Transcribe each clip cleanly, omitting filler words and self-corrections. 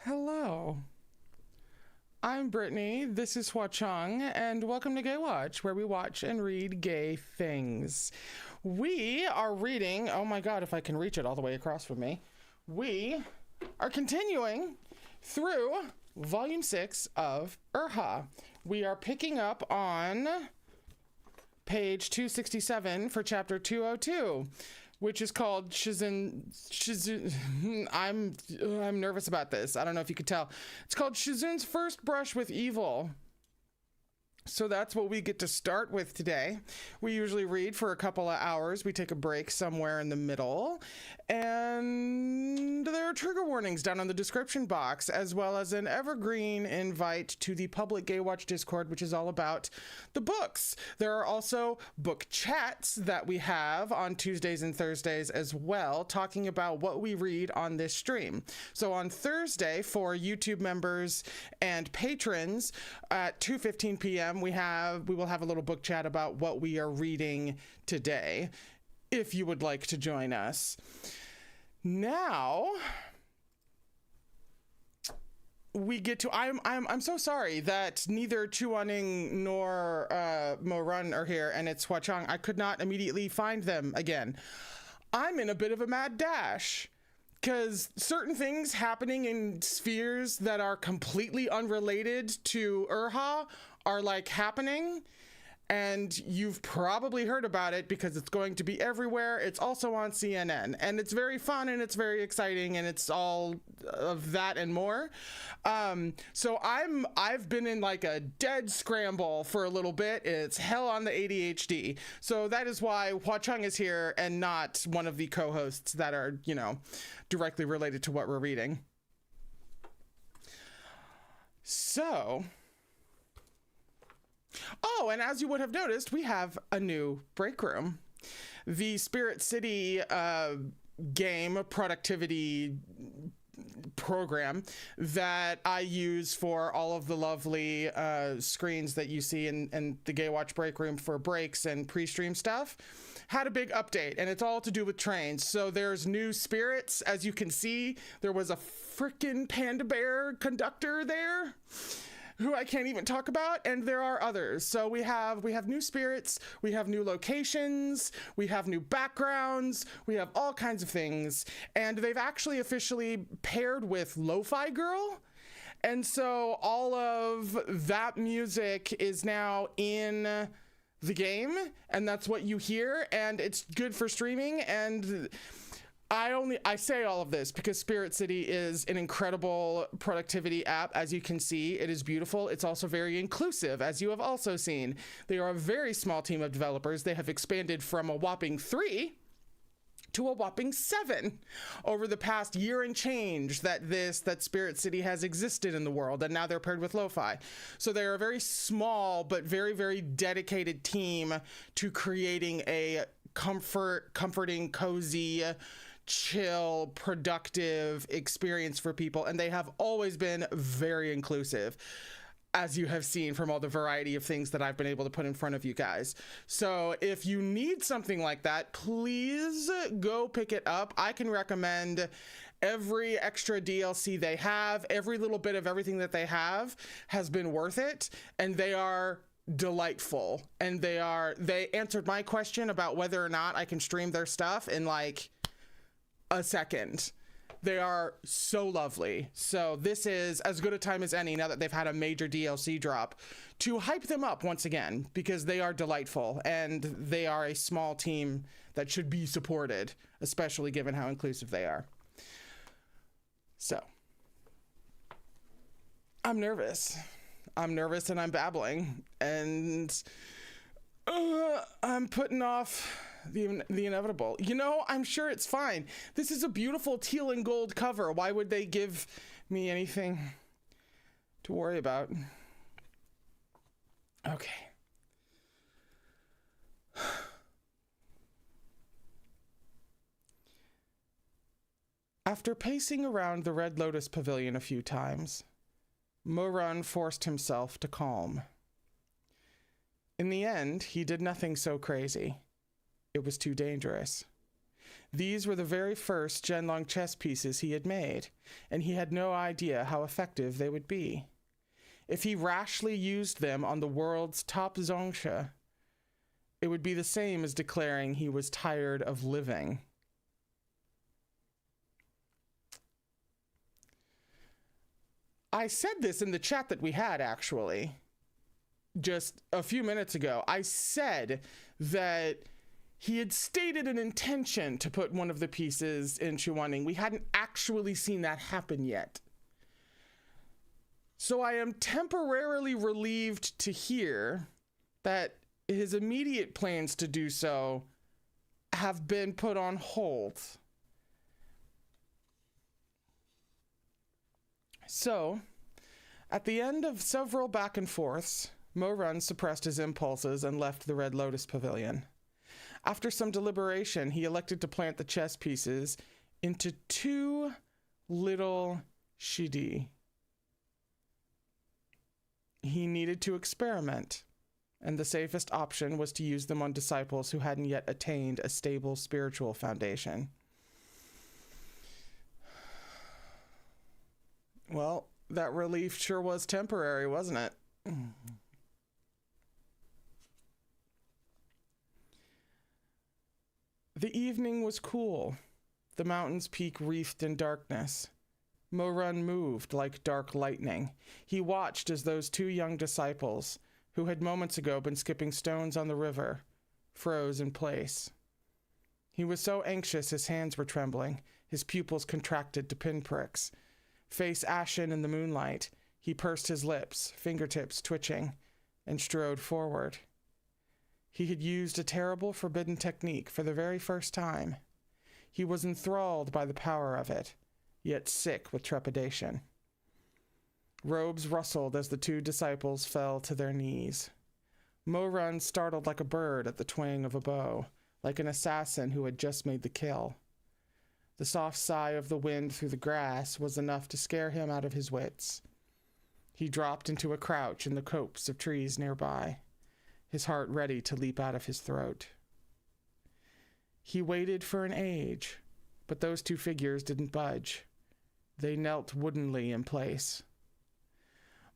Hello. I'm Brittany, this is Hua Chung, and welcome to Gaywatch, where we watch and read gay things. We are reading, oh my god, if I can reach it all the way across from me. We are continuing through Volume 6 of Erha. We are picking up on page 267 for Chapter 202. Which is called Shizun. I'm nervous about this. I don't know if you could tell. It's called Shizun's First Brush with Evil. So that's what we get to start with today. We usually read for a couple of hours. We take a break somewhere in the middle. And there are trigger warnings down in the description box, as well as an evergreen invite to the public Gaywatch Discord, which is all about the books. There are also book chats that we have on Tuesdays and Thursdays as well, talking about what we read on this stream. So on Thursday, for YouTube members and patrons at 2:15 p.m., we will have a little book chat about what we are reading today, if you would like to join us. Now we get to I'm so sorry that neither Chuaning nor Mo Run are here, and it's Hua Chung. I could not immediately find them again. I'm in a bit of a mad dash because certain things happening in spheres that are completely unrelated to Erha are like happening, and you've probably heard about it because it's going to be everywhere. It's also on CNN, and it's very fun and it's very exciting, and it's all of that and more. So I've been in like a dead scramble for a little bit. It's hell on the ADHD. So that is why Hua Chung is here and not one of the co-hosts that are, directly related to what we're reading. So, oh, and as you would have noticed, we have a new break room. The Spirit City game productivity program that I use for all of the lovely screens that you see in the Gaywatch break room for breaks and pre-stream stuff, had a big update, and it's all to do with trains. So there's new spirits. As you can see, there was a freaking panda bear conductor there who I can't even talk about, and there are others. So we have new spirits, we have new locations, we have new backgrounds, we have all kinds of things, and they've actually officially paired with Lo-Fi Girl, and so all of that music is now in the game, and that's what you hear, and it's good for streaming. And I say all of this because Spirit City is an incredible productivity app. As you can see, it is beautiful. It's also very inclusive, as you have also seen. They are a very small team of developers. They have expanded from a whopping 3 to a whopping 7 over the past year and change that Spirit City has existed in the world, and now they're paired with Lo-Fi. So they're a very small but very, very dedicated team to creating a comforting, cozy, chill, productive experience for people, and they have always been very inclusive, as you have seen from all the variety of things that I've been able to put in front of you guys. So if you need something like that, please go pick it up. I can recommend every extra DLC they have. Every little bit of everything that they have has been worth it, and they are delightful. And they answered my question about whether or not I can stream their stuff in like a second. They are so lovely. So this is as good a time as any, now that they've had a major DLC drop, to hype them up once again, because they are delightful and they are a small team that should be supported, especially given how inclusive they are. So I'm nervous and I'm babbling, and I'm putting off the inevitable. I'm sure it's fine. This is a beautiful teal and gold cover. Why would they give me anything to worry about? Okay. After pacing around the Red Lotus Pavilion a few times, Mo-Run forced himself to calm. In the end, he did nothing so crazy. It was too dangerous. These were the very first Zhenlong chess pieces he had made, and he had no idea how effective they would be. If he rashly used them on the world's top zongsha, it would be the same as declaring he was tired of living. I said this in the chat that we had, actually, just a few minutes ago. I said that he had stated an intention to put one of the pieces in Chuaning. We hadn't actually seen that happen yet. So I am temporarily relieved to hear that his immediate plans to do so have been put on hold. So, at the end of several back and forths, Mo Run suppressed his impulses and left the Red Lotus Pavilion. After some deliberation, he elected to plant the chess pieces into 2 little shidi. He needed to experiment, and the safest option was to use them on disciples who hadn't yet attained a stable spiritual foundation. Well, that relief sure was temporary, wasn't it? The evening was cool, the mountain's peak wreathed in darkness. Mo Run moved like dark lightning. He watched as those 2 young disciples, who had moments ago been skipping stones on the river, froze in place. He was so anxious his hands were trembling, his pupils contracted to pinpricks. Face ashen in the moonlight, he pursed his lips, fingertips twitching, and strode forward. He had used a terrible forbidden technique for the very first time. He was enthralled by the power of it, yet sick with trepidation. Robes rustled as the 2 disciples fell to their knees. Mo Run startled like a bird at the twang of a bow, like an assassin who had just made the kill. The soft sigh of the wind through the grass was enough to scare him out of his wits. He dropped into a crouch in the copse of trees nearby, his heart ready to leap out of his throat. He waited for an age, but those 2 figures didn't budge. They knelt woodenly in place.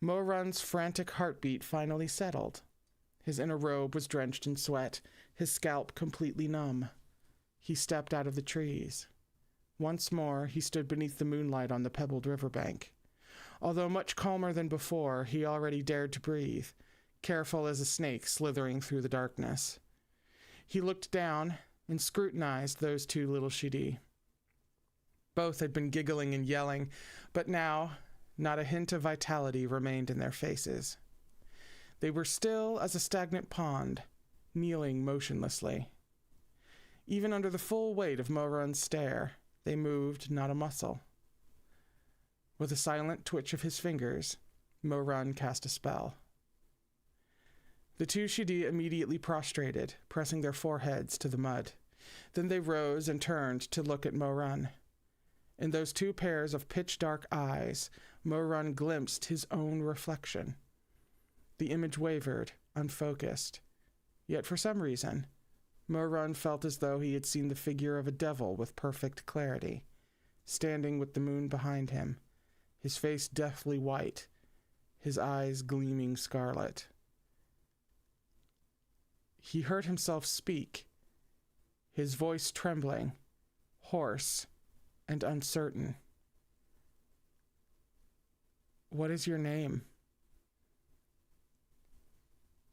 Mo Run's frantic heartbeat finally settled. His inner robe was drenched in sweat, his scalp completely numb. He stepped out of the trees. Once more, he stood beneath the moonlight on the pebbled riverbank. Although much calmer than before, he already dared to breathe, careful as a snake slithering through the darkness. He looked down and scrutinized those 2 little shidi. Both had been giggling and yelling, but now not a hint of vitality remained in their faces. They were still as a stagnant pond, kneeling motionlessly. Even under the full weight of Mo Run's stare, they moved not a muscle. With a silent twitch of his fingers, Mo Run cast a spell. The 2 shidi immediately prostrated, pressing their foreheads to the mud. Then they rose and turned to look at Mo Run. In those 2 pairs of pitch-dark eyes, Mo Run glimpsed his own reflection. The image wavered, unfocused. Yet for some reason, Mo Run felt as though he had seen the figure of a devil with perfect clarity, standing with the moon behind him, his face deathly white, his eyes gleaming scarlet. He heard himself speak, his voice trembling, hoarse, and uncertain. "What is your name?"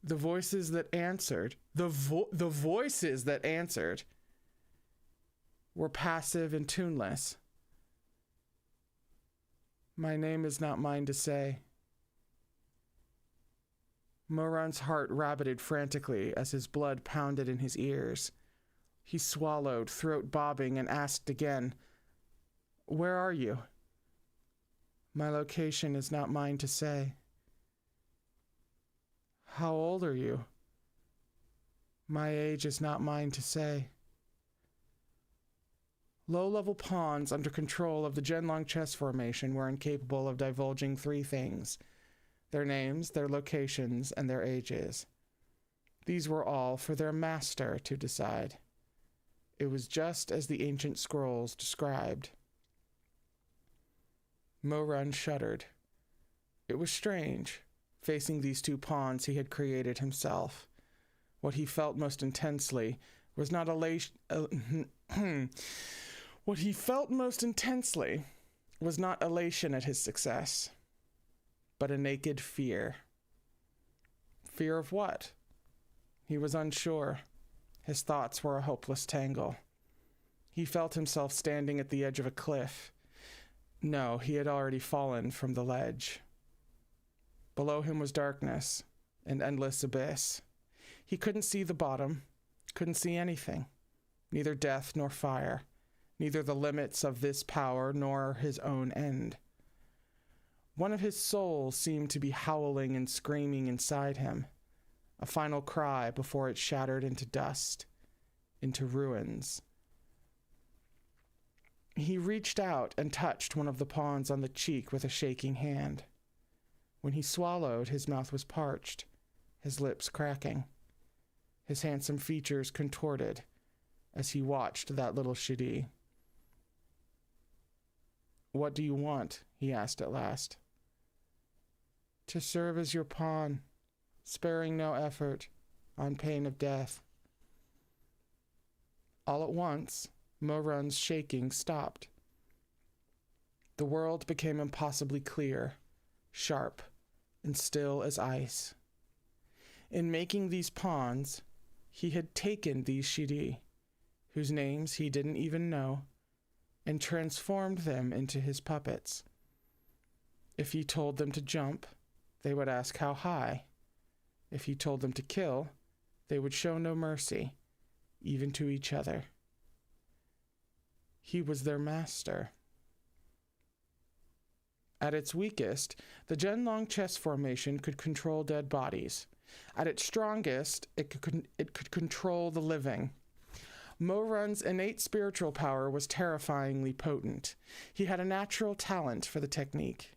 The voices that answered, the voices that answered were passive and tuneless. "My name is not mine to say." Mo Run's heart rabbited frantically as his blood pounded in his ears. He swallowed, throat bobbing, and asked again, "Where are you?" "My location is not mine to say." "How old are you?" "My age is not mine to say." Low-level pawns under control of the Zhenlong chess formation were incapable of divulging 3 things: their names, their locations, and their ages. These were all for their master to decide. It was just as the ancient scrolls described. Mo-Run shuddered. It was strange, facing these two pawns he had created himself. What he felt most intensely was not elation. What he felt most intensely was not elation at his success, but a naked fear. Fear of what? He was unsure. His thoughts were a hopeless tangle. He felt himself standing at the edge of a cliff. No, he had already fallen from the ledge. Below him was darkness, an endless abyss. He couldn't see the bottom, couldn't see anything, neither death nor fire, neither the limits of this power nor his own end. One of his souls seemed to be howling and screaming inside him, a final cry before it shattered into dust, into ruins. He reached out and touched one of the pawns on the cheek with a shaking hand. When he swallowed, his mouth was parched, his lips cracking, his handsome features contorted as he watched that little Shidi. "What do you want?" he asked at last. "To serve as your pawn, sparing no effort, on pain of death." All at once, Mo-Run's shaking stopped. The world became impossibly clear, sharp, and still as ice. In making these pawns, he had taken these Shidi, whose names he didn't even know, and transformed them into his puppets. If he told them to jump, they would ask how high. If he told them to kill, they would show no mercy, even to each other. He was their master. At its weakest, the Zhenlong chess formation could control dead bodies. At its strongest, it could control the living. Mo-Run's innate spiritual power was terrifyingly potent. He had a natural talent for the technique.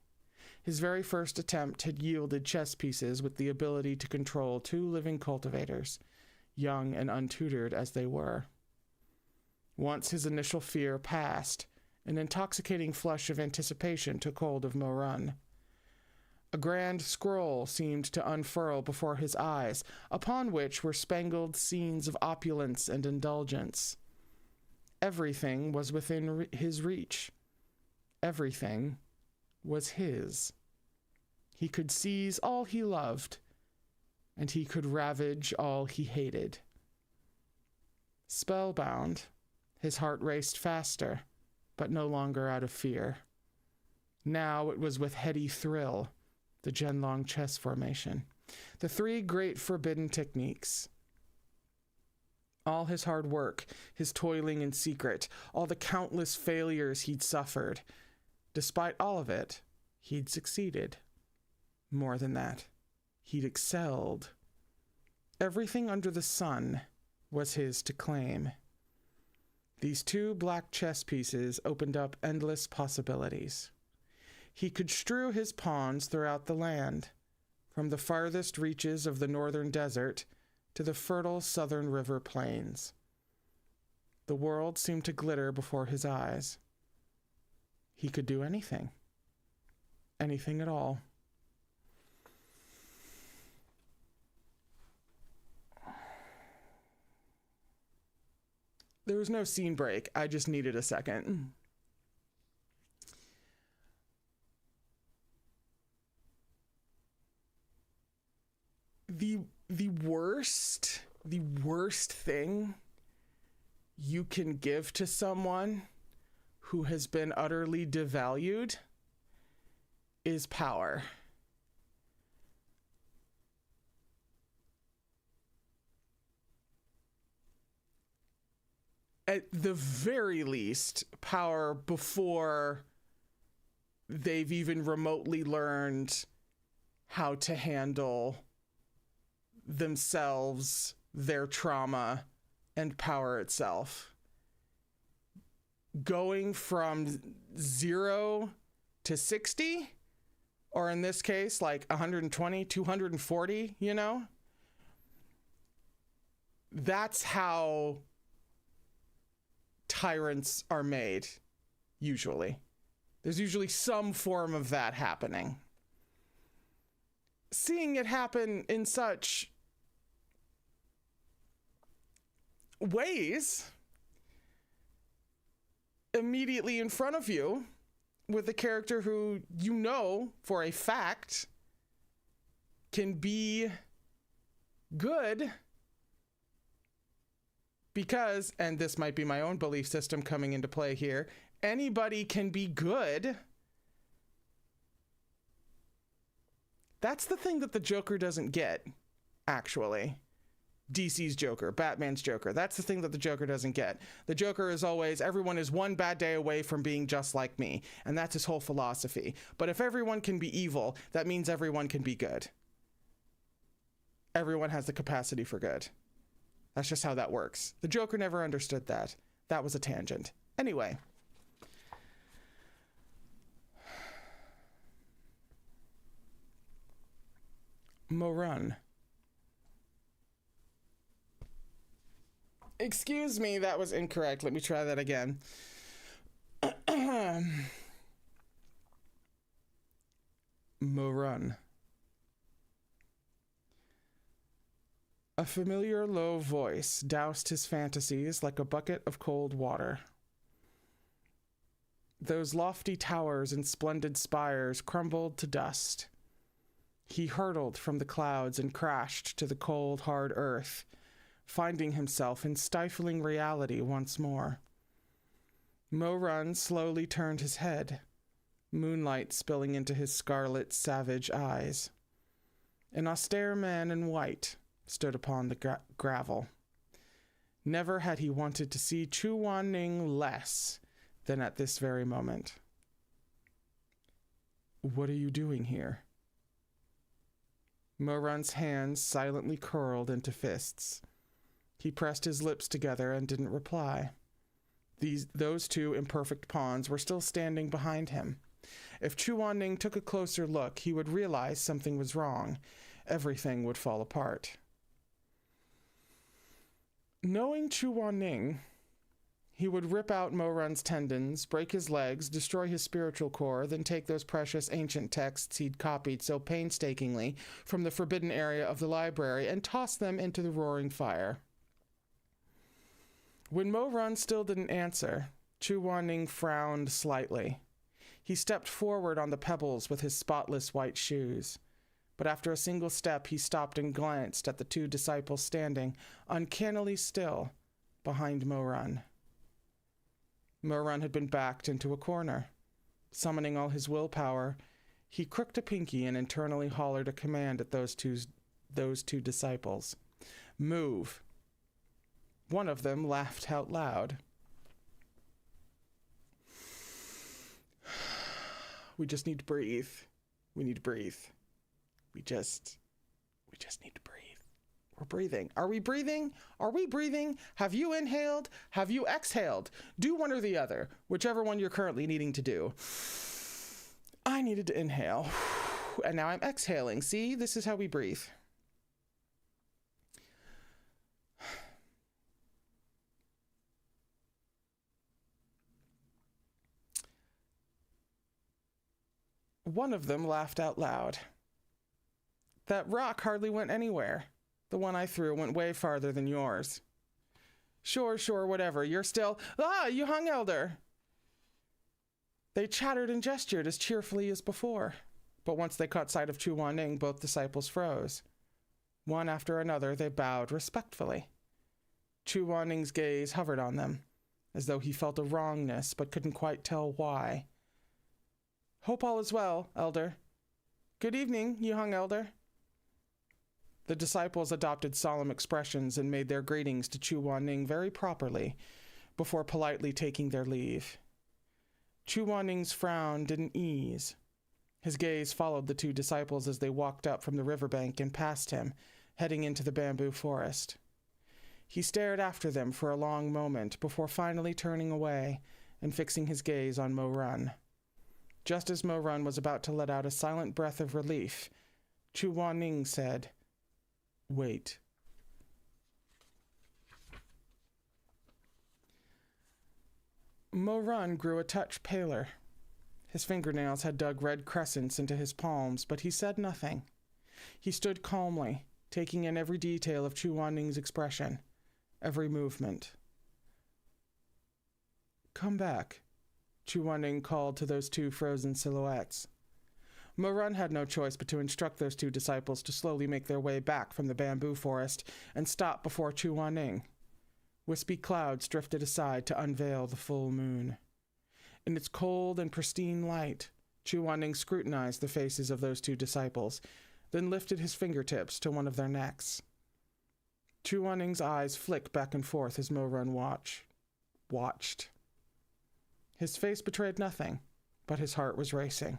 His very first attempt had yielded chess pieces with the ability to control two living cultivators, young and untutored as they were. Once his initial fear passed, an intoxicating flush of anticipation took hold of Mo-Run. A grand scroll seemed to unfurl before his eyes, upon which were spangled scenes of opulence and indulgence. Everything was within his reach. Everything was his. He could seize all he loved, and he could ravage all he hated. Spellbound, his heart raced faster, but no longer out of fear. Now it was with heady thrill, the Zhenlong chess formation, the three great forbidden techniques. All his hard work, his toiling in secret, all the countless failures he'd suffered, despite all of it, he'd succeeded. More than that, he'd excelled. Everything under the sun was his to claim. These two black chess pieces opened up endless possibilities. He could strew his pawns throughout the land, from the farthest reaches of the northern desert to the fertile southern river plains. The world seemed to glitter before his eyes. He could do anything. Anything at all. There was no scene break. I just needed a second. The worst thing you can give to someone who has been utterly devalued is power. At the very least, power before they've even remotely learned how to handle themselves, their trauma, and power itself. Going from 0 to 60, or in this case, like 120, 240, you know? That's how tyrants are made, usually. There's usually some form of that happening. Seeing it happen in such ways immediately in front of you with a character who you know for a fact can be good because, and this might be my own belief system coming into play here, anybody can be good. That's the thing that the Joker doesn't get, actually. DC's Joker, Batman's Joker. That's the thing that the Joker doesn't get. The Joker is always, everyone is one bad day away from being just like me. And that's his whole philosophy. But if everyone can be evil, that means everyone can be good. Everyone has the capacity for good. That's just how that works. The Joker never understood that. That was a tangent. Anyway. Morun. Excuse me, that was incorrect. Let me try that again. Morun. A familiar low voice doused his fantasies like a bucket of cold water. Those lofty towers and splendid spires crumbled to dust. He hurtled from the clouds and crashed to the cold, hard earth, finding himself in stifling reality once more. Morun slowly turned his head, moonlight spilling into his scarlet, savage eyes. An austere man in white stood upon the gravel. Never had he wanted to see Chu Wanning less than at this very moment. What are you doing here? Morun's hands silently curled into fists. He pressed his lips together and didn't reply. Those two imperfect pawns were still standing behind him. If Chu Wanning took a closer look, he would realize something was wrong. Everything would fall apart. Knowing Chu Wanning, he would rip out Morun's tendons, break his legs, destroy his spiritual core, then take those precious ancient texts he'd copied so painstakingly from the forbidden area of the library and toss them into the roaring fire. When Morun still didn't answer, Chu Wanning frowned slightly. He stepped forward on the pebbles with his spotless white shoes. But after a single step, he stopped and glanced at the two disciples standing, uncannily still, behind Morun. Morun had been backed into a corner. Summoning all his willpower, he crooked a pinky and internally hollered a command at those two disciples. Move. One of them laughed out loud. We just need to breathe. We need to breathe. We just need to breathe. We're breathing. Are we breathing? Are we breathing? Have you inhaled? Have you exhaled? Do one or the other, whichever one you're currently needing to do. I needed to inhale, and now I'm exhaling. See, this is how we breathe. One of them laughed out loud. That rock hardly went anywhere. The one I threw went way farther than yours. Sure, whatever. You're still... you hung elder! They chattered and gestured as cheerfully as before. But once they caught sight of Chu Wanning, both disciples froze. One after another, they bowed respectfully. Chu Wanning's gaze hovered on them, as though he felt a wrongness but couldn't quite tell why. Hope all is well, elder. Good evening, you hung elder. The disciples adopted solemn expressions and made their greetings to Chu Wanning very properly, before politely taking their leave. Chu Wanning's frown didn't ease. His gaze followed the two disciples as they walked up from the riverbank and past him, heading into the bamboo forest. He stared after them for a long moment before finally turning away and fixing his gaze on Morun. Just as Morun was about to let out a silent breath of relief, Chu Wanning said, "Wait." Mo-Run grew a touch paler. His fingernails had dug red crescents into his palms, but he said nothing. He stood calmly, taking in every detail of Chu Wanning's expression, every movement. "Come back," Chu Wanning called to those two frozen silhouettes. Mo-Run had no choice but to instruct those two disciples to slowly make their way back from the bamboo forest and stop before Chu Wanning. Wispy clouds drifted aside to unveil the full moon. In its cold and pristine light, Chu Wanning scrutinized the faces of those two disciples, then lifted his fingertips to one of their necks. Chu Wanning's eyes flicked back and forth as Mo-Run watched. His face betrayed nothing, but his heart was racing.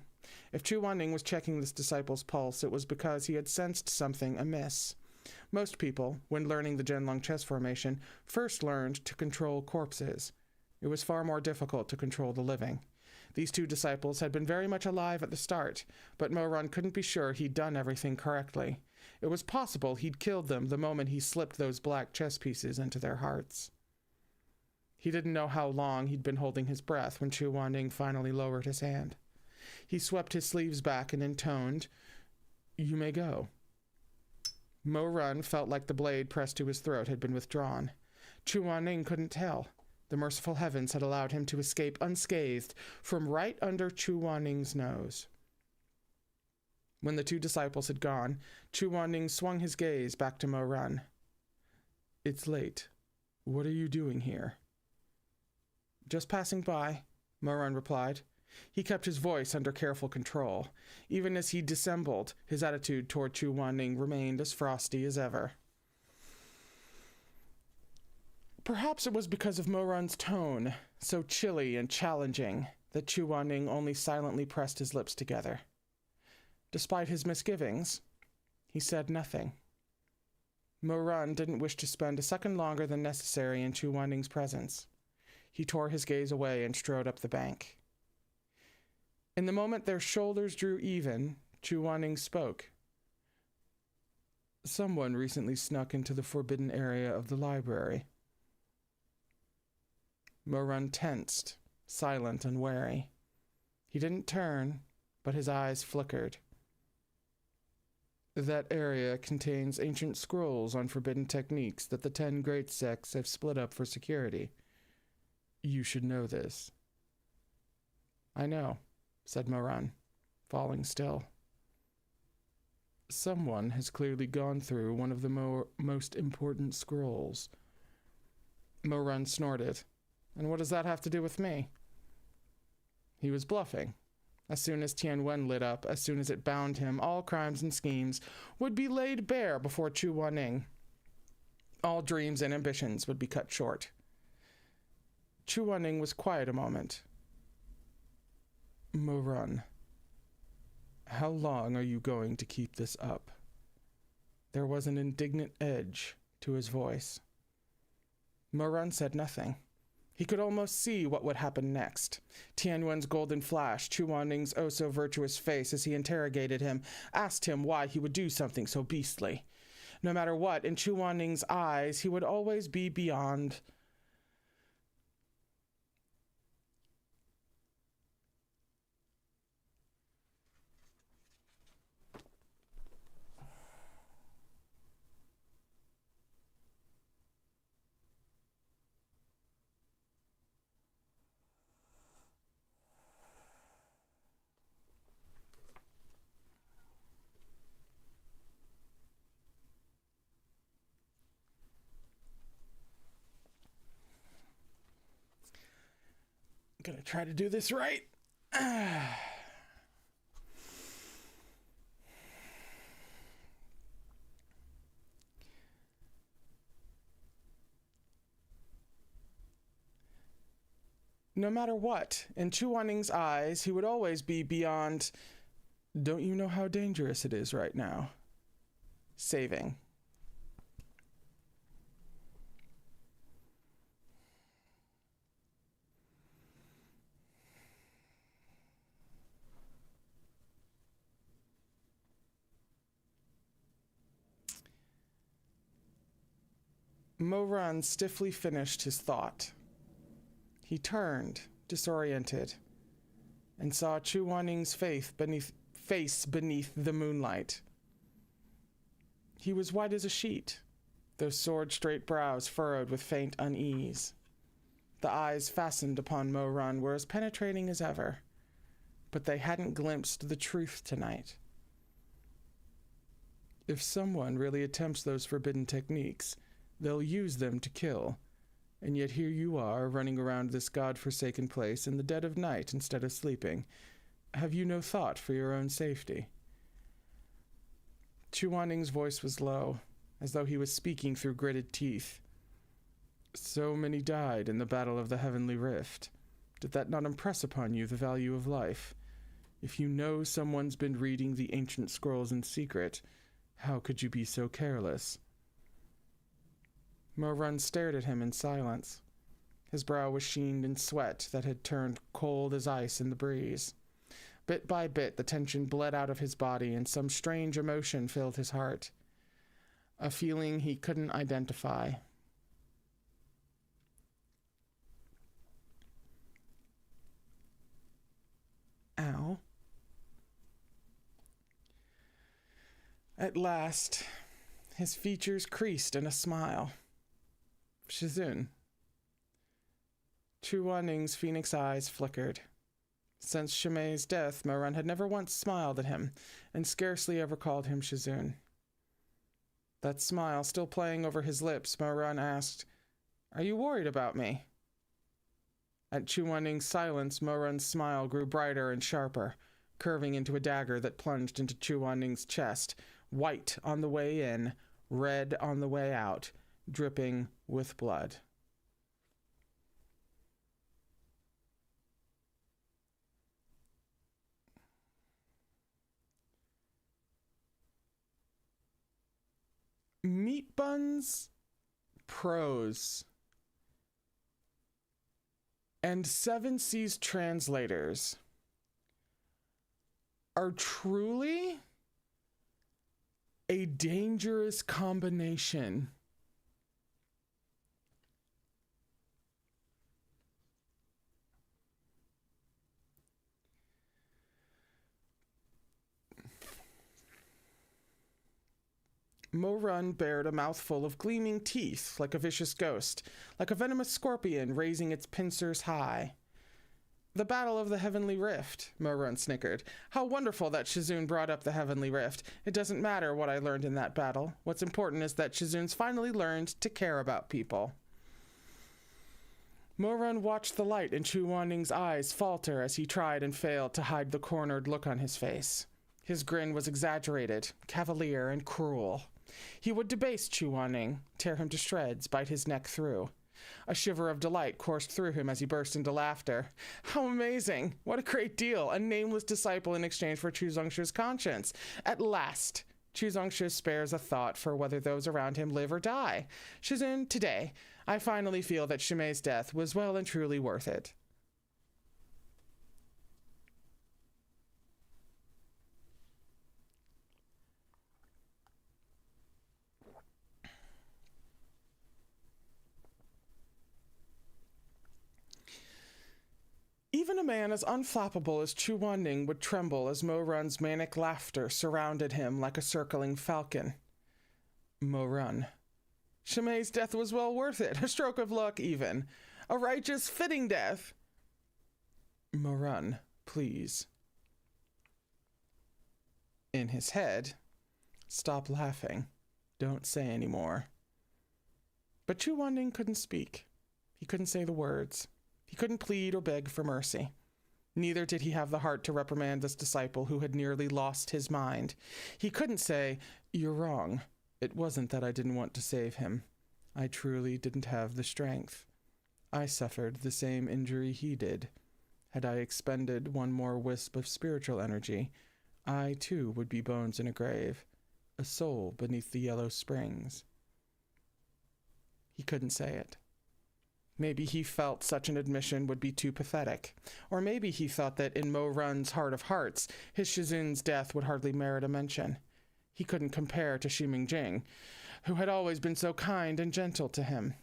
If Chu Wanning was checking this disciple's pulse, it was because he had sensed something amiss. Most people, when learning the Zhenlong chess formation, first learned to control corpses. It was far more difficult to control the living. These two disciples had been very much alive at the start, but Mo-Run couldn't be sure he'd done everything correctly. It was possible he'd killed them the moment he slipped those black chess pieces into their hearts. He didn't know how long he'd been holding his breath when Chu Wanning finally lowered his hand. He swept his sleeves back and intoned, "You may go." Mo-Run felt like the blade pressed to his throat had been withdrawn. Chu Wanning couldn't tell. The merciful heavens had allowed him to escape unscathed from right under Chu Wanning's nose. When the two disciples had gone, Chu Wanning swung his gaze back to Mo-Run. "It's late. What are you doing here?" "Just passing by," Mo-Run replied. He kept his voice under careful control. Even as he dissembled, his attitude toward Chu Wanning remained as frosty as ever. Perhaps it was because of Mo-Run's tone, so chilly and challenging, that Chu Wanning only silently pressed his lips together. Despite his misgivings, he said nothing. Mo-Run didn't wish to spend a second longer than necessary in Chu Wanning's presence. He tore his gaze away and strode up the bank. In the moment their shoulders drew even, Chu Wanning spoke. "Someone recently snuck into the forbidden area of the library." Mo-Run tensed, silent and wary. He didn't turn, but his eyes flickered. "That area contains ancient scrolls on forbidden techniques that the 10 great sects have split up for security. You should know this." "I know," said Mo-Run, falling still. "Someone has clearly gone through one of the most important scrolls." Mo-Run snorted. "And what does that have to do with me?" He was bluffing. As soon as Tianwen lit up, as soon as it bound him, all crimes and schemes would be laid bare before Chu Wanning. All dreams and ambitions would be cut short. Chu Wanning was quiet a moment. "Mo-Run, how long are you going to keep this up?" There was an indignant edge to his voice. Mo-Run said nothing. He could almost see what would happen next. Tianwen's golden flash, Chu Wanning's oh-so-virtuous face as he interrogated him, asked him why he would do something so beastly. No matter what, in Chu Wanning's eyes, he would always be beyond... Gonna try to do this right. No matter what, in Chu Wanning's eyes, he would always be beyond... Don't you know how dangerous it is right now? Saving. Mo-Run stiffly finished his thought. He turned, disoriented, and saw Chu Waning's face beneath the moonlight. He was white as a sheet, those sword-straight brows furrowed with faint unease. The eyes fastened upon Mo Run were as penetrating as ever, but they hadn't glimpsed the truth tonight. If someone really attempts those forbidden techniques, they'll use them to kill. And yet here you are, running around this god-forsaken place in the dead of night instead of sleeping. Have you no thought for your own safety? Chu Waning's voice was low, as though he was speaking through gritted teeth. So many died in the Battle of the Heavenly Rift. Did that not impress upon you the value of life? If you know someone's been reading the ancient scrolls in secret, how could you be so careless? Mo Run stared at him in silence. His brow was sheened in sweat that had turned cold as ice in the breeze. Bit by bit, the tension bled out of his body, and some strange emotion filled his heart. A feeling he couldn't identify. Ow. At last, his features creased in a smile. Shizun. Chu Waning's phoenix eyes flickered. Since Shimei's death, Mo Run had never once smiled at him, and scarcely ever called him Shizun. That smile still playing over his lips, Mo Run asked, "Are you worried about me?" At Chu Waning's silence, Mo Run's smile grew brighter and sharper, curving into a dagger that plunged into Chu Waning's chest, white on the way in, red on the way out, dripping with blood. Meat Buns, Pros, and Seven Seas Translators are truly a dangerous combination. Mo Run bared a mouthful of gleaming teeth like a vicious ghost, like a venomous scorpion raising its pincers high. "The Battle of the Heavenly Rift," Mo Run snickered. "How wonderful that Shizun brought up the Heavenly Rift. It doesn't matter what I learned in that battle. What's important is that Shizun's finally learned to care about people." Mo Run watched the light in Chu Waning's eyes falter as he tried and failed to hide the cornered look on his face. His grin was exaggerated, cavalier, and cruel. He would debase Chu Waning, tear him to shreds, bite his neck through. A shiver of delight coursed through him as he burst into laughter. How amazing! What a great deal! A nameless disciple in exchange for Chu Zongshi's conscience. At last, Chu Zongshi spares a thought for whether those around him live or die. Shizun, today, I finally feel that Shimei's death was well and truly worth it. Even a man as unflappable as Chu Waning would tremble as Mo Run's manic laughter surrounded him like a circling falcon. Mo Run. Shimei's death was well worth it, a stroke of luck even. A righteous, fitting death. Mo Run, please. In his head, stop laughing. Don't say any more. But Chu Waning couldn't speak. He couldn't say the words. He couldn't plead or beg for mercy. Neither did he have the heart to reprimand this disciple who had nearly lost his mind. He couldn't say, "You're wrong. It wasn't that I didn't want to save him. I truly didn't have the strength. I suffered the same injury he did. Had I expended one more wisp of spiritual energy, I too would be bones in a grave, a soul beneath the yellow springs." He couldn't say it. Maybe he felt such an admission would be too pathetic. Or maybe he thought that in Mo Run's heart of hearts, his Shizun's death would hardly merit a mention. He couldn't compare to Ximing Jing, who had always been so kind and gentle to him.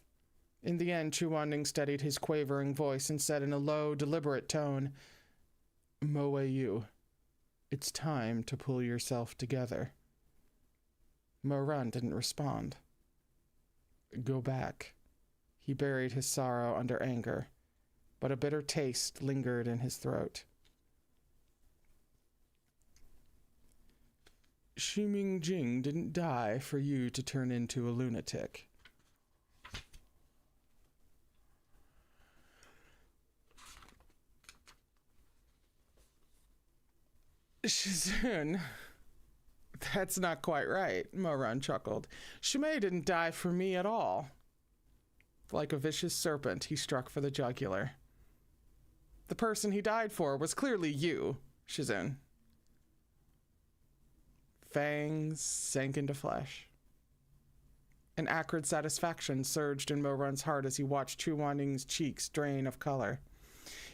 In the end, Chu Wanning steadied his quavering voice and said in a low, deliberate tone, "Mo Yu, it's time to pull yourself together." Mo Run didn't respond. "Go back." He buried his sorrow under anger, but a bitter taste lingered in his throat. Xu Mingjing didn't die for you to turn into a lunatic. Shizun, that's not quite right, Moran chuckled. Shumei didn't die for me at all. Like a vicious serpent, he struck for the jugular. The person he died for was clearly you, Shizun. Fangs sank into flesh. An acrid satisfaction surged in Moran's heart as he watched Chu Wanning's cheeks drain of color.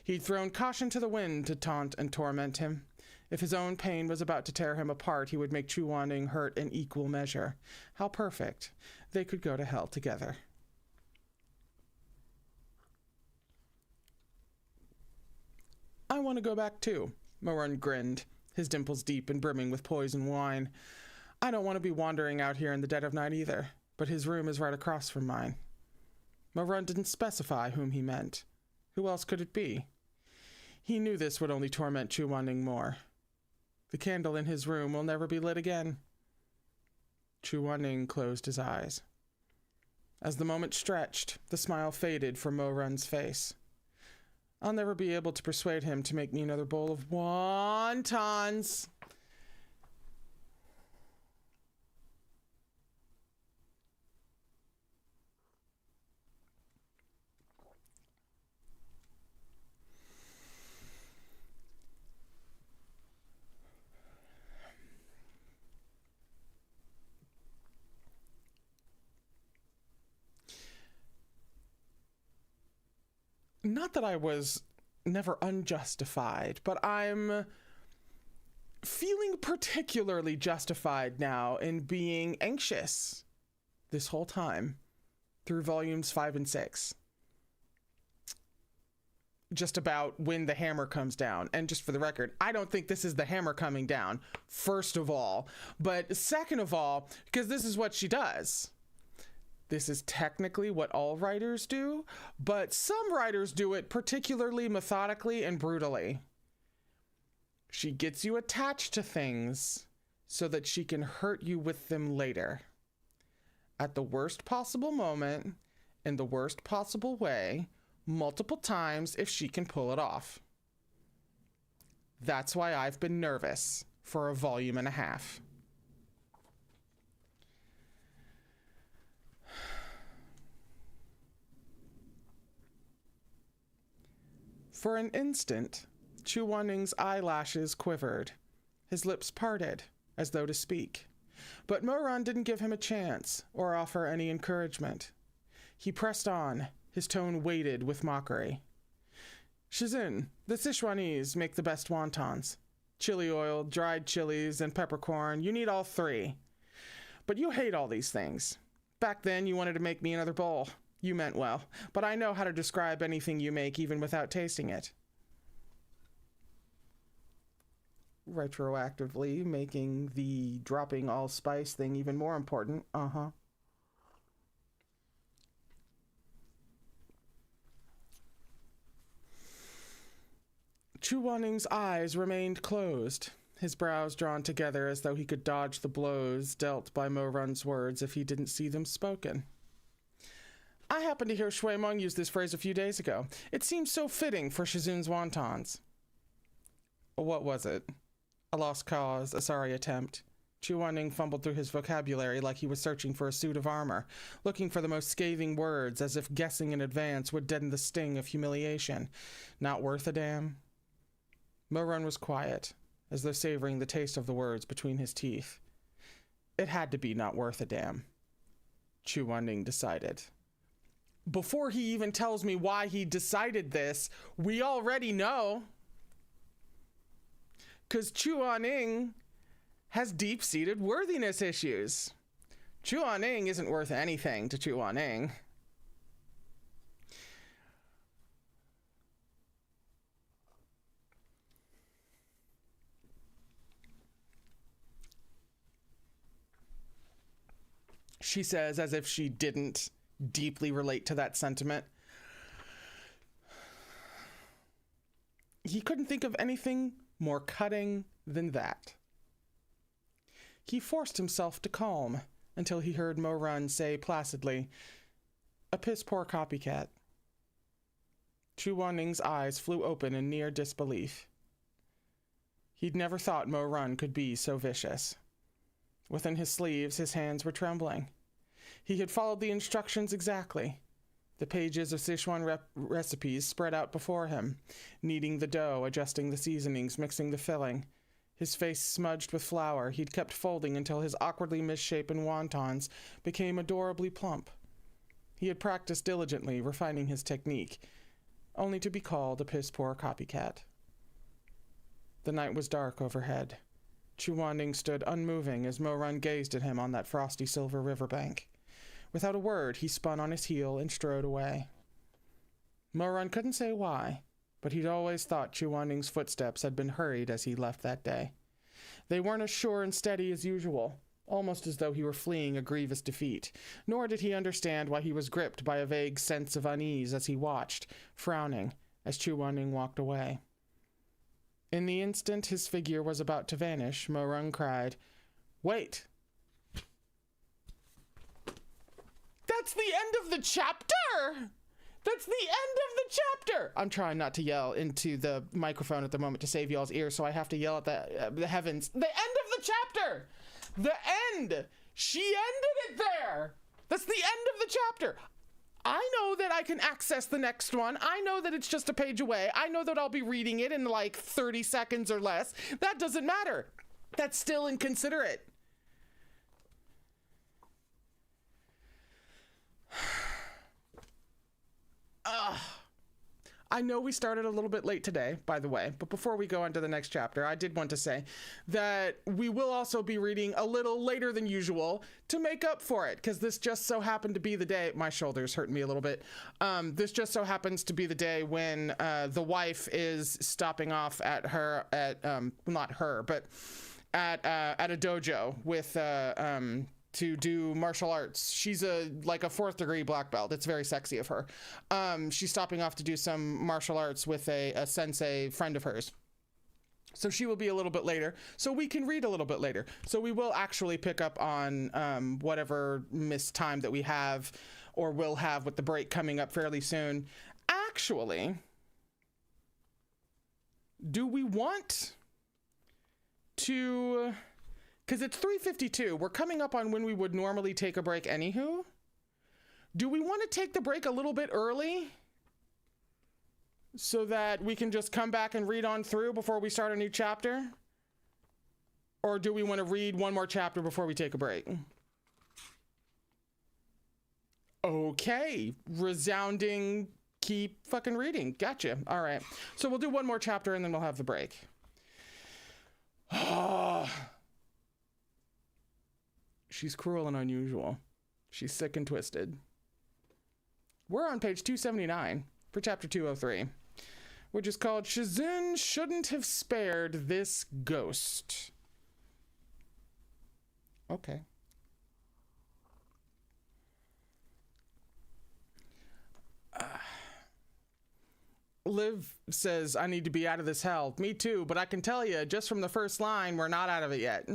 He'd thrown caution to the wind to taunt and torment him. If his own pain was about to tear him apart, he would make Chu Wanning hurt in equal measure. How perfect. They could go to hell together. I want to go back too, Moran grinned, his dimples deep and brimming with poison wine. I don't want to be wandering out here in the dead of night either, but his room is right across from mine. Moran didn't specify whom he meant. Who else could it be? He knew this would only torment Chu Wanning more. The candle in his room will never be lit again. Chu Wanning closed his eyes. As the moment stretched, the smile faded from Moran's face. I'll never be able to persuade him to make me another bowl of wontons. Not that I was never unjustified, but I'm feeling particularly justified now in being anxious this whole time through volumes 5 and 6. Just about when the hammer comes down. And just for the record, I don't think this is the hammer coming down, first of all. But second of all, because this is what she does. This is technically what all writers do, but some writers do it particularly methodically and brutally. She gets you attached to things so that she can hurt you with them later. At the worst possible moment, in the worst possible way, multiple times if she can pull it off. That's why I've been nervous for a volume and a half. For an instant, Chu Wanning's eyelashes quivered. His lips parted, as though to speak. But Moran didn't give him a chance, or offer any encouragement. He pressed on, his tone weighted with mockery. Shizun, the Sichuanese make the best wontons. Chili oil, dried chilies, and peppercorn, you need all 3. But you hate all these things. Back then, you wanted to make me another bowl. You meant well, but I know how to describe anything you make even without tasting it. Retroactively making the dropping all spice thing even more important. Chu Wanning's eyes remained closed, his brows drawn together as though he could dodge the blows dealt by Moran's words if he didn't see them spoken. I happened to hear Shui Meng use this phrase a few days ago. It seems so fitting for Shizun's wontons. What was it? A lost cause, a sorry attempt. Chu Wanning fumbled through his vocabulary like he was searching for a suit of armor, looking for the most scathing words as if guessing in advance would deaden the sting of humiliation. Not worth a damn? Moran was quiet, as though savoring the taste of the words between his teeth. It had to be not worth a damn, Chu Wanning decided. Before he even tells me why he decided this, we already know. Because Chu Wanning has deep-seated worthiness issues. Chu Wanning isn't worth anything to Chu Wanning. she says, as if she didn't deeply relate to that sentiment. He couldn't think of anything more cutting than that. He forced himself to calm until he heard Mo Run say placidly, "A piss-poor copycat." Chu Wanning's eyes flew open in near disbelief. He'd never thought Mo Run could be so vicious. Within his sleeves, his hands were trembling. He had followed the instructions exactly. The pages of Sichuan recipes spread out before him, kneading the dough, adjusting the seasonings, mixing the filling. His face smudged with flour, he'd kept folding until his awkwardly misshapen wontons became adorably plump. He had practiced diligently, refining his technique, only to be called a piss-poor copycat. The night was dark overhead. Chu Wanning stood unmoving as Mo Run gazed at him on that frosty silver riverbank. Without a word, he spun on his heel and strode away. Mo Run couldn't say why, but he'd always thought Chu Wanning's footsteps had been hurried as he left that day. They weren't as sure and steady as usual, almost as though he were fleeing a grievous defeat, nor did he understand why he was gripped by a vague sense of unease as he watched, frowning, as Chu Wanning walked away. In the instant his figure was about to vanish, Mo Run cried, "Wait! That's the end of the chapter! That's the end of the chapter!" I'm trying not to yell into the microphone at the moment to save y'all's ears, so I have to yell at the heavens. The end of the chapter! The end! She ended it there! That's the end of the chapter! I know that I can access the next one. I know that it's just a page away. I know that I'll be reading it in like 30 seconds or less. That doesn't matter. That's still inconsiderate. I know we started a little bit late today, by the way, but before we go on to the next chapter, I did want to say that we will also be reading a little later than usual to make up for it, because this just so happened to be the day. My shoulder's hurting me a little bit. This just so happens to be the day when the wife is stopping off at not her, but at a dojo with to do martial arts. She's like a 4th degree black belt. It's very sexy of her. She's stopping off to do some martial arts with a sensei friend of hers. So she will be a little bit later. So we can read a little bit later. So we will actually pick up on whatever missed time that we have or will have with the break coming up fairly soon. Actually, do we want to... Because it's 3:52. We're coming up on when we would normally take a break anywho. Do we want to take the break a little bit early so that we can just come back and read on through before we start a new chapter? Or do we want to read one more chapter before we take a break? Okay. Resounding, keep fucking reading. Gotcha. All right. So we'll do one more chapter and then we'll have the break. She's cruel and unusual. She's sick and twisted. We're on page 279 for chapter 203, which is called Shizun Shouldn't Have Spared This Ghost. Okay. Liv says, "I need to be out of this hell." Me too, but I can tell you, just from the first line, we're not out of it yet.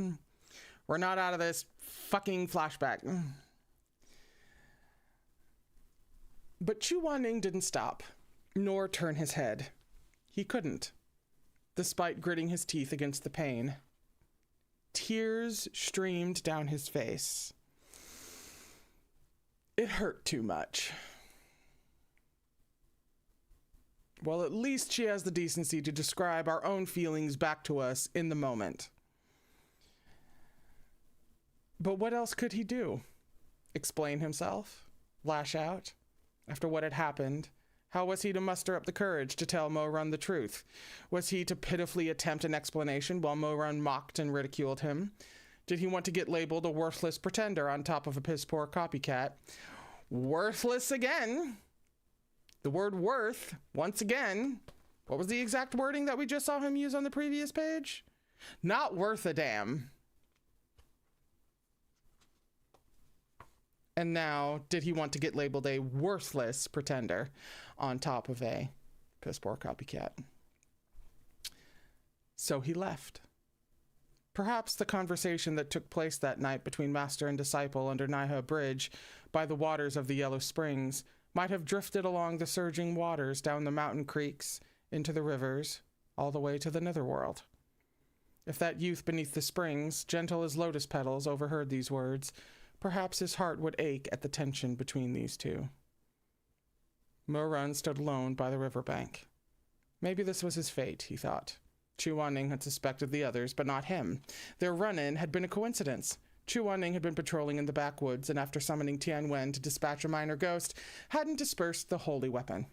We're not out of this fucking flashback. But Chu Wanning didn't stop, nor turn his head. He couldn't, despite gritting his teeth against the pain. Tears streamed down his face. It hurt too much. Well, at least she has the decency to describe our own feelings back to us in the moment. But what else could he do? Explain himself? Lash out? After what had happened, how was he to muster up the courage to tell Mo Run the truth? Was he to pitifully attempt an explanation while Mo Run mocked and ridiculed him? Did he want to get labeled a worthless pretender on top of a piss-poor copycat? Worthless again. The word worth, once again. What was the exact wording that we just saw him use on the previous page? Not worth a damn. And now, did he want to get labeled a worthless pretender on top of a piss poor copycat? So he left. Perhaps the conversation that took place that night between master and disciple under Erha Bridge by the waters of the Yellow Springs might have drifted along the surging waters down the mountain creeks, into the rivers, all the way to the netherworld. If that youth beneath the springs, gentle as lotus petals, overheard these words, perhaps his heart would ache at the tension between these two. Mo-Run stood alone by the riverbank. Maybe this was his fate, he thought. Chu Wanning had suspected the others, but not him. Their run-in had been a coincidence. Chu Wanning had been patrolling in the backwoods, and after summoning Tian Wen to dispatch a minor ghost, hadn't dispersed the holy weapon.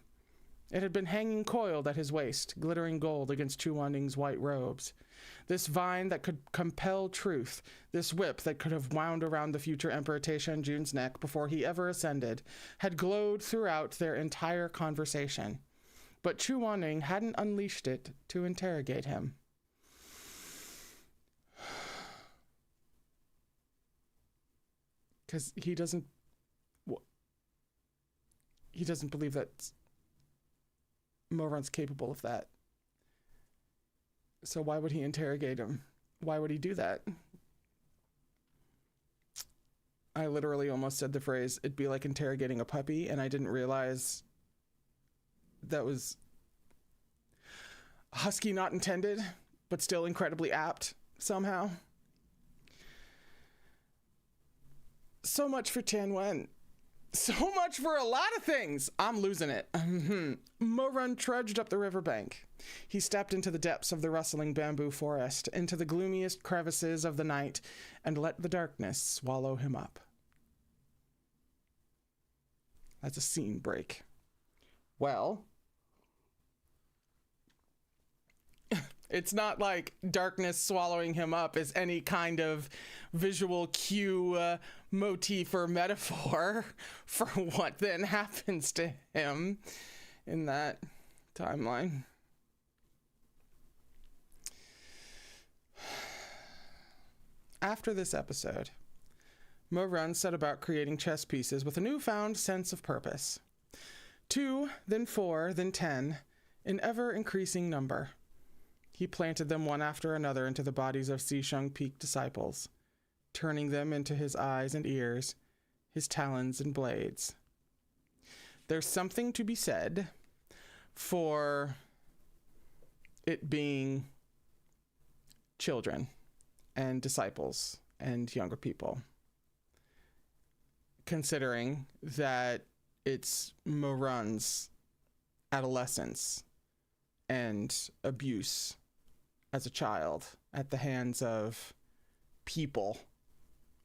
It had been hanging coiled at his waist, glittering gold against Chu Wanning's white robes. This vine that could compel truth, this whip that could have wound around the future Emperor Taishan-Jun's neck before he ever ascended, had glowed throughout their entire conversation. But Chu Wanning hadn't unleashed it to interrogate him. Because he doesn't believe that Mo-Run's capable of that. So why would he interrogate him? Why would he do that? I literally almost said the phrase, it'd be like interrogating a puppy, and I didn't realize that was husky not intended, but still incredibly apt somehow. So much for Tian Wen. So much for a lot of things. I'm losing it. Mo-Run trudged up the riverbank. He stepped into the depths of the rustling bamboo forest, into the gloomiest crevices of the night, and let the darkness swallow him up. That's a scene break. Well, it's not like darkness swallowing him up is any kind of visual cue, motif, or metaphor for what then happens to him in that timeline. After this episode, Mo-Run set about creating chess pieces with a newfound sense of purpose. 2, then 4, then 10, in ever-increasing number. He planted them one after another into the bodies of Xisheng Peak disciples, turning them into his eyes and ears, his talons and blades. There's something to be said for it being children and disciples and younger people, considering that it's Mo-Run's adolescence and abuse as a child at the hands of people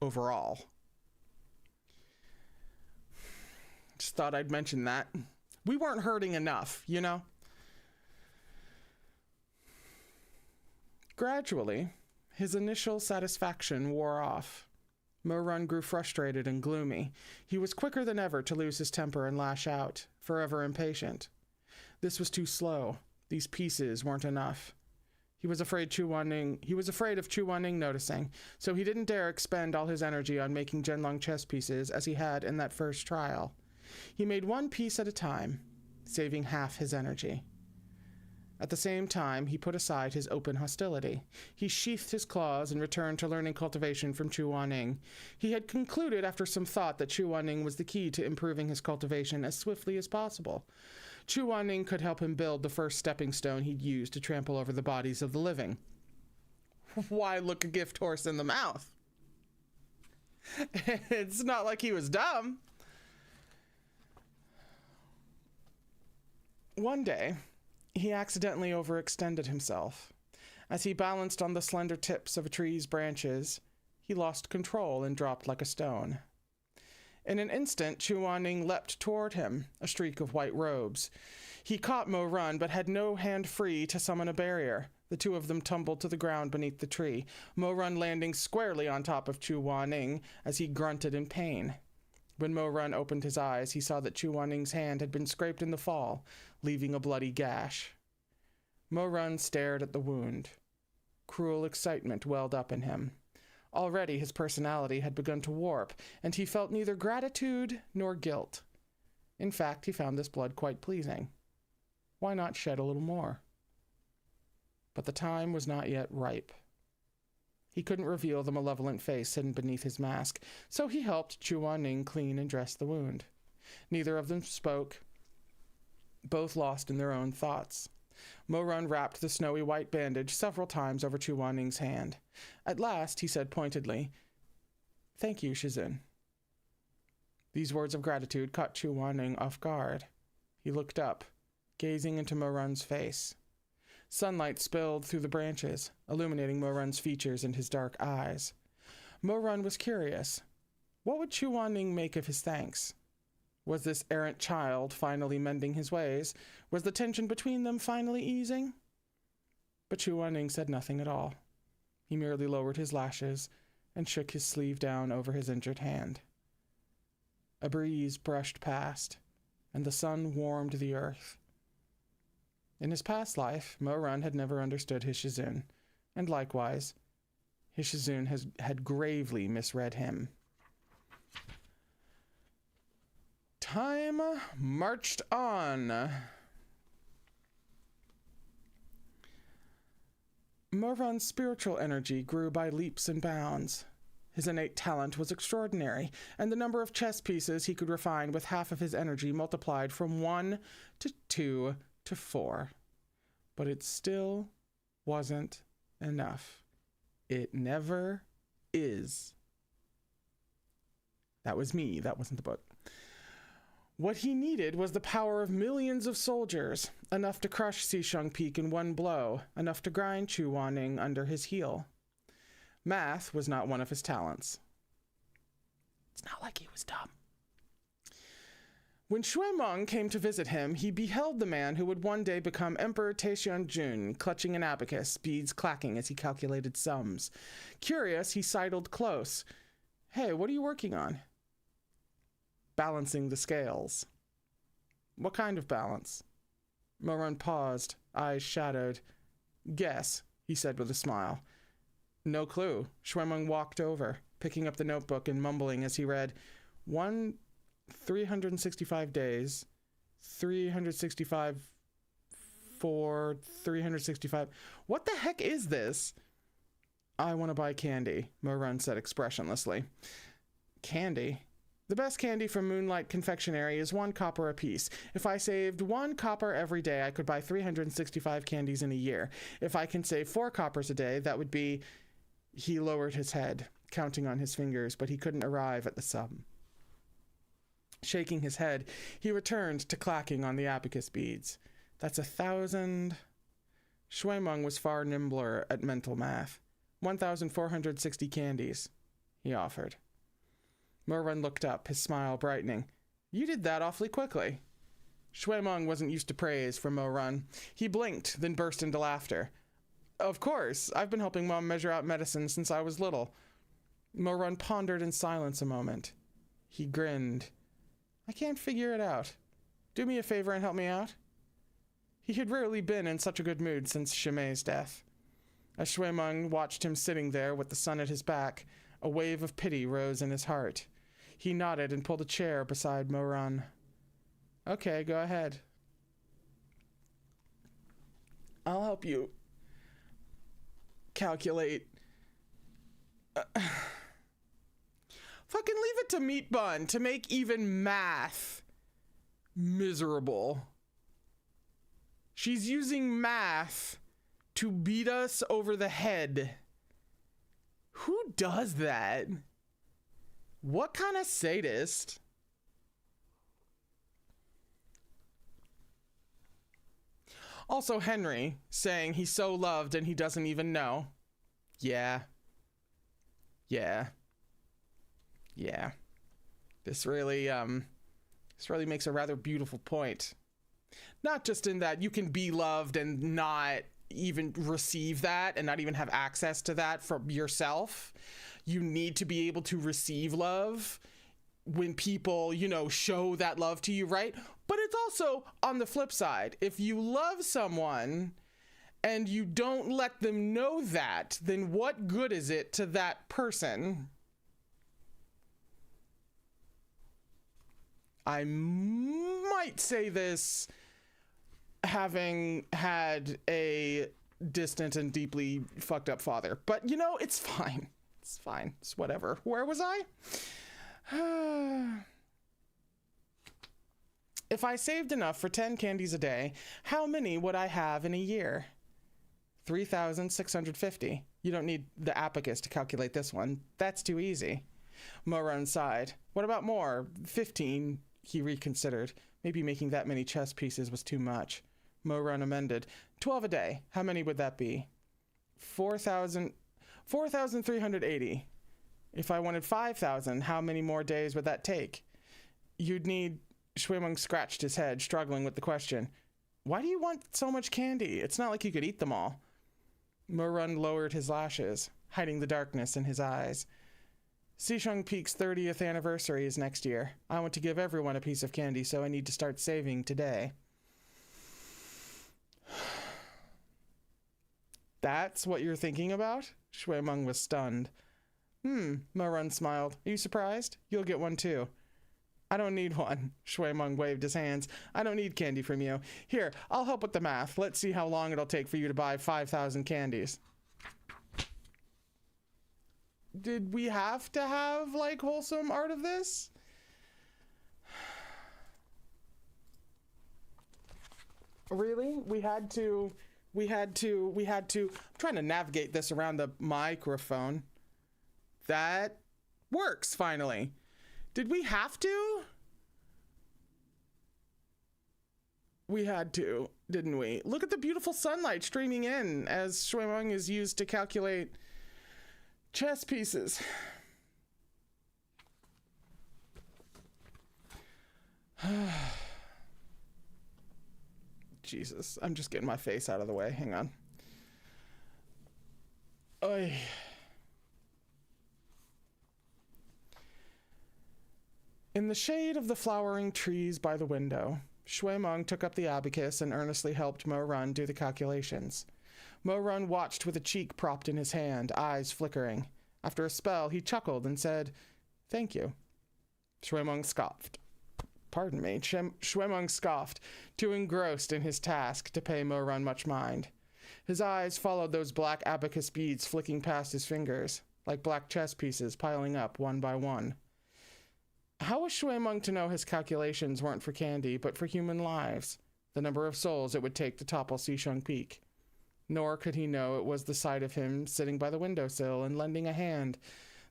overall. Just thought I'd mention that. We weren't hurting enough, you know? Gradually, his initial satisfaction wore off. Mo-Run grew frustrated and gloomy. He was quicker than ever to lose his temper and lash out, forever impatient. This was too slow. These pieces weren't enough. He was afraid of Chu Wanning noticing, so he didn't dare expend all his energy on making Zhenlong chess pieces as he had in that first trial. He made one piece at a time, saving half his energy. At the same time, he put aside his open hostility. He sheathed his claws and returned to learning cultivation from Chu Wanning. He had concluded after some thought that Chu Wanning was the key to improving his cultivation as swiftly as possible. Chu Wanning could help him build the first stepping stone he'd use to trample over the bodies of the living. Why look a gift horse in the mouth? It's not like he was dumb. One day, he accidentally overextended himself. As he balanced on the slender tips of a tree's branches, he lost control and dropped like a stone. In an instant, Chu Wanning leapt toward him, a streak of white robes. He caught Mo-Run, but had no hand free to summon a barrier. The two of them tumbled to the ground beneath the tree, Mo-Run landing squarely on top of Chu Wanning as he grunted in pain. When Mo-Run opened his eyes, he saw that Chu Wanning's hand had been scraped in the fall, leaving a bloody gash. Mo-Run stared at the wound. Cruel excitement welled up in him. Already his personality had begun to warp, and he felt neither gratitude nor guilt. In fact, he found this blood quite pleasing. Why not shed a little more? But the time was not yet ripe. He couldn't reveal the malevolent face hidden beneath his mask, so he helped Chu Wan-ning clean and dress the wound. Neither of them spoke, both lost in their own thoughts. Mo-Run wrapped the snowy white bandage several times over Chu Wan-ning's hand. At last, he said pointedly, "Thank you, Shizun." These words of gratitude caught Chu Wan-ning off guard. He looked up, gazing into Mo-Run's face. Sunlight spilled through the branches, illuminating Mo-Run's features and his dark eyes. Mo-Run was curious. What would Chu Wan-ning make of his thanks? Was this errant child finally mending his ways? Was the tension between them finally easing? But Chu Wan-ning said nothing at all. He merely lowered his lashes and shook his sleeve down over his injured hand. A breeze brushed past, and the sun warmed the earth. In his past life, Mo-Run had never understood his Shizun, and likewise, his Shizun had gravely misread him. Time marched on. Mo-Run's spiritual energy grew by leaps and bounds. His innate talent was extraordinary, and the number of chess pieces he could refine with half of his energy multiplied from 1 to 2 to 4. But it still wasn't enough. It never is. That was me. That wasn't the book. What he needed was the power of millions of soldiers, enough to crush Xisheng Peak in one blow, enough to grind Chu Wan-ning under his heel. Math was not one of his talents. It's not like he was dumb. When Shui Meng came to visit him, he beheld the man who would one day become Emperor Taishan-jun, clutching an abacus, beads clacking as he calculated sums. Curious, he sidled close. "Hey, what are you working on?" "Balancing the scales." "What kind of balance?" Mo-Run paused, eyes shadowed. "Guess," he said with a smile. "No clue." Shui Meng walked over, picking up the notebook and mumbling as he read, 365 days, 365 for 365. What the heck is this? "I want to buy candy," Mo-Run said expressionlessly. "Candy? The best candy from Moonlight Confectionery is 1 copper apiece. If I saved 1 copper every day, I could buy 365 candies in a year. If I can save 4 coppers a day, that would be..." He lowered his head, counting on his fingers, but he couldn't arrive at the sum. Shaking his head, he returned to clacking on the abacus beads. "That's 1,000... Shui Meng was far nimbler at mental math. 1,460 candies, he offered. Mo-Run looked up, his smile brightening. "You did that awfully quickly." Shui Meng wasn't used to praise from Mo-Run. He blinked, then burst into laughter. "Of course, I've been helping Mom measure out medicine since I was little." Mo-Run pondered in silence a moment. He grinned. "I can't figure it out. Do me a favor and help me out." He had rarely been in such a good mood since Shimei's death. As Shui Meng watched him sitting there with the sun at his back, a wave of pity rose in his heart. He nodded and pulled a chair beside Mo-Run. "Okay, go ahead. I'll help you calculate." Fucking leave it to Meat Bun to make even math miserable. She's using math to beat us over the head. Who does that? What kind of sadist? Also, Henry saying he's so loved and he doesn't even know. Yeah. This really makes a rather beautiful point. Not just in that you can be loved and not even receive that and not even have access to that from yourself. You need to be able to receive love when people, show that love to you, right? But it's also on the flip side. If you love someone and you don't let them know that, then what good is it to that person? I might say this having had a distant and deeply fucked up father, but you know, it's fine. It's fine. It's whatever. Where was I? If I saved enough for 10 candies a day, how many would I have in a year? 3,650. You don't need the abacus to calculate this one. That's too easy. Mo-Run sighed. What about more? 15. He reconsidered. Maybe making that many chess pieces was too much. Mo-Run amended. 12 a day. How many would that be? 4,380. If I wanted 5,000, how many more days would that take? You'd need... Shui-Meng scratched his head, struggling with the question. Why do you want so much candy? It's not like you could eat them all. Mo-Run lowered his lashes, hiding the darkness in his eyes. Xisheng Peak's 30th anniversary is next year. I want to give everyone a piece of candy, so I need to start saving today. That's what you're thinking about? Shui-Meng was stunned. Mo-Run smiled. Are you surprised? You'll get one too. I don't need one. Shui-Meng waved his hands. I don't need candy from you. Here, I'll help with the math. Let's see how long it'll take for you to buy 5,000 candies. Did we have to have, like, wholesome art of this? Really? We had to... I'm trying to navigate this around the microphone. That works, finally. Did we have to? We had to, didn't we? Look at the beautiful sunlight streaming in as Shui-Meng is used to calculate chess pieces. Jesus, I'm just getting my face out of the way. Hang on. Oy. In the shade of the flowering trees by the window, Shui-Meng took up the abacus and earnestly helped Mo-Run do the calculations. Mo-Run watched with a cheek propped in his hand, eyes flickering. After a spell, he chuckled and said, "Thank you." Shui-Meng scoffed. Pardon me. Shui-Meng scoffed, too engrossed in his task to pay Mo-Run much mind. His eyes followed those black abacus beads flicking past his fingers, like black chess pieces piling up one by one. How was Shui-Meng to know his calculations weren't for candy, but for human lives, the number of souls it would take to topple Xisheng Peak? Nor could he know it was the sight of him sitting by the windowsill and lending a hand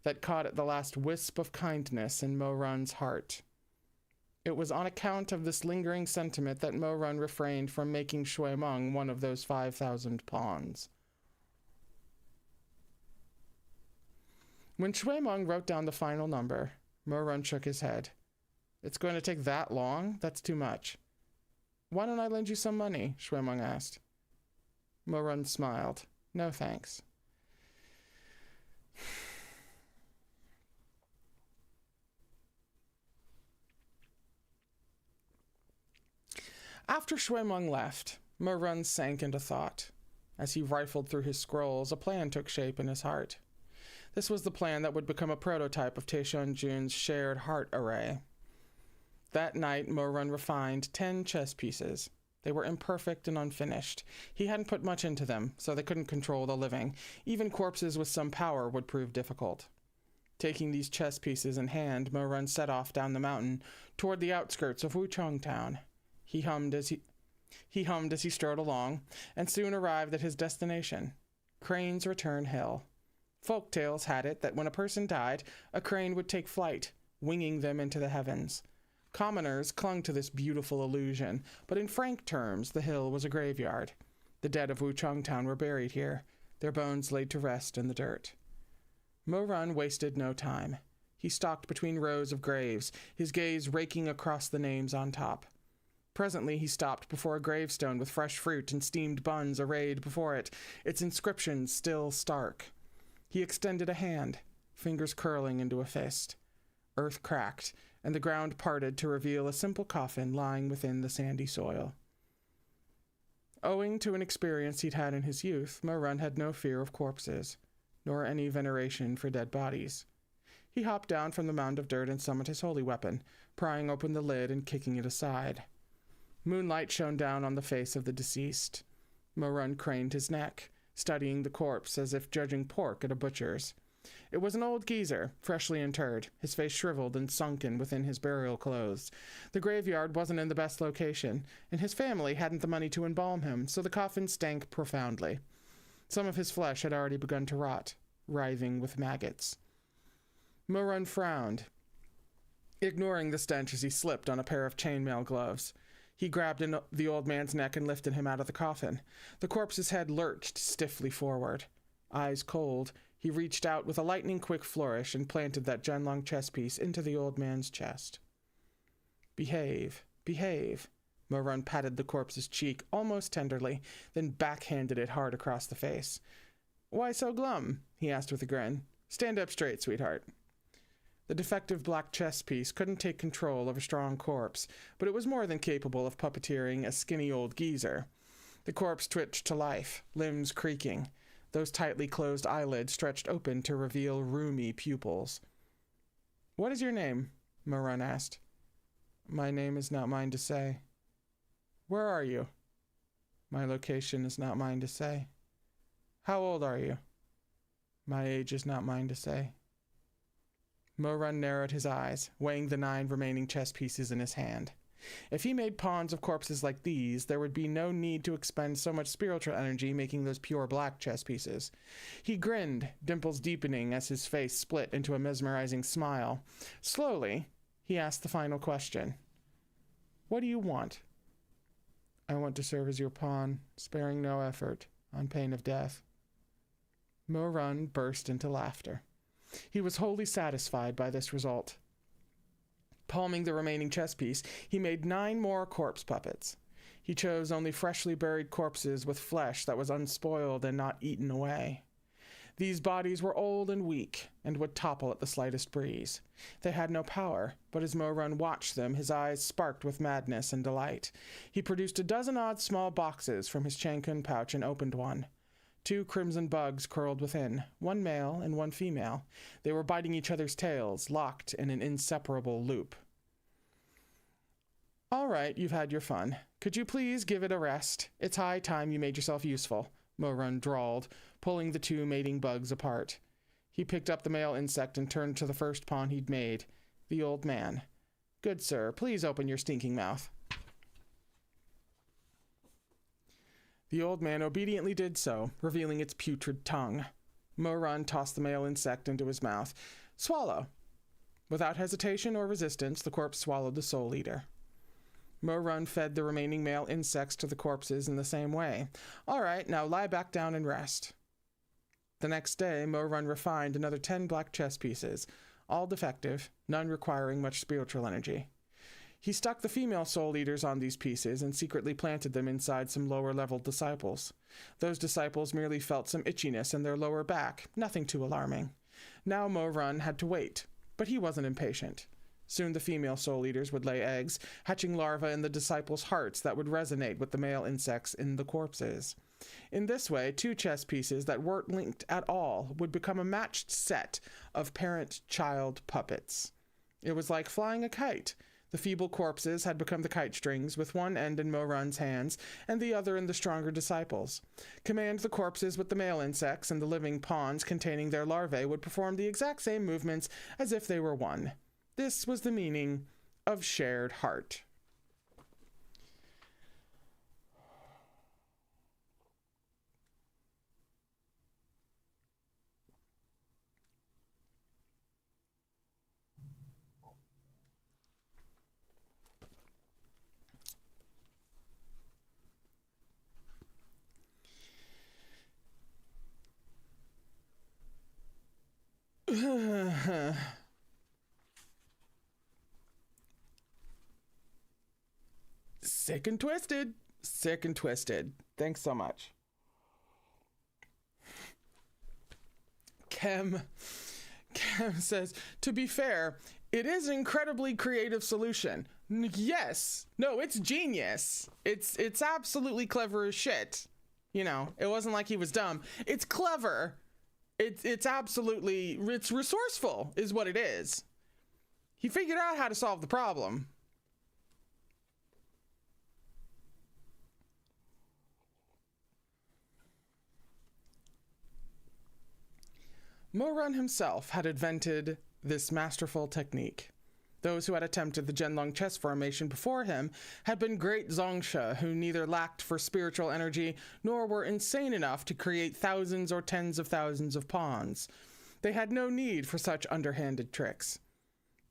that caught at the last wisp of kindness in Mo-Run's heart. It was on account of this lingering sentiment that Mo-Run refrained from making Shui-Meng one of those 5,000 pawns. When Shui-Meng wrote down the final number, Mo-Run shook his head. It's going to take that long? That's too much. Why don't I lend you some money? Shui-Meng asked. Mo-Run smiled. No thanks. After Shui-Meng left, Mo-Run sank into thought. As he rifled through his scrolls, a plan took shape in his heart. This was the plan that would become a prototype of Taishun Jun's shared heart array. That night, Mo-Run refined 10 chess pieces. They were imperfect and unfinished. He hadn't put much into them, so they couldn't control the living. Even corpses with some power would prove difficult. Taking these chess pieces in hand, Mo-Run set off down the mountain toward the outskirts of Wuchang Town. He hummed as he strode along, and soon arrived at his destination, Crane's Return Hill. Folk tales had it that when a person died, a crane would take flight, winging them into the heavens. Commoners clung to this beautiful illusion, but in frank terms, the hill was a graveyard. The dead of Wuchang Town were buried here, their bones laid to rest in the dirt. Mo-Run wasted no time. He stalked between rows of graves, his gaze raking across the names on top. Presently he stopped before a gravestone with fresh fruit and steamed buns arrayed before it, its inscription still stark. He extended a hand, fingers curling into a fist. Earth cracked, and the ground parted to reveal a simple coffin lying within the sandy soil. Owing to an experience he'd had in his youth, Mo-Run had no fear of corpses, nor any veneration for dead bodies. He hopped down from the mound of dirt and summoned his holy weapon, prying open the lid and kicking it aside. Moonlight shone down on the face of the deceased. Mo-Run craned his neck, studying the corpse as if judging pork at a butcher's. It was an old geezer, freshly interred, his face shriveled and sunken within his burial clothes. The graveyard wasn't in the best location, and his family hadn't the money to embalm him, so the coffin stank profoundly. Some of his flesh had already begun to rot, writhing with maggots. Mo-Run frowned, ignoring the stench as he slipped on a pair of chainmail gloves. He grabbed the old man's neck and lifted him out of the coffin. The corpse's head lurched stiffly forward. Eyes cold, he reached out with a lightning-quick flourish and planted that gen-long chess piece into the old man's chest. Behave, behave. Mo-Run patted the corpse's cheek almost tenderly, then backhanded it hard across the face. Why so glum? He asked with a grin. Stand up straight, sweetheart. The defective black chess piece couldn't take control of a strong corpse, but it was more than capable of puppeteering a skinny old geezer. The corpse twitched to life, limbs creaking. Those tightly closed eyelids stretched open to reveal roomy pupils. What is your name? Mo-Run asked. My name is not mine to say. Where are you? My location is not mine to say. How old are you? My age is not mine to say. Mo-Run narrowed his eyes, weighing the 9 remaining chess pieces in his hand. If he made pawns of corpses like these, there would be no need to expend so much spiritual energy making those pure black chess pieces. He grinned, dimples deepening as his face split into a mesmerizing smile. Slowly, he asked the final question. What do you want? I want to serve as your pawn, sparing no effort, on pain of death. Mo-Run burst into laughter. He was wholly satisfied by this result. Palming the remaining chess piece, he made 9 more corpse puppets. He chose only freshly buried corpses with flesh that was unspoiled and not eaten away. These bodies were old and weak, and would topple at the slightest breeze. They had no power, but as Mo-Run watched them, his eyes sparked with madness and delight. He produced a dozen odd small boxes from his Chankun pouch and opened one. 2 crimson bugs curled within, 1 male and 1 female. They were biting each other's tails, locked in an inseparable loop. All right, you've had your fun. Could you please give it a rest? It's high time you made yourself useful, Mo-Run drawled, pulling the 2 mating bugs apart. He picked up the male insect and turned to the first pawn he'd made, the old man. Good sir, please open your stinking mouth. The old man obediently did so, revealing its putrid tongue. Mo-Run tossed the male insect into his mouth. Swallow. Without hesitation or resistance, the corpse swallowed the soul eater. Mo-Run fed the remaining male insects to the corpses in the same way. All right, now lie back down and rest. The next day, Mo-Run refined another 10 black chess pieces, all defective, none requiring much spiritual energy. He stuck the female soul eaters on these pieces and secretly planted them inside some lower-level disciples. Those disciples merely felt some itchiness in their lower back, nothing too alarming. Now Mo-Run had to wait, but he wasn't impatient. Soon the female soul eaters would lay eggs, hatching larvae in the disciples' hearts that would resonate with the male insects in the corpses. In this way, 2 chess pieces that weren't linked at all would become a matched set of parent-child puppets. It was like flying a kite. The feeble corpses had become the kite strings, with one end in Mo-Run's hands and the other in the stronger disciples. Command the corpses with the male insects, and the living pawns containing their larvae would perform the exact same movements as if they were one. This was the meaning of shared heart. Sick and twisted. Sick and twisted. Thanks so much. Kem says, to be fair, it is an incredibly creative solution. Yes. No, it's genius. It's absolutely clever as shit. You know, it wasn't like he was dumb. It's clever. It's absolutely, it's resourceful is what it is. He figured out how to solve the problem. Mo-Run himself had invented this masterful technique. Those who had attempted the Zhenlong chess formation before him had been great Zongsha who neither lacked for spiritual energy nor were insane enough to create thousands or tens of thousands of pawns. They had no need for such underhanded tricks.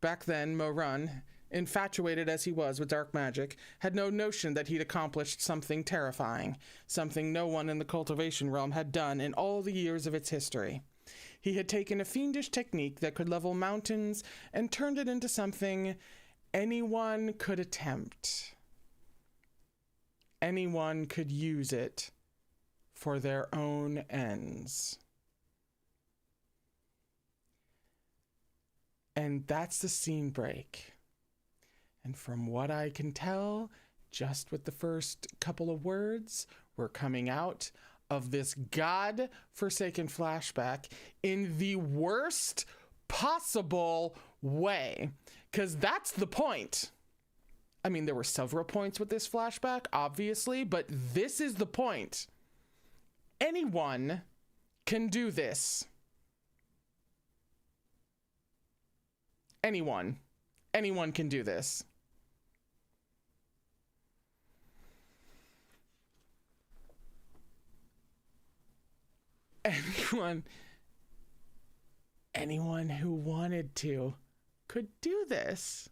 Back then, Mo-Run, infatuated as he was with dark magic, had no notion that he'd accomplished something terrifying, something no one in the cultivation realm had done in all the years of its history. He had taken a fiendish technique that could level mountains and turned it into something anyone could attempt. Anyone could use it for their own ends. And that's the scene break. And from what I can tell, just with the first couple of words, we're coming out of this god-forsaken flashback in the worst possible way. Because that's the point. I mean, there were several points with this flashback, obviously, but this is the point. Anyone can do this. Anyone. Anyone can do this. Anyone who wanted to could do this.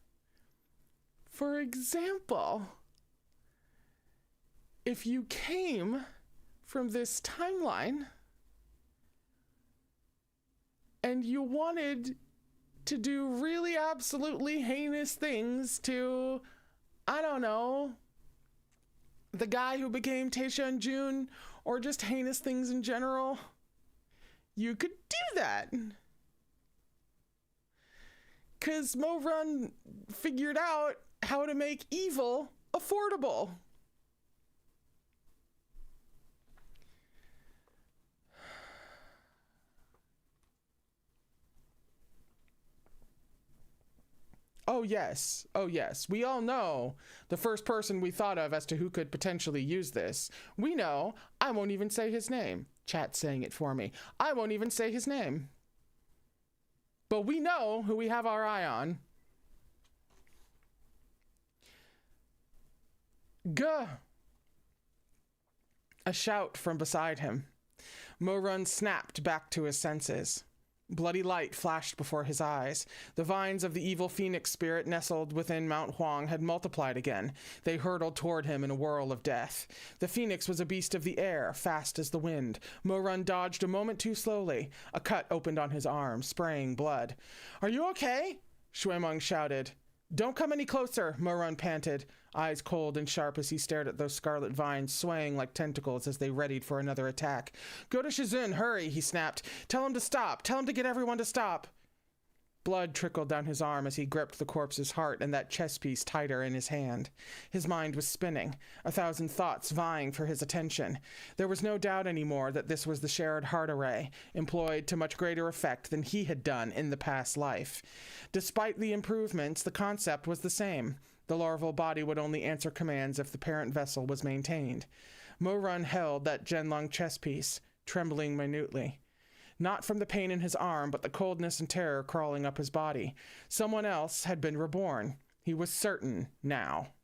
For example, if you came from this timeline and you wanted to do really absolutely heinous things to, I don't know, the guy who became Tae-Shun Jun, or just heinous things in general, you could do that. Because Mo-Run figured out how to make evil affordable. Oh yes, oh yes. We all know the first person we thought of as to who could potentially use this. We know, I won't even say his name. Chat's saying it for me. I won't even say his name. But we know who we have our eye on. Gah! A shout from beside him. Mo-Run snapped back to his senses. Bloody light flashed before his eyes. The vines of the evil phoenix spirit nestled within Mount Huang had multiplied again. They hurtled toward him in a whirl of death. The phoenix was a beast of the air, fast as the wind. Mo-Run dodged a moment too slowly. A cut opened on his arm, spraying blood. "Are you okay?" Shuemeng shouted. "Don't come any closer," Mo-Run panted, eyes cold and sharp as he stared at those scarlet vines swaying like tentacles as they readied for another attack. "Go to Shizun, hurry," he snapped. "Tell him to stop. Tell him to get everyone to stop." Blood trickled down his arm as he gripped the corpse's heart and that chess piece tighter in his hand. His mind was spinning, 1,000 thoughts vying for his attention. There was no doubt anymore that this was the shared heart array, employed to much greater effect than he had done in the past life. Despite the improvements, the concept was the same. The larval body would only answer commands if the parent vessel was maintained. Mo-Run held that Zhenlong chess piece, trembling minutely. Not from the pain in his arm, but the coldness and terror crawling up his body. Someone else had been reborn. He was certain now.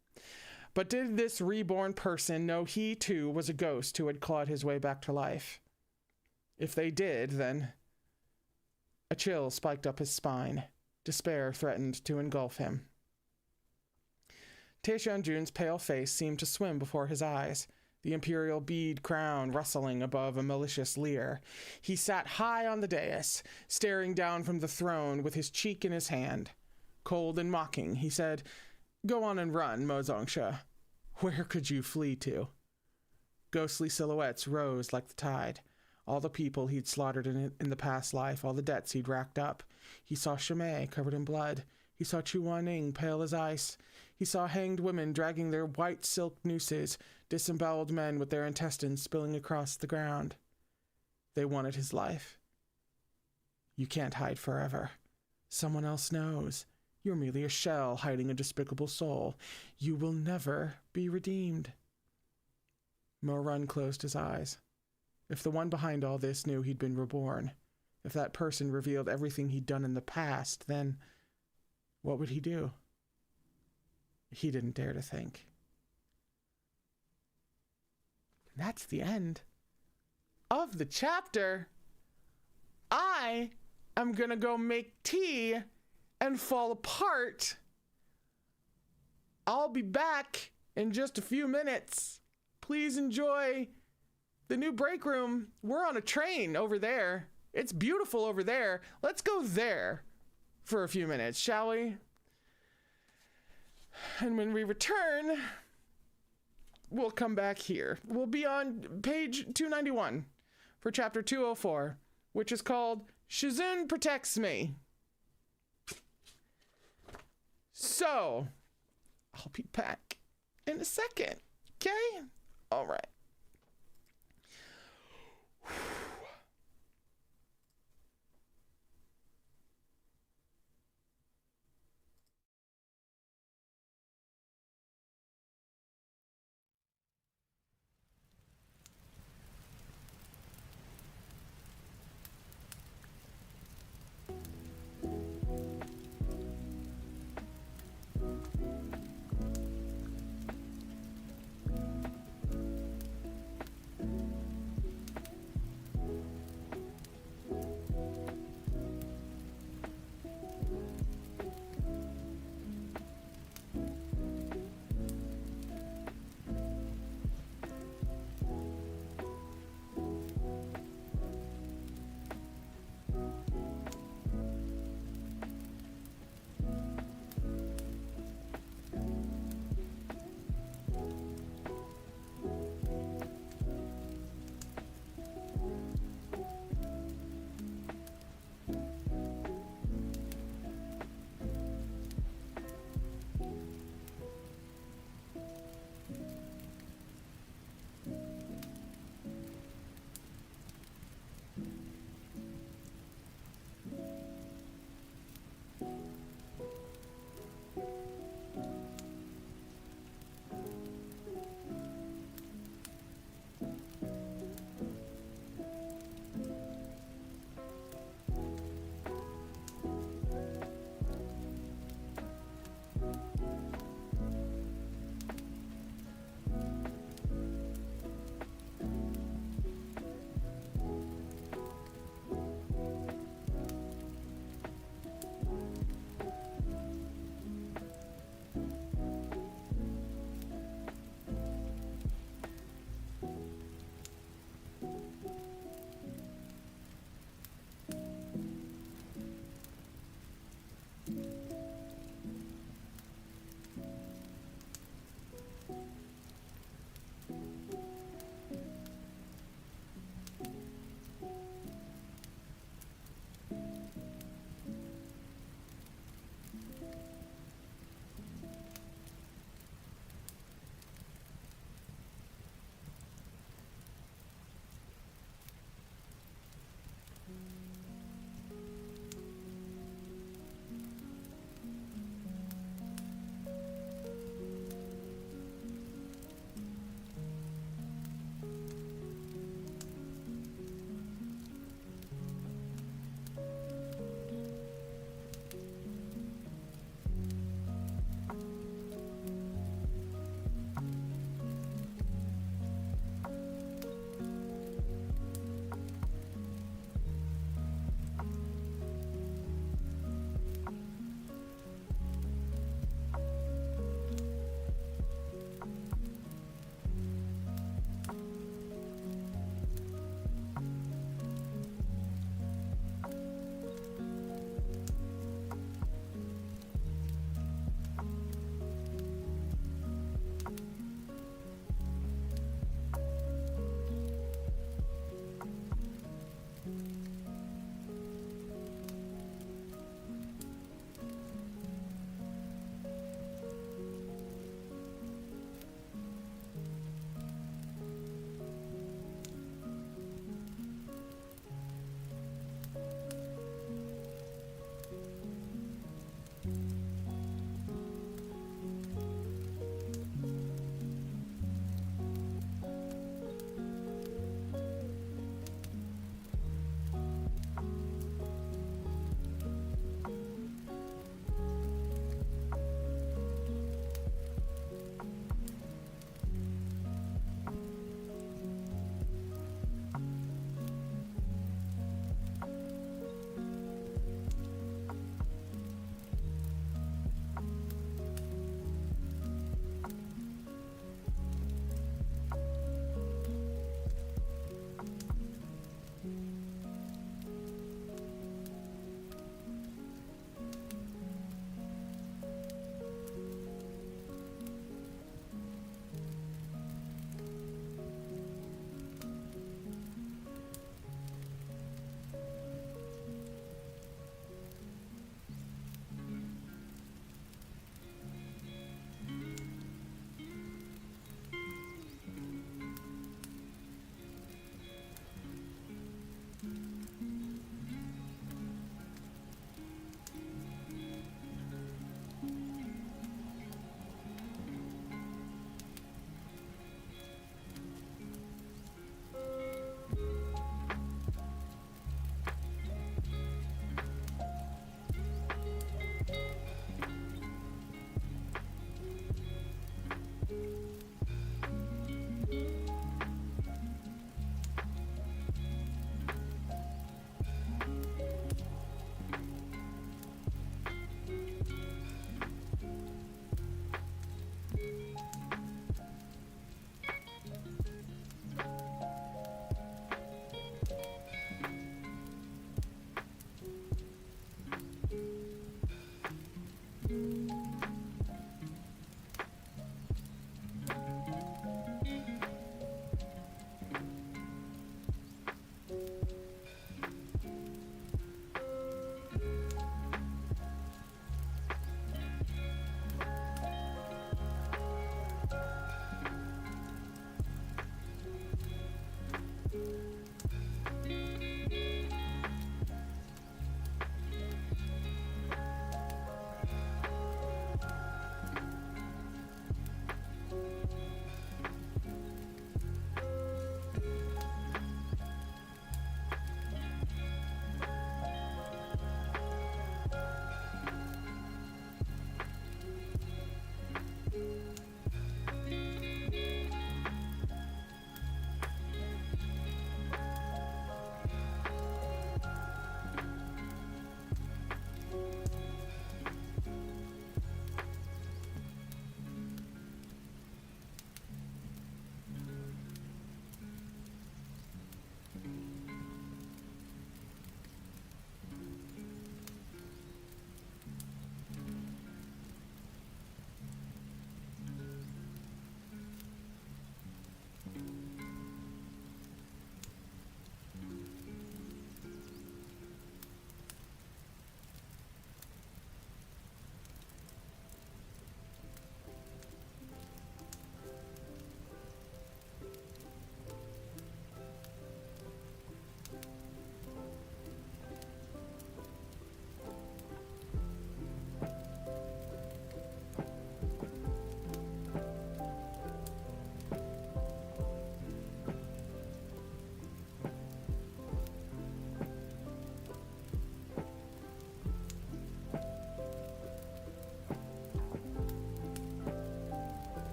But did this reborn person know he, too, was a ghost who had clawed his way back to life? If they did, then... A chill spiked up his spine. Despair threatened to engulf him. Tae-Shun Jun's pale face seemed to swim before his eyes, the imperial bead crown rustling above a malicious leer. He sat high on the dais, staring down from the throne with his cheek in his hand. Cold and mocking, he said, "Go on and run, Mo Zongsha. Where could you flee to?" Ghostly silhouettes rose like the tide. All the people he'd slaughtered in the past life, all the debts he'd racked up. He saw Shimei covered in blood. He saw Chu Waning pale as ice. He saw hanged women dragging their white silk nooses, disemboweled men with their intestines spilling across the ground. They wanted his life. You can't hide forever. Someone else knows. You're merely a shell hiding a despicable soul. You will never be redeemed. Morun closed his eyes. If the one behind all this knew he'd been reborn, if that person revealed everything he'd done in the past, then what would he do? He didn't dare to think. And that's the end of the chapter. I am gonna go make tea and fall apart. I'll be back in just a few minutes. Please enjoy the new break room. We're on a train over there. It's beautiful over there. Let's go there for a few minutes, shall we? And when we return, we'll come back here. We'll be on page 291 for chapter 204, which is called Shizun Protects Me. So, I'll be back in a second, okay? All right.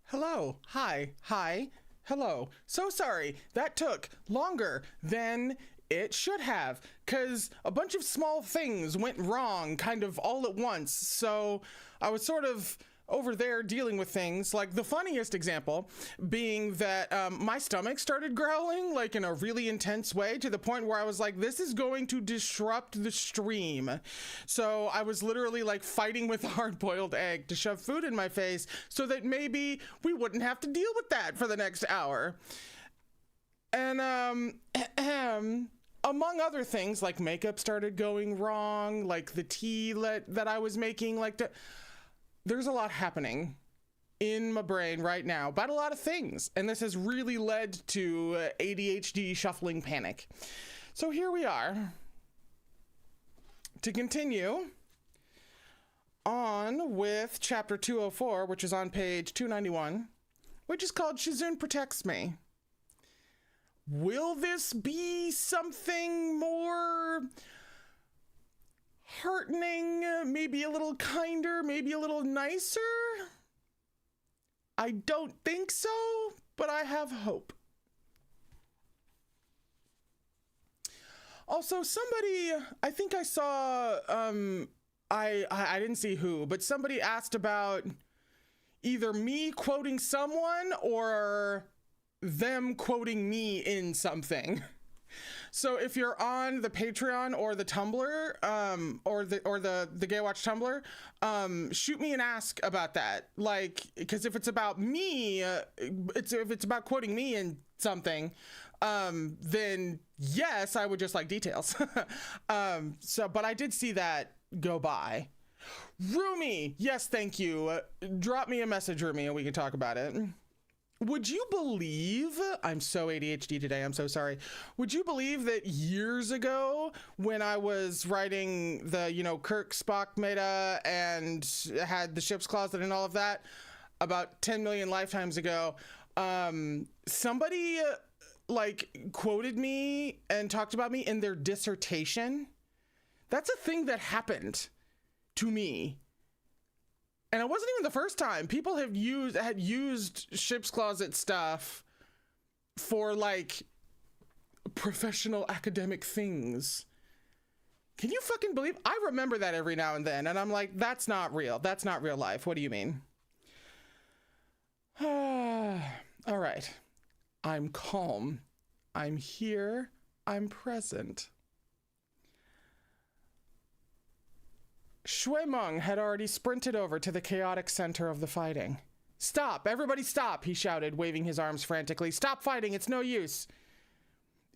Hello. Hi. Hello. So sorry. That took longer than it should have, because a bunch of small things went wrong kind of all at once. So I was sort of over there dealing with things, like the funniest example being that my stomach started growling like in a really intense way, to the point where I was like, this is going to disrupt the stream. So I was literally like fighting with a hard-boiled egg to shove food in my face so that maybe we wouldn't have to deal with that for the next hour. And among other things, like makeup started going wrong, like the tea that I was making, like there's a lot happening in my brain right now about a lot of things, and this has really led to ADHD shuffling panic. So here we are to continue on with chapter 204, which is on page 291, which is called Shizune Protects Me. Will this be something more heartening, maybe a little kinder, maybe a little nicer? I don't think so, but I have hope. Also, somebody, I think I saw, I didn't see who, but somebody asked about either me quoting someone or them quoting me in something. So if you're on the Patreon or the Tumblr, or the Gaywatch Tumblr, shoot me and ask about that. Like, because if it's about me, if it's about quoting me in something, then yes, I would just like details. But I did see that go by. Rumi, yes, thank you. Drop me a message, Rumi, and we can talk about it. Would you believe, I'm so ADHD today, I'm so sorry. Would you believe that years ago, when I was writing the, Kirk, Spock meta and had the ship's closet and all of that, about 10 million lifetimes ago, somebody quoted me and talked about me in their dissertation? That's a thing that happened to me. And it wasn't even the first time. People had used ship's closet stuff for professional academic things. Can you fucking believe? I remember that every now and then, and I'm like, that's not real. That's not real life. What do you mean? All right. I'm calm. I'm here. I'm present. Shui Meng had already sprinted over to the chaotic center of the fighting. Stop! Everybody stop! He shouted, waving his arms frantically. Stop fighting! It's no use!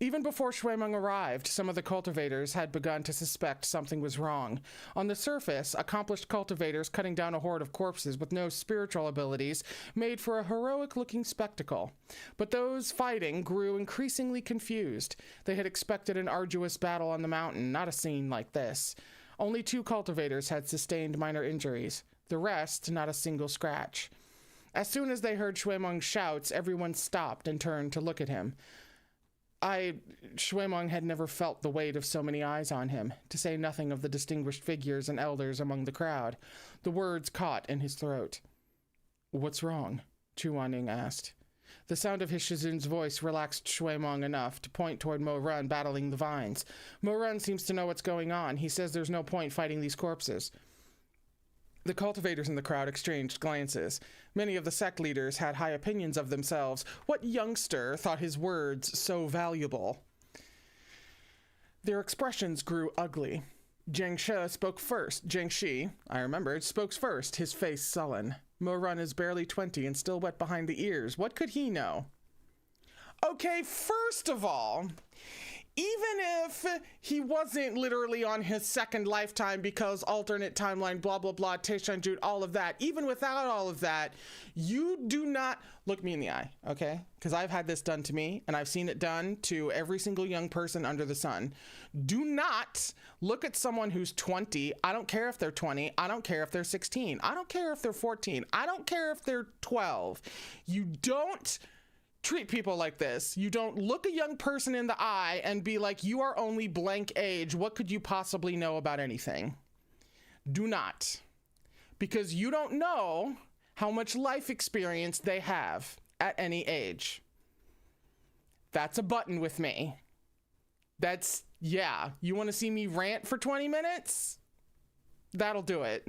Even before Shui Meng arrived, some of the cultivators had begun to suspect something was wrong. On the surface, accomplished cultivators cutting down a horde of corpses with no spiritual abilities made for a heroic-looking spectacle. But those fighting grew increasingly confused. They had expected an arduous battle on the mountain, not a scene like this. Only 2 cultivators had sustained minor injuries. The rest, not a single scratch. As soon as they heard Shui Meng's shouts, everyone stopped and turned to look at him. Shui Meng had never felt the weight of so many eyes on him, to say nothing of the distinguished figures and elders among the crowd. The words caught in his throat. What's wrong? Chu Wanning asked. The sound of his Shizune's voice relaxed Shui Meng enough to point toward Mo Run battling the vines. Mo Run seems to know what's going on. He says there's no point fighting these corpses. The cultivators in the crowd exchanged glances. Many of the sect leaders had high opinions of themselves. What youngster thought his words so valuable? Their expressions grew ugly. Jiang Shi spoke first. Jiang Shi, I remembered, spoke first, his face sullen. Mo Run is barely 20 and still wet behind the ears. What could he know? Okay, first of all, even if he wasn't literally on his second lifetime because alternate timeline, blah, blah, blah, Taishan Jude, all of that, even without all of that, you do not look me in the eye, okay? Because I've had this done to me, and I've seen it done to every single young person under the sun. Do not look at someone who's 20. I don't care if they're 20. I don't care if they're 16. I don't care if they're 14. I don't care if they're 12. You don't treat people like this. You don't look a young person in the eye and be like, you are only blank age. What could you possibly know about anything? Do not. Because you don't know how much life experience they have at any age. That's a button with me. That's, yeah, you want to see me rant for 20 minutes? That'll do it.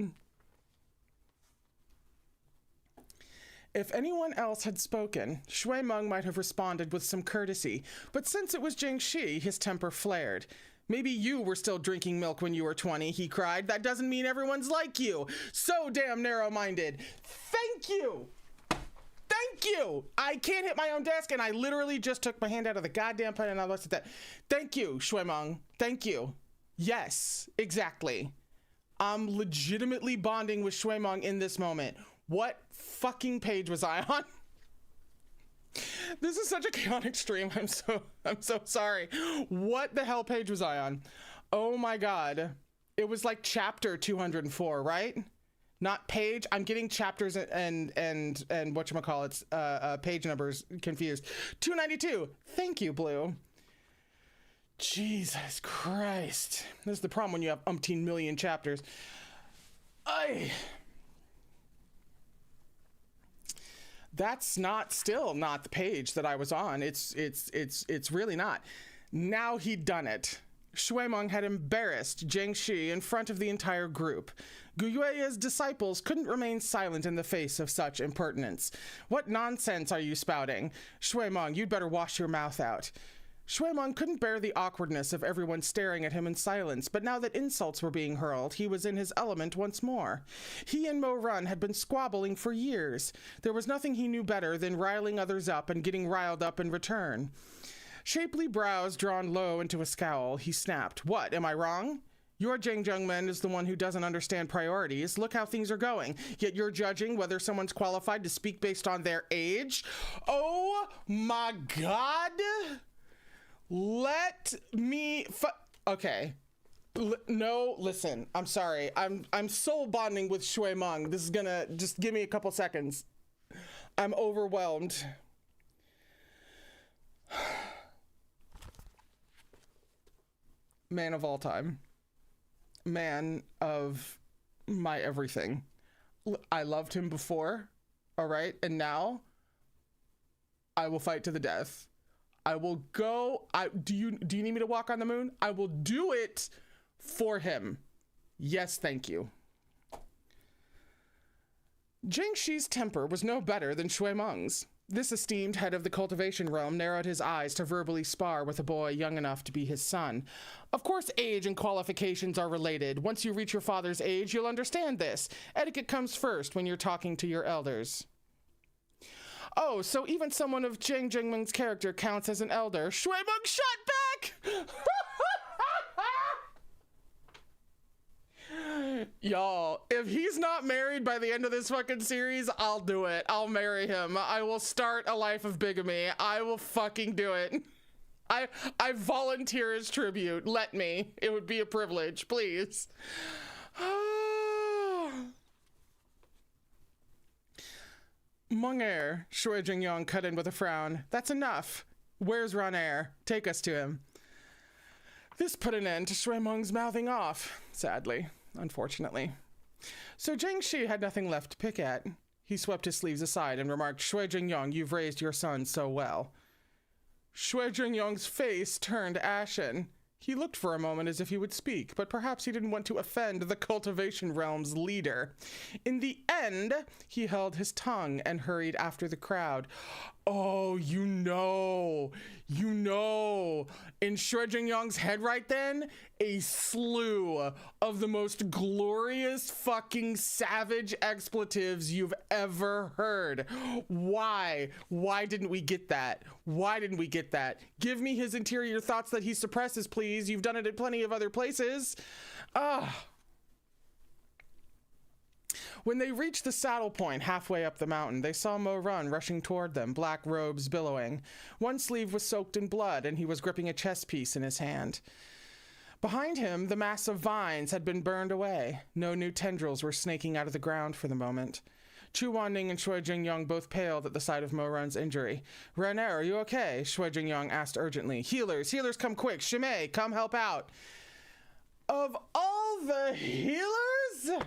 If anyone else had spoken, Shui Meng might have responded with some courtesy, but since it was Jingxi, his temper flared. Maybe you were still drinking milk when you were 20, he cried. That doesn't mean everyone's like you. So damn narrow-minded. Thank you! Thank you! I can't hit my own desk, and I literally just took my hand out of the goddamn pen and I looked at that. Thank you, Shui Meng. Thank you. Yes, exactly. I'm legitimately bonding with Shui Meng in this moment. What fucking page was I on? This is such a chaotic stream. I'm so sorry. What the hell page was I on? Oh my god. It was like chapter 204, right? Not page. I'm getting chapters and whatchamacallits, page numbers confused. 292. Thank you, Blue. Jesus Christ. This is the problem when you have umpteen million chapters. That's still not the page that I was on. It's really not. Now he'd done it. Shui Meng had embarrassed Jingxi in front of the entire group. Guyue's disciples couldn't remain silent in the face of such impertinence. What nonsense are you spouting? Shui Meng, you'd better wash your mouth out. Shui Meng couldn't bear the awkwardness of everyone staring at him in silence, but now that insults were being hurled, he was in his element once more. He and Mo Run had been squabbling for years. There was nothing he knew better than riling others up and getting riled up in return. Shapely brows drawn low into a scowl, he snapped. What, am I wrong? Your Jing Jungman is the one who doesn't understand priorities. Look how things are going. Yet you're judging whether someone's qualified to speak based on their age? Oh my god! Let me okay. No, listen. I'm sorry. I'm soul bonding with Shui Meng. This is gonna just give me a couple seconds. I'm overwhelmed. Man of all time. Man of my everything. I loved him before, all right? And now I will fight to the death. I will go. Do you need me to walk on the moon? I will do it for him. Yes, thank you. Jingxi's temper was no better than Shui Meng's. This esteemed head of the cultivation realm narrowed his eyes to verbally spar with a boy young enough to be his son. Of course, age and qualifications are related. Once you reach your father's age, you'll understand this. Etiquette comes first when you're talking to your elders. Oh, so even someone of Jing Jingmeng's character counts as an elder. Shui Meng shot back! Y'all, if he's not married by the end of this fucking series, I'll do it. I'll marry him. I will start a life of bigamy. I will fucking do it. I volunteer as tribute. Let me. It would be a privilege, please. Meng Shui Jingyong cut in with a frown. That's enough. Where's Ran? Take us to him. This put an end to Shui Meng's mouthing off, sadly, unfortunately. So Jingxi had nothing left to pick at. He swept his sleeves aside and remarked, Shui Jingyong, you've raised your son so well. Shui Jingyong's face turned ashen. He looked for a moment as if he would speak, but perhaps he didn't want to offend the cultivation realm's leader. In the end, he held his tongue and hurried after the crowd. Oh, you know, in Shui Jingyong's head right then, a slew of the most glorious fucking savage expletives you've ever heard. Why? Why didn't we get that? Why didn't we get that? Give me his interior thoughts that he suppresses, please. You've done it in plenty of other places. When they reached the saddle point halfway up the mountain, they saw Mo Run rushing toward them, black robes billowing. One sleeve was soaked in blood, and he was gripping a chess piece in his hand. Behind him, the mass of vines had been burned away. No new tendrils were snaking out of the ground for the moment. Chu Wanning and Shui Jingyong both paled at the sight of Mo Run's injury. Ran, are you okay? Shui Jingyong asked urgently. Healers, come quick. Shimei, come help out. Of all the healers?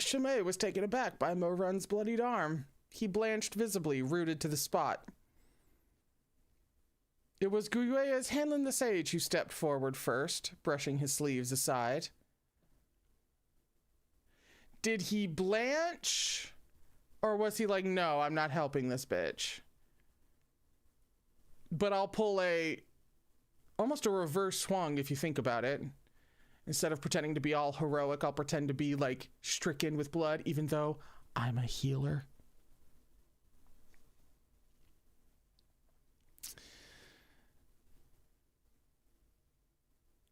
Chimay was taken aback by Mo-Run's bloodied arm. He blanched visibly, rooted to the spot. It was Guyueya's Hanlon the Sage who stepped forward first, brushing his sleeves aside. Did he blanch? Or was he like, no, I'm not helping this bitch? But I'll pull almost a reverse swung if you think about it. Instead of pretending to be all heroic, I'll pretend to be like stricken with blood, even though I'm a healer.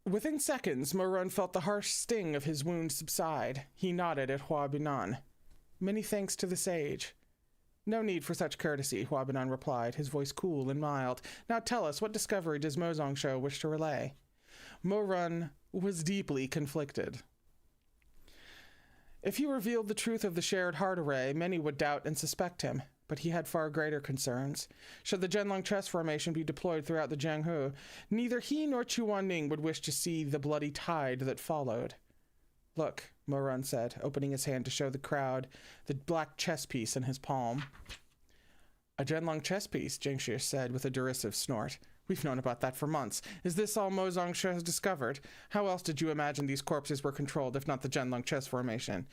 Within seconds, Mo-Run felt the harsh sting of his wound subside. He nodded at Hua Binan. Many thanks to the sage. No need for such courtesy, Hua Binan replied, his voice cool and mild. Now tell us, what discovery does Mozong Show wish to relay? Mo-Run was deeply conflicted. If he revealed the truth of the shared heart array, many would doubt and suspect him, but he had far greater concerns. Should the Zhenlong chess formation be deployed throughout the Jianghu, neither he nor Chu Wanning would wish to see the bloody tide that followed. Look, Mo-Run said, opening his hand to show the crowd the black chess piece in his palm. A Zhenlong chess piece, Jiang Shi said with a derisive snort. We've known about that for months. Is this all Mozong Shi has discovered? How else did you imagine these corpses were controlled, if not the Zhenlong chess formation?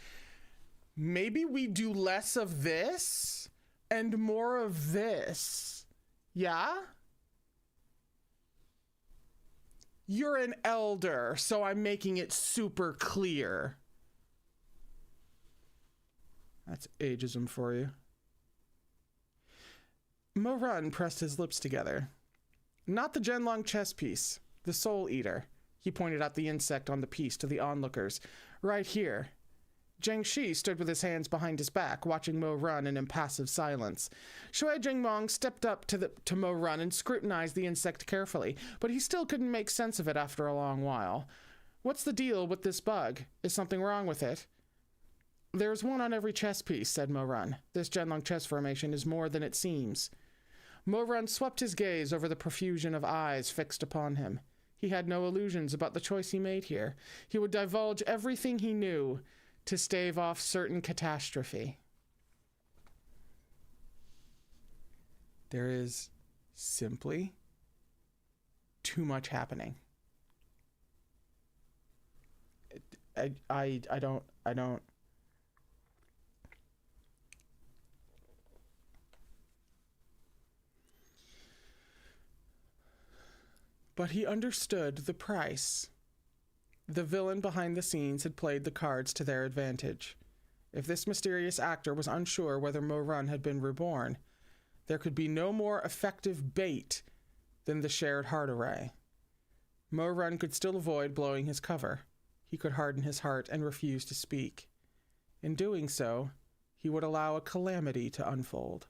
Maybe we do less of this and more of this. Yeah? You're an elder, so I'm making it super clear. That's ageism for you. Mo-Run pressed his lips together. Not the Zhenlong chess piece, the Soul Eater. He pointed out the insect on the piece to the onlookers. Right here. Jiang Shi stood with his hands behind his back, watching Mo-Run in impassive silence. Shui Jingmong stepped up to Mo-Run and scrutinized the insect carefully, but he still couldn't make sense of it after a long while. What's the deal with this bug? Is something wrong with it? There's one on every chess piece, said Mo-Run. This Zhenlong chess formation is more than it seems. Mo-Run swept his gaze over the profusion of eyes fixed upon him. He had no illusions about the choice he made here. He would divulge everything he knew to stave off certain catastrophe. There is simply too much happening. I don't. But he understood the price. The villain behind the scenes had played the cards to their advantage. If this mysterious actor was unsure whether Mo-Run had been reborn, there could be no more effective bait than the shared heart array. Mo-Run could still avoid blowing his cover. He could harden his heart and refuse to speak. In doing so, he would allow a calamity to unfold.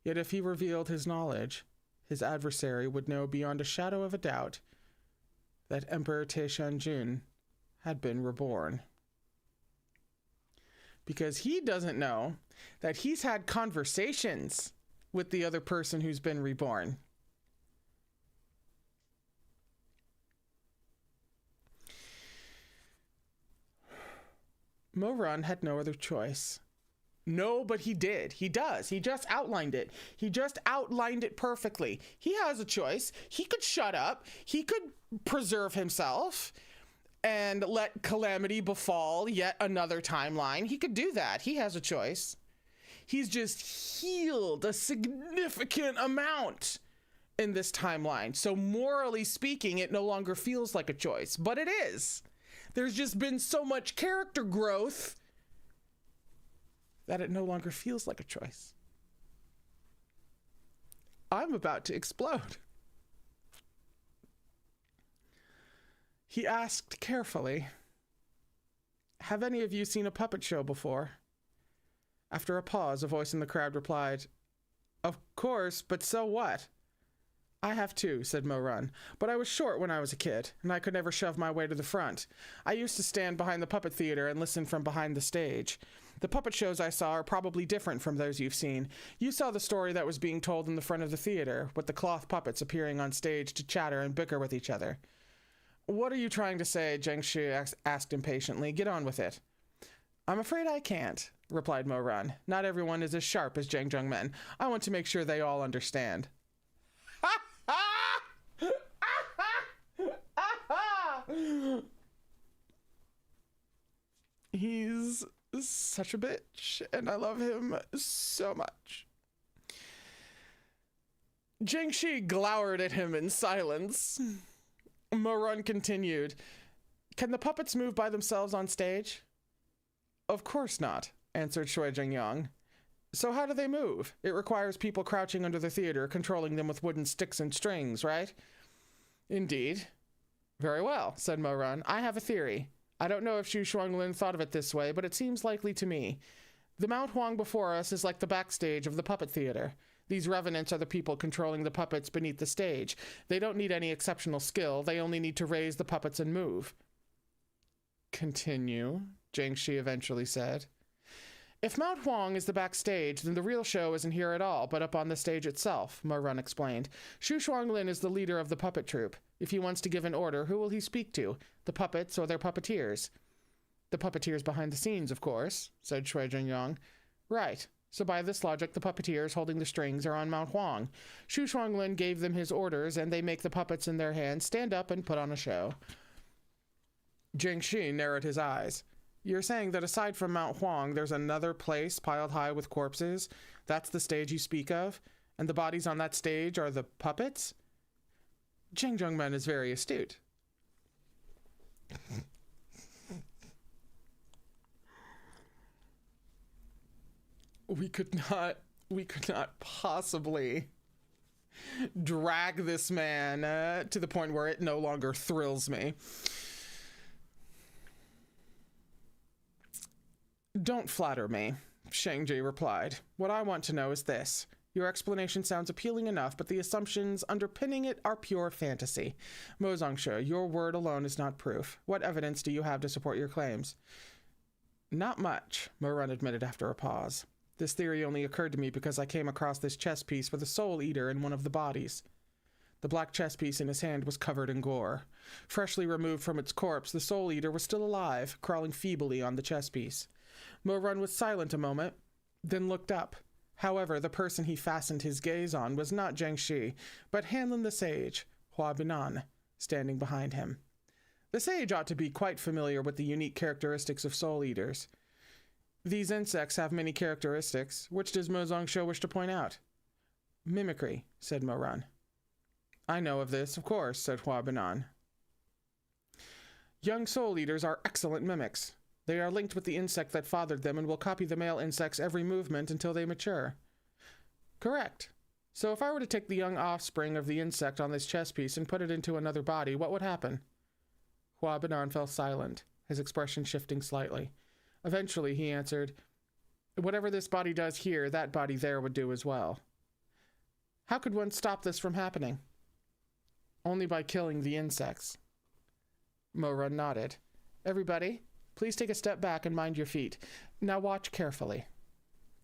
Yet if he revealed his knowledge, his adversary would know beyond a shadow of a doubt that Emperor Taishanjun had been reborn. Because he doesn't know that he's had conversations with the other person who's been reborn. Mo-Run had no other choice. No, but he did. He does. He just outlined it. He just outlined it perfectly. He has a choice. He could shut up. He could preserve himself and let calamity befall yet another timeline. He could do that. He has a choice. He's just healed a significant amount in this timeline. So morally speaking, it no longer feels like a choice, but it is. There's just been so much character growth that it no longer feels like a choice. I'm about to explode. He asked carefully, have any of you seen a puppet show before? After a pause, a voice in the crowd replied, of course, but so what? I have too, said Mo-Run, but I was short when I was a kid, and I could never shove my way to the front. I used to stand behind the puppet theater and listen from behind the stage. The puppet shows I saw are probably different from those you've seen. You saw the story that was being told in the front of the theater, with the cloth puppets appearing on stage to chatter and bicker with each other. What are you trying to say? Jiang Shi asked impatiently. Get on with it. I'm afraid I can't, replied Mo Run. Not everyone is as sharp as Zhang Zhengmen. I want to make sure they all understand. He's such a bitch, and I love him so much. Jiang Shi glowered at him in silence. Mo Run continued, Can the puppets move by themselves on stage? Of course not, answered Shui Jingyang. So how do they move? It requires people crouching under the theater, controlling them with wooden sticks and strings, right? Indeed. Very well, said Mo Run. I have a theory. I don't know if Xu Shuanglin thought of it this way, but it seems likely to me. The Mount Huang before us is like the backstage of the puppet theater. These revenants are the people controlling the puppets beneath the stage. They don't need any exceptional skill. They only need to raise the puppets and move. Continue, Jiang Shi eventually said. If Mount Huang is the backstage, then the real show isn't here at all, but up on the stage itself, Mo Run explained. Xu Shuanglin is the leader of the puppet troupe. If he wants to give an order, who will he speak to? The puppets or their puppeteers? The puppeteers behind the scenes, of course, said Shui Jingyang. Right. So by this logic, the puppeteers holding the strings are on Mount Huang. Xu Shuanglin gave them his orders, and they make the puppets in their hands stand up and put on a show. Jiang Shi narrowed his eyes. You're saying that aside from Mount Huang, there's another place piled high with corpses? That's the stage you speak of? And the bodies on that stage are the puppets? Zhang Zhengmen is very astute. We could not possibly drag this man to the point where it no longer thrills me. Don't flatter me, Shang-Ji replied. What I want to know is this. Your explanation sounds appealing enough, but the assumptions underpinning it are pure fantasy. Mo Zhongshe, your word alone is not proof. What evidence do you have to support your claims? Not much, Mo Run admitted after a pause. This theory only occurred to me because I came across this chess piece with a soul eater in one of the bodies. The black chess piece in his hand was covered in gore. Freshly removed from its corpse, the soul eater was still alive, crawling feebly on the chess piece. Mo Run was silent a moment, then looked up. However, the person he fastened his gaze on was not Jiang Shi, but Hanlin the Sage, Hua Binan, standing behind him. The sage ought to be quite familiar with the unique characteristics of soul eaters. These insects have many characteristics. Which does Mo Zhongshe wish to point out? Mimicry, said Mo Run. I know of this, of course, said Hua Binan. Young soul eaters are excellent mimics. They are linked with the insect that fathered them and will copy the male insect's every movement until they mature. Correct. So if I were to take the young offspring of the insect on this chess piece and put it into another body, what would happen? Hua Binan fell silent, his expression shifting slightly. Eventually, he answered, Whatever this body does here, that body there would do as well. How could one stop this from happening? Only by killing the insects. Mo Run nodded. Everybody, please take a step back and mind your feet. Now watch carefully.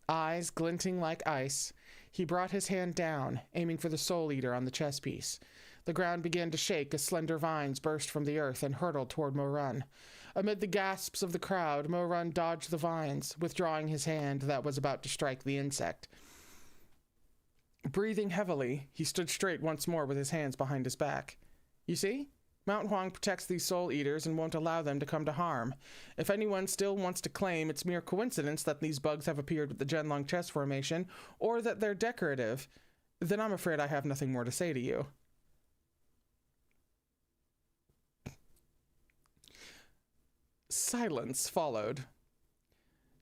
Eyes glinting like ice, he brought his hand down, aiming for the soul eater on the chess piece. The ground began to shake as slender vines burst from the earth and hurtled toward Mo Run. Amid the gasps of the crowd, Mo Run dodged the vines, withdrawing his hand that was about to strike the insect. Breathing heavily, he stood straight once more with his hands behind his back. You see? Mount Huang protects these soul eaters and won't allow them to come to harm. If anyone still wants to claim it's mere coincidence that these bugs have appeared with the Zhenlong chess formation, or that they're decorative, then I'm afraid I have nothing more to say to you. Silence followed.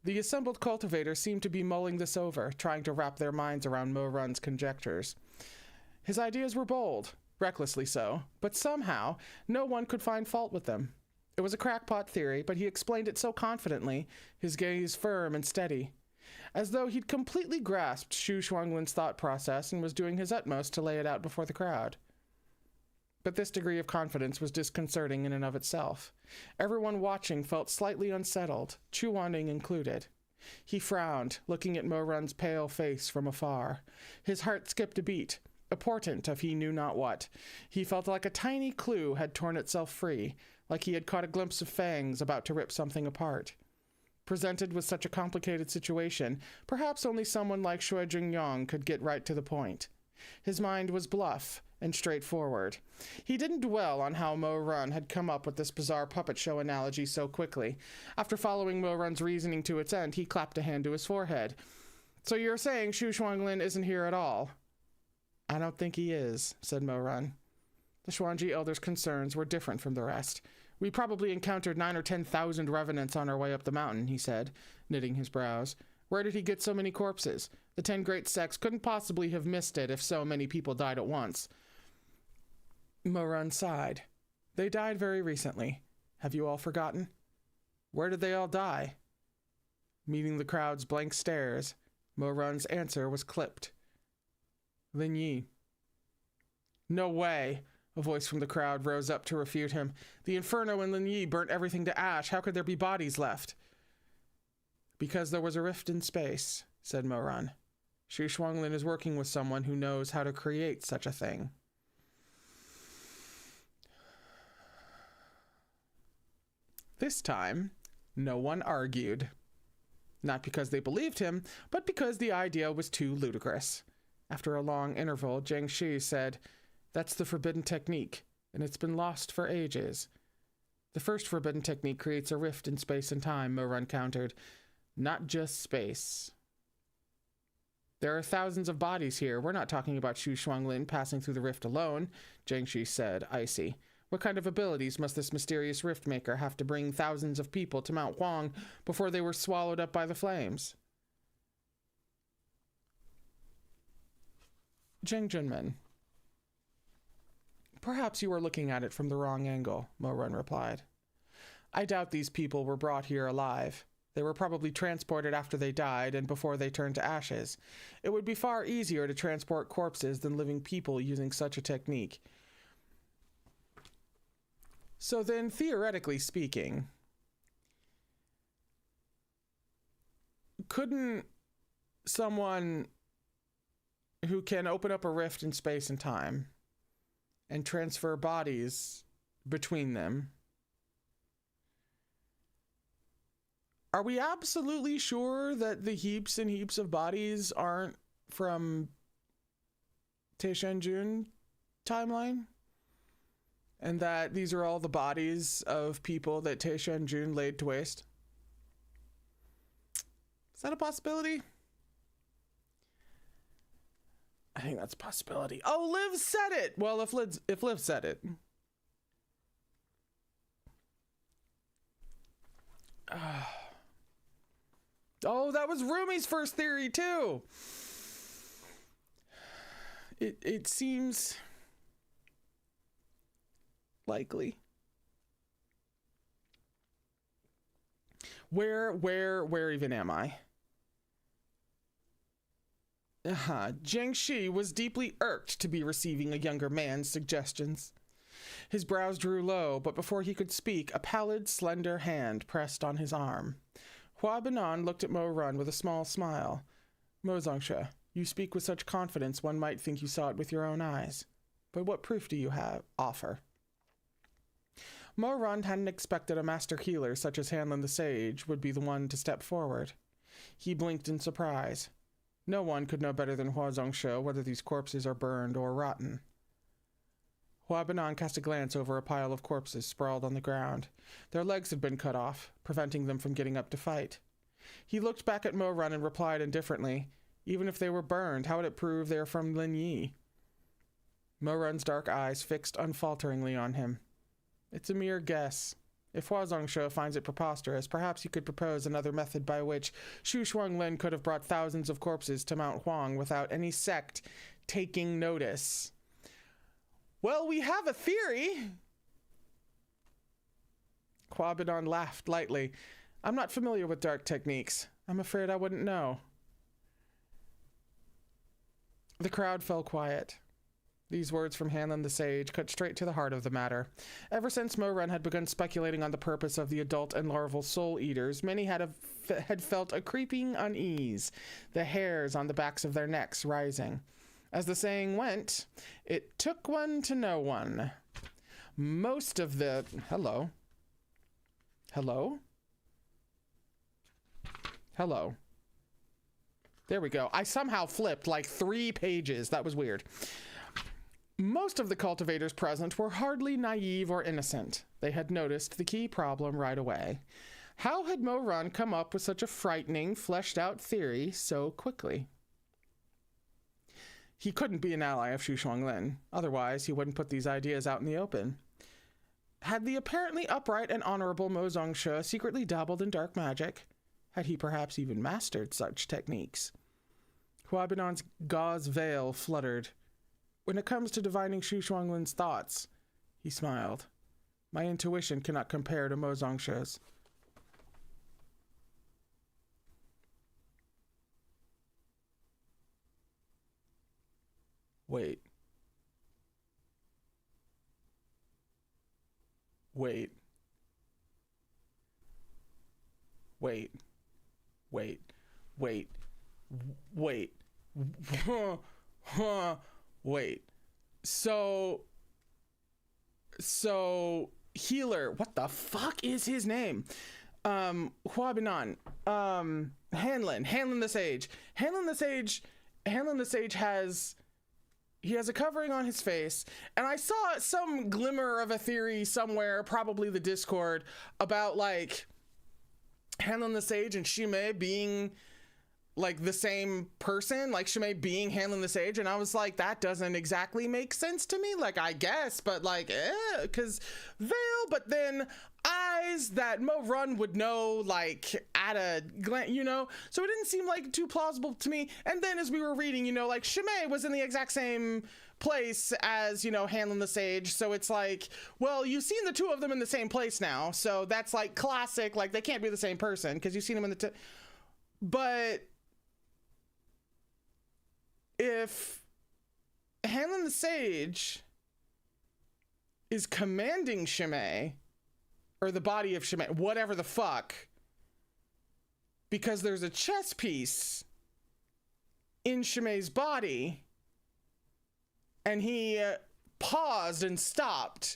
The assembled cultivators seemed to be mulling this over, trying to wrap their minds around Mo Run's conjectures. His ideas were bold, recklessly so, but somehow no one could find fault with them. It was a crackpot theory, but he explained it so confidently, his gaze firm and steady, as though he'd completely grasped Xu Shuanglin's thought process and was doing his utmost to lay it out before the crowd. But this degree of confidence was disconcerting in and of itself. Everyone watching felt slightly unsettled, Chu Wanning included. He frowned, looking at Mo Run's pale face from afar. His heart skipped a beat, a portent of he knew not what. He felt like a tiny clue had torn itself free, like he had caught a glimpse of fangs about to rip something apart. Presented with such a complicated situation, perhaps only someone like Shui Jingyong could get right to the point. His mind was bluff and straightforward. He didn't dwell on how Mo Run had come up with this bizarre puppet show analogy so quickly. After following Mo Run's reasoning to its end, he clapped a hand to his forehead. So you're saying Shu Shuanglin isn't here at all? I don't think he is, said Mo Run. The Xuanji elder's concerns were different from the rest. We probably encountered 9,000 or 10,000 revenants on our way up the mountain, he said, knitting his brows. Where did he get so many corpses? The 10 great sects couldn't possibly have missed it if so many people died at once. Mo Run sighed. They died very recently. Have you all forgotten? Where did they all die? Meeting the crowd's blank stares, Mo Run's answer was clipped. Lin Yi. No way! A voice from the crowd rose up to refute him. The inferno in Lin Yi burnt everything to ash. How could there be bodies left? Because there was a rift in space, said Mo Run. Shu Shuanglin is working with someone who knows how to create such a thing. This time, no one argued. Not because they believed him, but because the idea was too ludicrous. After a long interval, Jiang Shi said, That's the forbidden technique, and it's been lost for ages. The first forbidden technique creates a rift in space and time, Mo Run countered. Not just space. There are thousands of bodies here. We're not talking about Shu Shuanglin passing through the rift alone, Jiang Shi said, icy. What kind of abilities must this mysterious rift maker have to bring thousands of people to Mount Huang before they were swallowed up by the flames? Zheng Junmen. Perhaps you are looking at it from the wrong angle, Mo Run replied. I doubt these people were brought here alive. They were probably transported after they died and before they turned to ashes. It would be far easier to transport corpses than living people using such a technique. So then, theoretically speaking, couldn't someone who can open up a rift in space and time and transfer bodies between them, are we absolutely sure that the heaps and heaps of bodies aren't from Taishanjun timeline? And that these are all the bodies of people that Taishanjun laid to waste? Is that a possibility? I think that's a possibility. Oh, Liv said it! Well, if Liv said it. Oh, that was Rumi's first theory, too! It seems likely. Where even am I? Jiang Shi was deeply irked to be receiving a younger man's suggestions. His brows drew low, but before he could speak, a pallid, slender hand pressed on his arm. Hua Banan looked at Mo Run with a small smile. Mo Zongshe, you speak with such confidence one might think you saw it with your own eyes. But what proof do you offer? Mo Run hadn't expected a master healer such as Hanlon the Sage would be the one to step forward. He blinked in surprise. No one could know better than Hua Zongshe whether these corpses are burned or rotten. Hua Banan cast a glance over a pile of corpses sprawled on the ground. Their legs had been cut off, preventing them from getting up to fight. He looked back at Mo Run and replied indifferently, Even if they were burned, how would it prove they are from Lin Yi? Mo Run's dark eyes fixed unfalteringly on him. It's a mere guess. If Hua Zongshe finds it preposterous, perhaps he could propose another method by which Shu Shuanglin could have brought thousands of corpses to Mount Huang without any sect taking notice. Well, we have a theory. Hua Banan laughed lightly. I'm not familiar with dark techniques. I'm afraid I wouldn't know. The crowd fell quiet. These words from Hanlon the Sage cut straight to the heart of the matter. Ever since Mo Run had begun speculating on the purpose of the adult and larval soul eaters, many had felt a creeping unease, the hairs on the backs of their necks rising. As the saying went, it took one to know one. Most of the... Hello? Hello. There we go. I somehow flipped like 3 pages. That was weird. Most of the cultivators present were hardly naive or innocent. They had noticed the key problem right away. How had Mo Run come up with such a frightening, fleshed-out theory so quickly? He couldn't be an ally of Xu Shuanglin. Otherwise, he wouldn't put these ideas out in the open. Had the apparently upright and honorable Mo Zongshe secretly dabbled in dark magic? Had he perhaps even mastered such techniques? Huabinan's gauze veil fluttered. When it comes to divining Xu Shuanglin's thoughts, he smiled. My intuition cannot compare to Mo Zongshe's. Wait. Wait. Wait. Wait. Wait. Wait. Wait. So healer, what the fuck is his name? Huabinan. Hanlon the Sage. Hanlon the Sage has a covering on his face, and I saw some glimmer of a theory somewhere, probably the Discord, about like Hanlon the Sage and Shimei being like the same person, like Shimei being Hanlon the Sage, and I was like, that doesn't exactly make sense to me, like I guess, but like because veil, but then eyes that Mo Run would know like at a glance, you know, so it didn't seem like too plausible to me. And then as we were reading, you know, like Shimei was in the exact same place as, you know, Hanlon the Sage, so it's like, well, you've seen the two of them in the same place now, so that's like classic, like they can't be the same person because you've seen them in the but if Hanlon the Sage is commanding Shimei, or the body of Shimei, whatever the fuck, because there's a chess piece in Shimei's body, and he paused and stopped,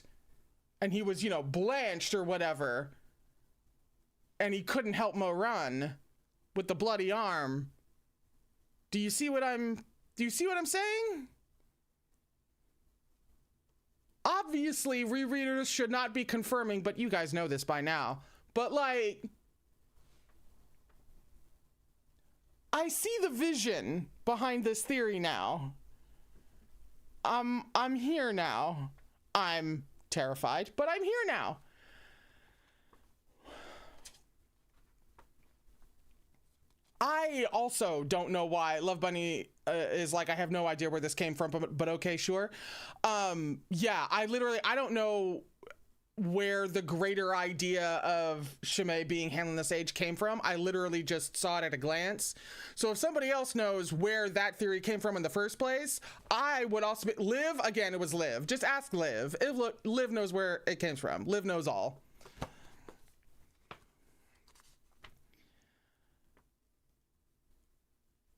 and he was, you know, blanched or whatever, and he couldn't help Mo Run with the bloody arm. Do you see what I'm saying? Obviously, rereaders should not be confirming, but you guys know this by now. But like, I see the vision behind this theory now. I'm here now. I'm terrified, but I'm here now. I also don't know why Love Bunny is like, I have no idea where this came from, but okay, sure. Yeah, I don't know where the greater idea of Shimei being Hanlon the Sage came from. I literally just saw it at a glance. So if somebody else knows where that theory came from in the first place, I would also be, Liv, again, it was Liv. Just ask Liv. Liv knows where it came from. Liv knows all.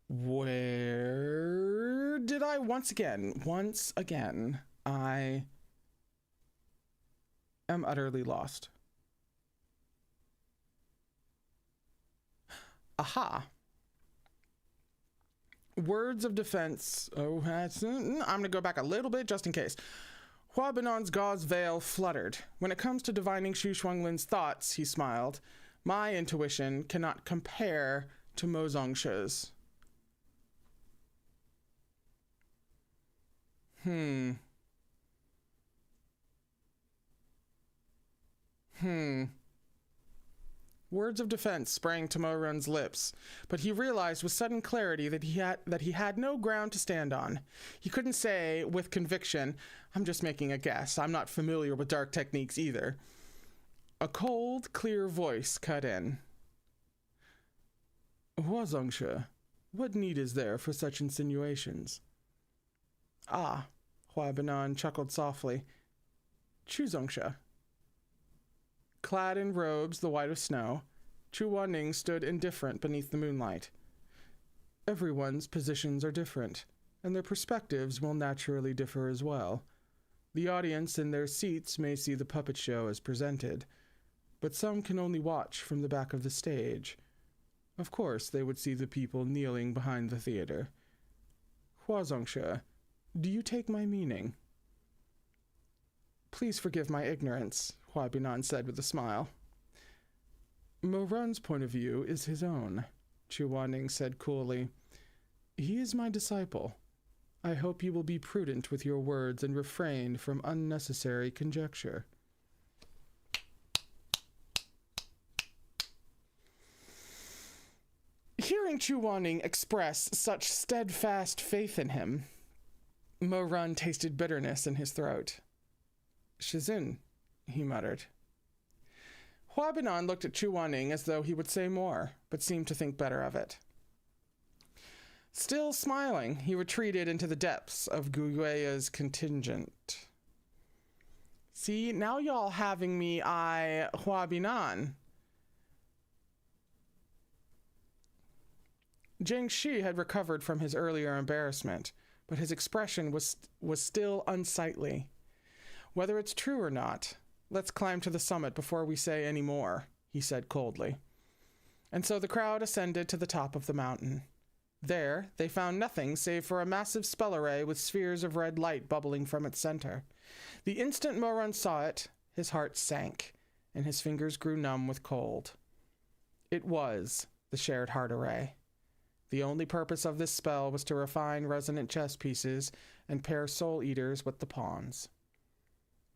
Where did I once again, I am utterly lost. Aha. Words of defense. Oh, I'm gonna go back a little bit just in case. Huabinan's gauze veil fluttered. When it comes to divining Xu Shuanglin's thoughts, he smiled, my intuition cannot compare to Mo Zongshe's. Words of defense sprang to Mo Run's lips, but he realized with sudden clarity that he had no ground to stand on. He couldn't say with conviction, I'm just making a guess. I'm not familiar with dark techniques either. A cold, clear voice cut in. Hua Zongshe, what need is there for such insinuations? Ah, Huabinan chuckled softly. Chu Zongshe. Clad in robes the white of snow, Chu Wanning stood indifferent beneath the moonlight. Everyone's positions are different, and their perspectives will naturally differ as well. The audience in their seats may see the puppet show as presented, but some can only watch from the back of the stage. Of course they would see the people kneeling behind the theater. Huazongshe, do you take my meaning? Please forgive my ignorance, Hua Binan said with a smile. Mo Run's point of view is his own, Chu Wanning said coolly. He is my disciple. I hope you will be prudent with your words and refrain from unnecessary conjecture. Hearing Chu Wanning express such steadfast faith in him, Mo Run tasted bitterness in his throat. Shizun, he muttered. Hua Binan looked at Chu Wanning as though he would say more, but seemed to think better of it. Still smiling, he retreated into the depths of Guyea's contingent. See, now y'all having me eye Hua Binan. Jiang Shi had recovered from his earlier embarrassment, but his expression was still unsightly. Whether it's true or not, let's climb to the summit before we say any more, he said coldly. And so the crowd ascended to the top of the mountain. There, they found nothing save for a massive spell array with spheres of red light bubbling from its center. The instant Mo Run saw it, his heart sank, and his fingers grew numb with cold. It was the shared heart array. The only purpose of this spell was to refine resonant chess pieces and pair soul eaters with the pawns.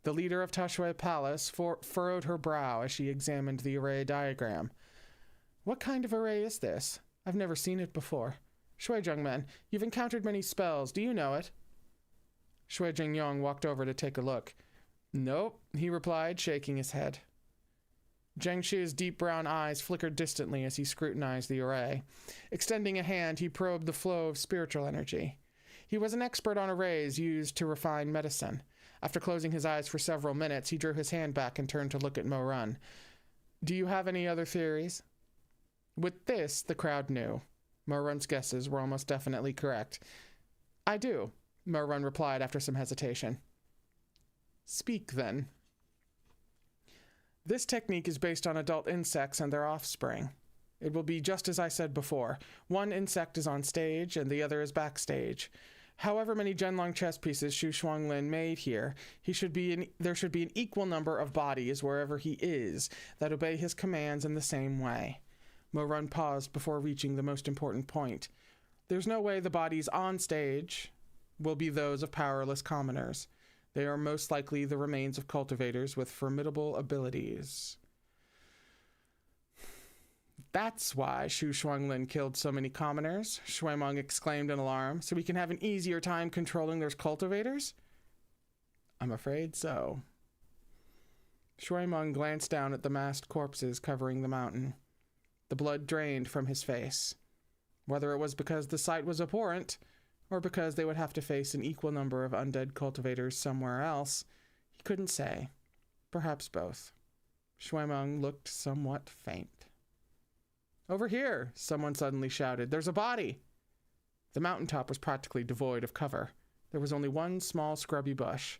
The leader of Tashui Palace furrowed her brow as she examined the array diagram. What kind of array is this? I've never seen it before. Shui Zhengmen, you've encountered many spells. Do you know it? Shui Zhengyong walked over to take a look. Nope, he replied, shaking his head. Jiang Shi's deep brown eyes flickered distantly as he scrutinized the array. Extending a hand, he probed the flow of spiritual energy. He was an expert on arrays used to refine medicine. After closing his eyes for several minutes, he drew his hand back and turned to look at Mo Run. Do you have any other theories? With this, the crowd knew. Mo Run's guesses were almost definitely correct. I do, Mo Run replied after some hesitation. Speak, then. This technique is based on adult insects and their offspring. It will be just as I said before. One insect is on stage and the other is backstage. However many Zhenlong chess pieces Xu Shuanglin made here, there should be an equal number of bodies wherever he is that obey his commands in the same way. Mo Run paused before reaching the most important point. There's no way the bodies on stage will be those of powerless commoners. They are most likely the remains of cultivators with formidable abilities. That's why Xu Shuanglin killed so many commoners, Shui Meng exclaimed in alarm, so we can have an easier time controlling those cultivators? I'm afraid so. Shui Meng glanced down at the massed corpses covering the mountain. The blood drained from his face. Whether it was because the sight was abhorrent, or because they would have to face an equal number of undead cultivators somewhere else, he couldn't say. Perhaps both. Shui Meng looked somewhat faint. Over here, someone suddenly shouted. There's a body! The mountaintop was practically devoid of cover. There was only one small scrubby bush.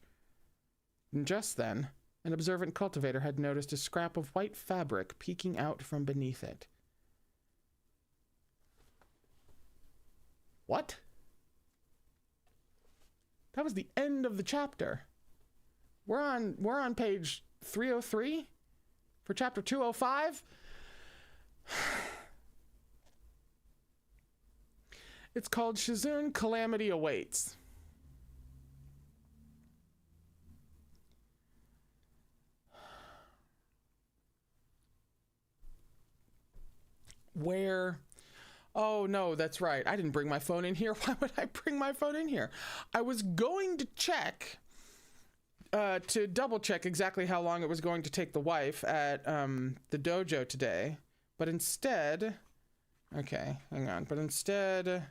And just then, an observant cultivator had noticed a scrap of white fabric peeking out from beneath it. What? That was the end of the chapter. We're on page 303 for chapter 205. It's called Shizun Calamity Awaits. Where? Oh, no, that's right. I didn't bring my phone in here. Why would I bring my phone in here? I was going to check, to double check exactly how long it was going to take the wife at the dojo today. But instead, okay, hang on. But instead,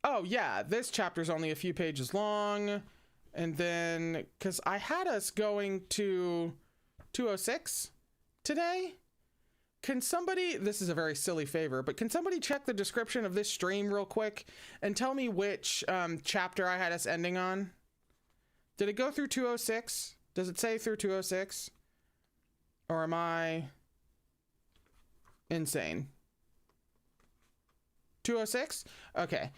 oh yeah, this chapter's only a few pages long. And then, because I had us going to 206 today. Can somebody, this is a very silly favor, but can somebody check the description of this stream real quick and tell me which chapter I had us ending on? Did it go through 206? Does it say through 206? Or am I... insane. 206? Okay.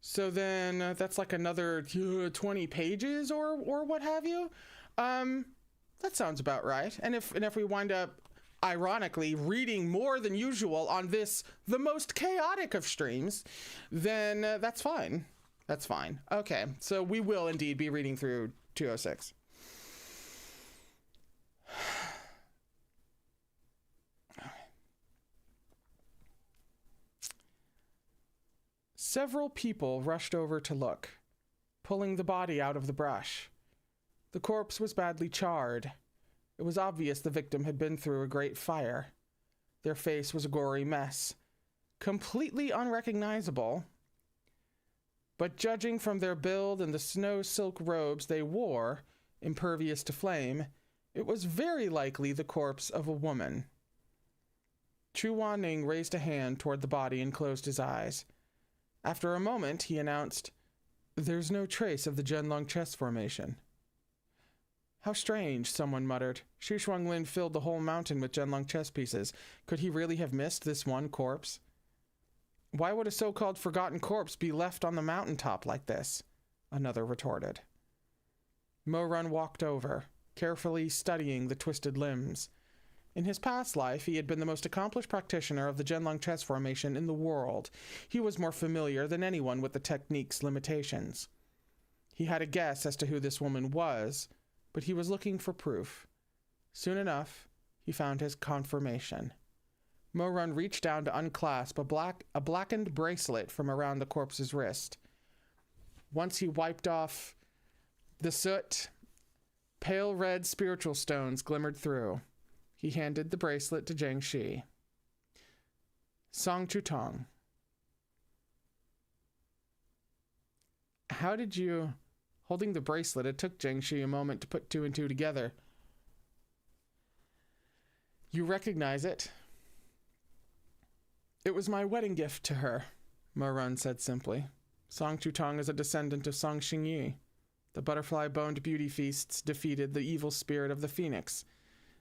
So then that's like another 20 pages or what have you. That sounds about right. And if we wind up ironically reading more than usual on this, the most chaotic of streams, then that's fine. That's fine. Okay. So we will indeed be reading through 206. Several people rushed over to look, pulling the body out of the brush. The corpse was badly charred. It was obvious the victim had been through a great fire. Their face was a gory mess, completely unrecognizable. But judging from their build and the snow silk robes they wore, impervious to flame, it was very likely the corpse of a woman. Chu Wanning raised a hand toward the body and closed his eyes. After a moment, he announced, "There's no trace of the Zhenlong chess formation." "How strange," someone muttered. Xu Shuanglin filled the whole mountain with Zhenlong chess pieces. Could he really have missed this one corpse? "Why would a so-called forgotten corpse be left on the mountaintop like this?" another retorted. Mo Run walked over, carefully studying the twisted limbs. In his past life, he had been the most accomplished practitioner of the Zhenlong chess formation in the world. He was more familiar than anyone with the technique's limitations. He had a guess as to who this woman was, but he was looking for proof. Soon enough, he found his confirmation. Mo Run reached down to unclasp a blackened bracelet from around the corpse's wrist. Once he wiped off the soot, pale red spiritual stones glimmered through. He handed the bracelet to Zhang Shi. "Song Chutong. How did you..." Holding the bracelet, it took Zhang Shi a moment to put two and two together. "You recognize it?" "It was my wedding gift to her," Mo Run said simply. "Song Chutong is a descendant of Song Xingyi. The butterfly-boned beauty feasts defeated the evil spirit of the phoenix,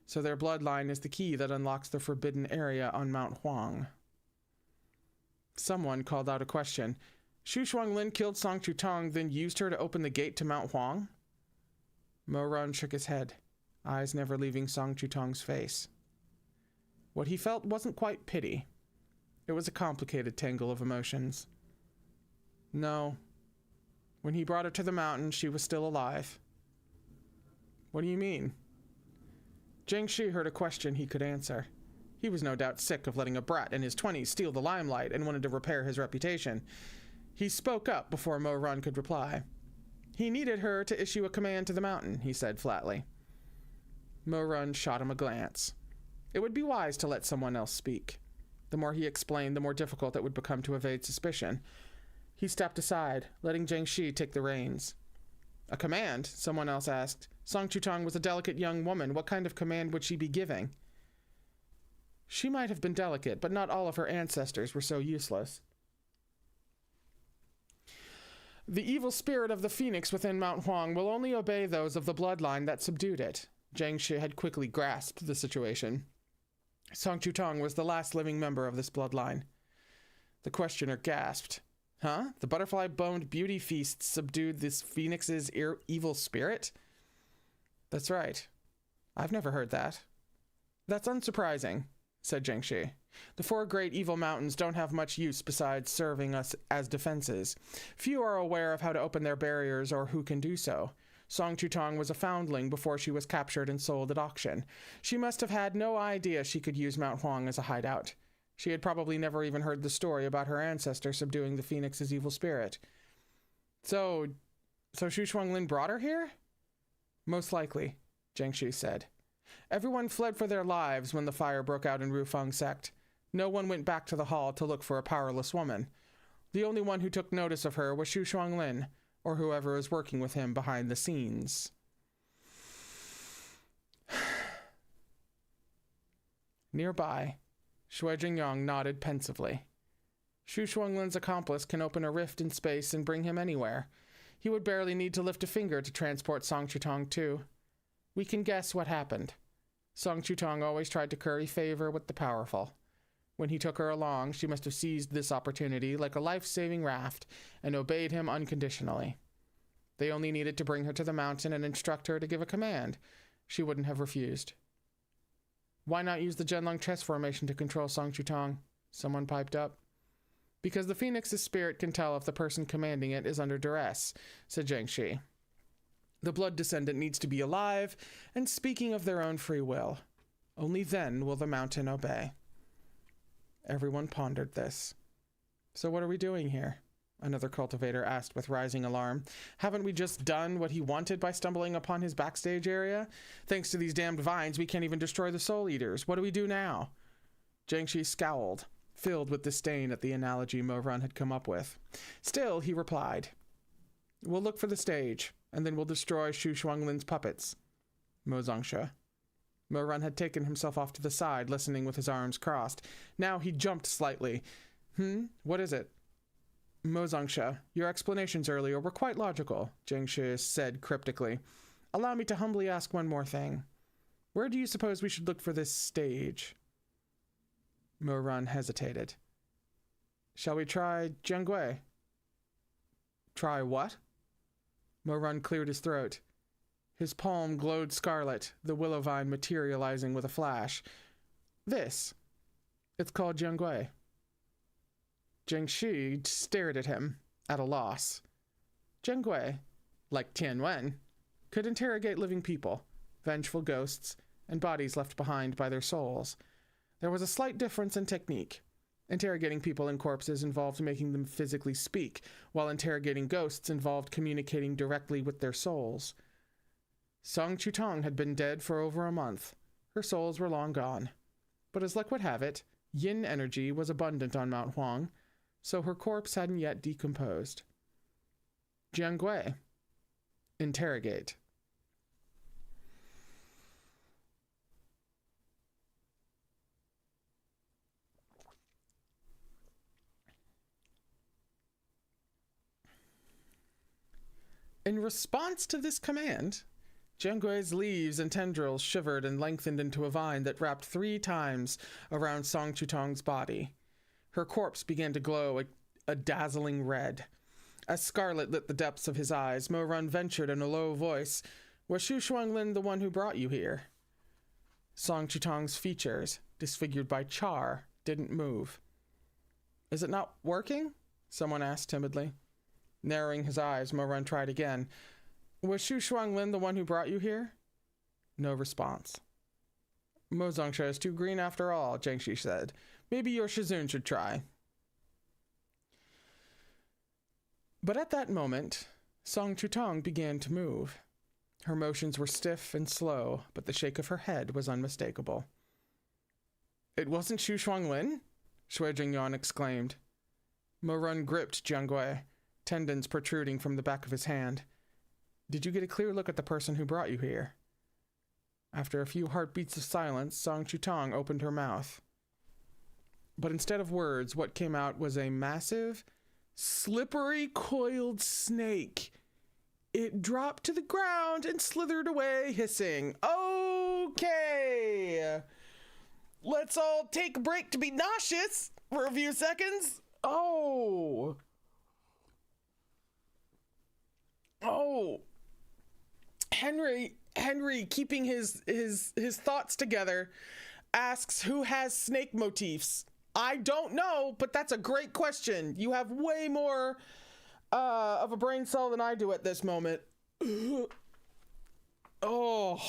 so their bloodline is the key that unlocks the forbidden area on Mount Huang." Someone called out a question. "Xu Shuanglin killed Song Chutong, then used her to open the gate to Mount Huang?" Mo Run shook his head, eyes never leaving Song Chutong's face. What he felt wasn't quite pity. It was a complicated tangle of emotions. No. When he brought her to the mountain, she was still alive. "What do you mean?" Zhang Shi heard a question he could answer. He was no doubt sick of letting a brat in his 20s steal the limelight and wanted to repair his reputation. He spoke up before Mo Run could reply. He needed her to issue a command to the mountain, he said flatly. Mo Run shot him a glance. It would be wise to let someone else speak. The more he explained, the more difficult it would become to evade suspicion. He stepped aside, letting Zhang Shi take the reins. "A command?" someone else asked. "Song Chutong was a delicate young woman. What kind of command would she be giving?" "She might have been delicate, but not all of her ancestors were so useless. The evil spirit of the phoenix within Mount Huang will only obey those of the bloodline that subdued it." Zhang Shi had quickly grasped the situation. Song Chutong was the last living member of this bloodline. The questioner gasped. "Huh? The butterfly-boned beauty feast subdued this phoenix's evil spirit?" "That's right. I've never heard that." "That's unsurprising," said Zhang Shi. "The four great evil mountains don't have much use besides serving us as defenses. Few are aware of how to open their barriers or who can do so. Song Chutong was a foundling before she was captured and sold at auction. She must have had no idea she could use Mount Huang as a hideout. She had probably never even heard the story about her ancestor subduing the phoenix's evil spirit." So Xu Shuanglin brought her here?" "Most likely," Zhang Shi said. "Everyone fled for their lives when the fire broke out in Rufeng sect. No one went back to the hall to look for a powerless woman. The only one who took notice of her was Xu Shuanglin, or whoever is working with him behind the scenes." Nearby, Shui Jingyang nodded pensively. "Xu Shuanglin's accomplice can open a rift in space and bring him anywhere. He would barely need to lift a finger to transport Song Chutong too. We can guess what happened. Song Chutong always tried to curry favor with the powerful. When he took her along, she must have seized this opportunity like a life-saving raft and obeyed him unconditionally. They only needed to bring her to the mountain and instruct her to give a command. She wouldn't have refused. Why not use the Zhenlong chess formation to control Song Chutong? Someone piped up. Because the phoenix's spirit can tell if the person commanding it is under duress, said Zhang Shi. The blood descendant needs to be alive and speaking of their own free will. Only then will the mountain obey. Everyone pondered this. So what are we doing here? Another cultivator asked with rising alarm. Haven't we just done what he wanted by stumbling upon his backstage area? Thanks to these damned vines, we can't even destroy the soul eaters. What do we do now? Zhang Shi scowled, filled with disdain at the analogy Mo Run had come up with. Still, he replied, We'll look for the stage, and then we'll destroy Shu Shuanglin's puppets. Mo Zongsha. Mo Run had taken himself off to the side, listening with his arms crossed. Now he jumped slightly. What is it? Mo Zongsha, your explanations earlier were quite logical, Zhang Shi said cryptically. Allow me to humbly ask one more thing. Where do you suppose we should look for this stage? Mo Run hesitated. Shall we try Jiangui? Try what? Mo Run cleared his throat. His palm glowed scarlet, the willow vine materializing with a flash. This. It's called Jiangui. Zhang Shi stared at him, at a loss. Jiangui, like Tianwen, could interrogate living people, vengeful ghosts, and bodies left behind by their souls. There was a slight difference in technique. Interrogating people and corpses involved making them physically speak, while interrogating ghosts involved communicating directly with their souls. Song Chutong had been dead for over a month. Her souls were long gone. But as luck would have it, yin energy was abundant on Mount Huang, so her corpse hadn't yet decomposed. Jiangui. Interrogate. In response to this command, Jiangui's leaves and tendrils shivered and lengthened into a vine that wrapped 3 times around Song Chutong's body. Her corpse began to glow a dazzling red. As scarlet lit the depths of his eyes, Mo Run ventured in a low voice, Was Shu Shuanglin the one who brought you here? Song Chutong's features, disfigured by char, didn't move. Is it not working? Someone asked timidly. Narrowing his eyes, Mo Run tried again. Was Shu Shuanglin the one who brought you here? No response. Mo Zongsha is too green after all, Zhang Shi said. Maybe your Shizun should try. But at that moment, Song Chutong began to move. Her motions were stiff and slow, but the shake of her head was unmistakable. It wasn't Shu Shuanglin? Shui Jingyan exclaimed. Mo Run gripped Jiangui, tendons protruding from the back of his hand. Did you get a clear look at the person who brought you here? After a few heartbeats of silence, Song Chutong opened her mouth. But instead of words, what came out was a massive, slippery, coiled snake. It dropped to the ground and slithered away, hissing. Okay. Let's all take a break to be nauseous for a few seconds. Oh. Henry, keeping his thoughts together, asks who has snake motifs. I don't know, but that's a great question. You have way more of a brain cell than I do at this moment. Oh.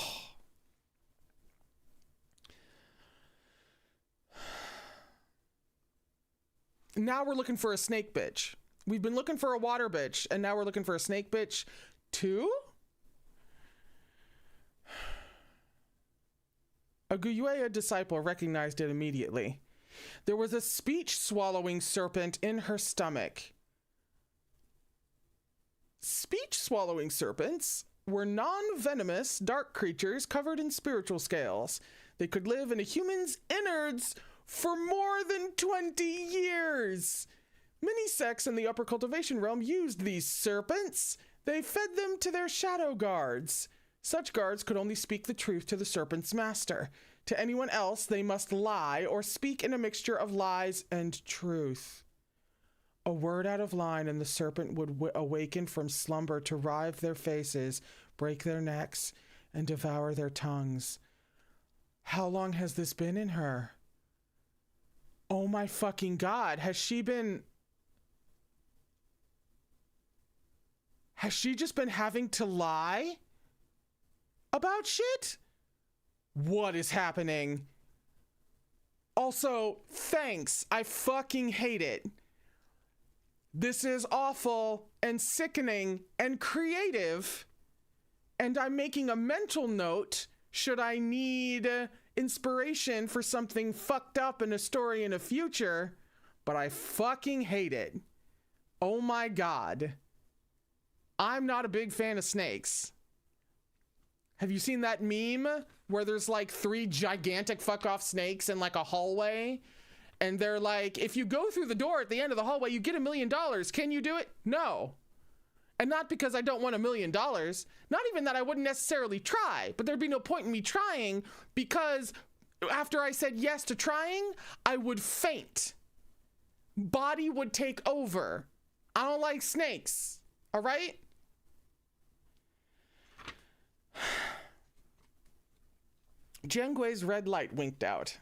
Now we're looking for a snake bitch. We've been looking for a water bitch, and now we're looking for a snake bitch too? A Guyue disciple recognized it immediately. There was a speech-swallowing serpent in her stomach. Speech-swallowing serpents were non-venomous, dark creatures covered in spiritual scales. They could live in a human's innards for more than 20 years. Many sects in the upper cultivation realm used these serpents. They fed them to their shadow guards. Such guards could only speak the truth to the serpent's master. To anyone else, they must lie or speak in a mixture of lies and truth. A word out of line and the serpent would awaken from slumber to rive their faces, break their necks, and devour their tongues. How long has this been in her? Oh my fucking God, has she just been having to lie about shit? What is happening? Also, thanks. I fucking hate it. This is awful and sickening and creative. And I'm making a mental note should I need inspiration for something fucked up in a story in the future, but I fucking hate it. Oh my God. I'm not a big fan of snakes. Have you seen that meme where there's like 3 gigantic fuck off snakes in like a hallway? And they're like, if you go through the door at the end of the hallway, you get $1 million. Can you do it? No. And not because I don't want $1 million. Not even that I wouldn't necessarily try, but there'd be no point in me trying because after I said yes to trying, I would faint. Body would take over. I don't like snakes. All right? Jiangui's red light winked out.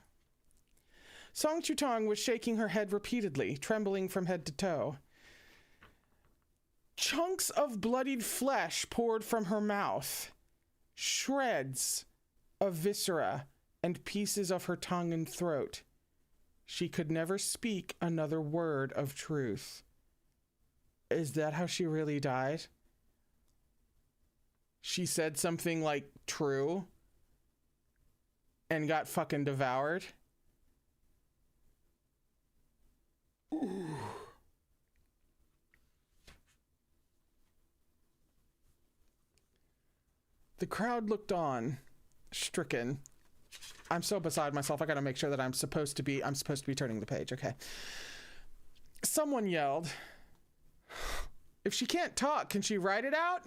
Song Chutong was shaking her head repeatedly, trembling from head to toe. Chunks of bloodied flesh poured from her mouth. Shreds of viscera and pieces of her tongue and throat. She could never speak another word of truth. Is that how she really died? She said something like true and got fucking devoured. Ooh. The crowd looked on, stricken. I'm so beside myself. I gotta make sure that I'm supposed to be turning the page. Okay. Someone yelled, "If she can't talk, can she write it out?"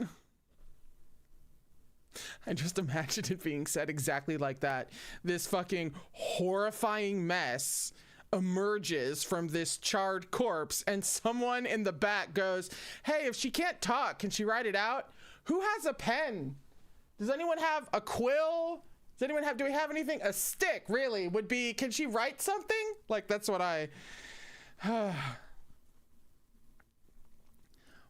I just imagined it being said exactly like that. This fucking horrifying mess emerges from this charred corpse, and someone in the back goes, "Hey, if she can't talk, can she write it out?" Who has a pen? Does anyone have a quill? Do we have anything? A stick, really, would be, can she write something? Like, that's what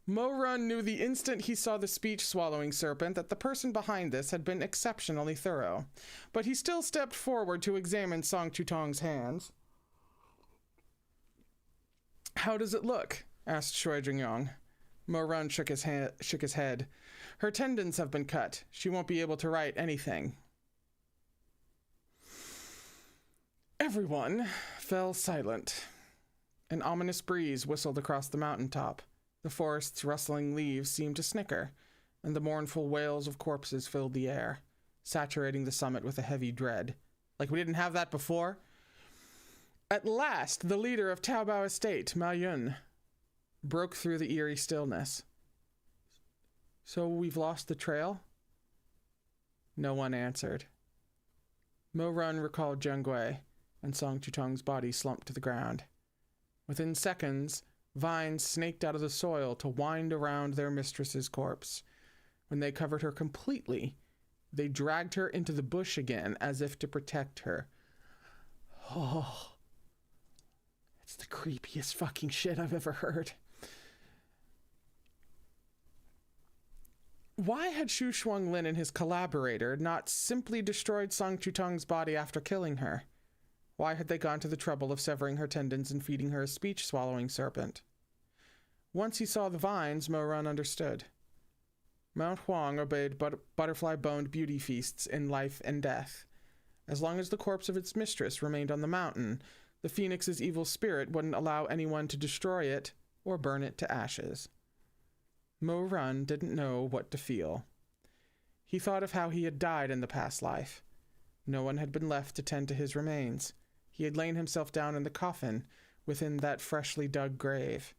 Mo Run knew the instant he saw the speech-swallowing serpent that the person behind this had been exceptionally thorough, but he still stepped forward to examine Song Chutong's hands. "How does it look?" asked Shui Jingyong. Mo Run shook his head. "Her tendons have been cut. She won't be able to write anything." Everyone fell silent. An ominous breeze whistled across the mountaintop. The forest's rustling leaves seemed to snicker, and the mournful wails of corpses filled the air, saturating the summit with a heavy dread. Like we didn't have that before? At last, the leader of Taobao Estate, Ma Yun, broke through the eerie stillness. "So we've lost the trail?" No one answered. Mo Run recalled Jiangui, and Song Chutong's body slumped to the ground. Within seconds, vines snaked out of the soil to wind around their mistress's corpse. When they covered her completely, they dragged her into the bush again as if to protect her. Oh, it's the creepiest fucking shit I've ever heard. Why had Shu Shuanglin and his collaborator not simply destroyed Song Chutong's body after killing her? Why had they gone to the trouble of severing her tendons and feeding her a speech-swallowing serpent? Once he saw the vines, Mo Run understood. Mount Huang obeyed butterfly-boned beauty feasts in life and death. As long as the corpse of its mistress remained on the mountain, the phoenix's evil spirit wouldn't allow anyone to destroy it or burn it to ashes. Mo Run didn't know what to feel. He thought of how he had died in the past life. No one had been left to tend to his remains. He had lain himself down in the coffin within that freshly dug grave.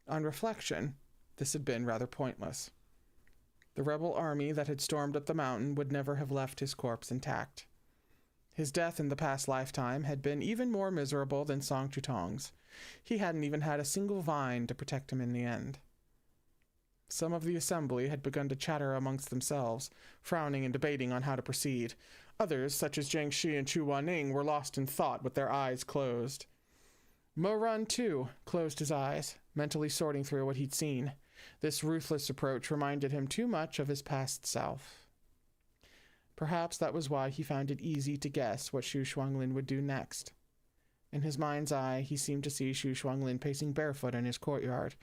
On reflection, this had been rather pointless. The rebel army that had stormed up the mountain would never have left his corpse intact. His death in the past lifetime had been even more miserable than Song Chutong's. He hadn't even had a single vine to protect him in the end. Some of the assembly had begun to chatter amongst themselves, frowning and debating on how to proceed. Others, such as Jiang Shi and Chu Wanning, were lost in thought with their eyes closed. Mo Run, too, closed his eyes, mentally sorting through what he'd seen. This ruthless approach reminded him too much of his past self. Perhaps that was why he found it easy to guess what Xu Shuanglin would do next. In his mind's eye, he seemed to see Xu Shuanglin pacing barefoot in his courtyard,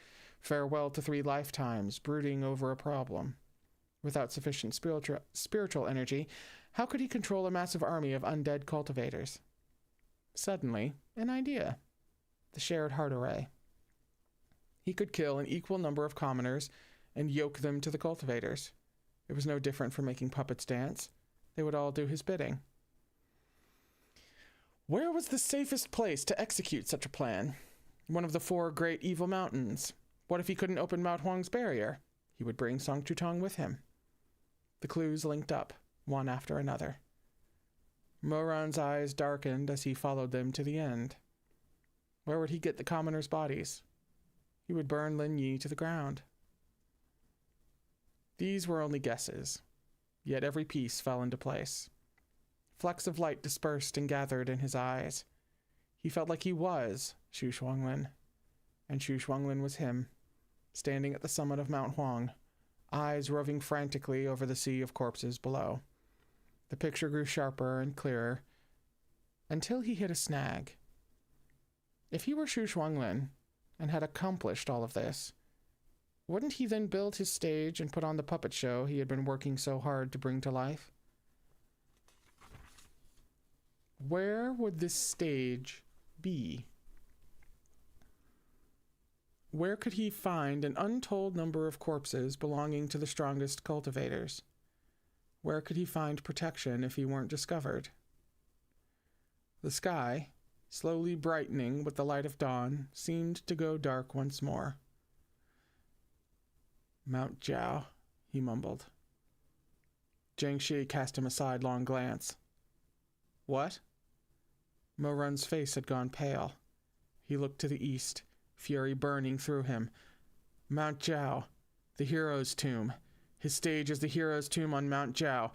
farewell to 3 lifetimes, brooding over a problem. Without sufficient spiritual energy, how could he control a massive army of undead cultivators? Suddenly, an idea. The shared heart array. He could kill an equal number of commoners and yoke them to the cultivators. It was no different from making puppets dance. They would all do his bidding. Where was the safest place to execute such a plan? One of the 4 great evil mountains. What if he couldn't open Mount Huang's barrier? He would bring Song Chutong with him. The clues linked up, one after another. Mo Run's eyes darkened as he followed them to the end. Where would he get the commoners' bodies? He would burn Lin Yi to the ground. These were only guesses, yet every piece fell into place. Flecks of light dispersed and gathered in his eyes. He felt like he was Xu Shuanglin, and Xu Shuanglin was him, standing at the summit of Mount Huang, eyes roving frantically over the sea of corpses below. The picture grew sharper and clearer, until he hit a snag. If he were Xu Shuanglin, and had accomplished all of this, wouldn't he then build his stage and put on the puppet show he had been working so hard to bring to life? Where would this stage be? Where could he find an untold number of corpses belonging to the strongest cultivators? Where could he find protection if he weren't discovered? The sky, slowly brightening with the light of dawn, seemed to go dark once more. Mount Jiao, he mumbled. Jiang Shi cast him a sidelong glance. What? Mo Run's face had gone pale. He looked to the east, fury burning through him. Mount Jiao, the hero's tomb. His stage is the hero's tomb on Mount Jiao.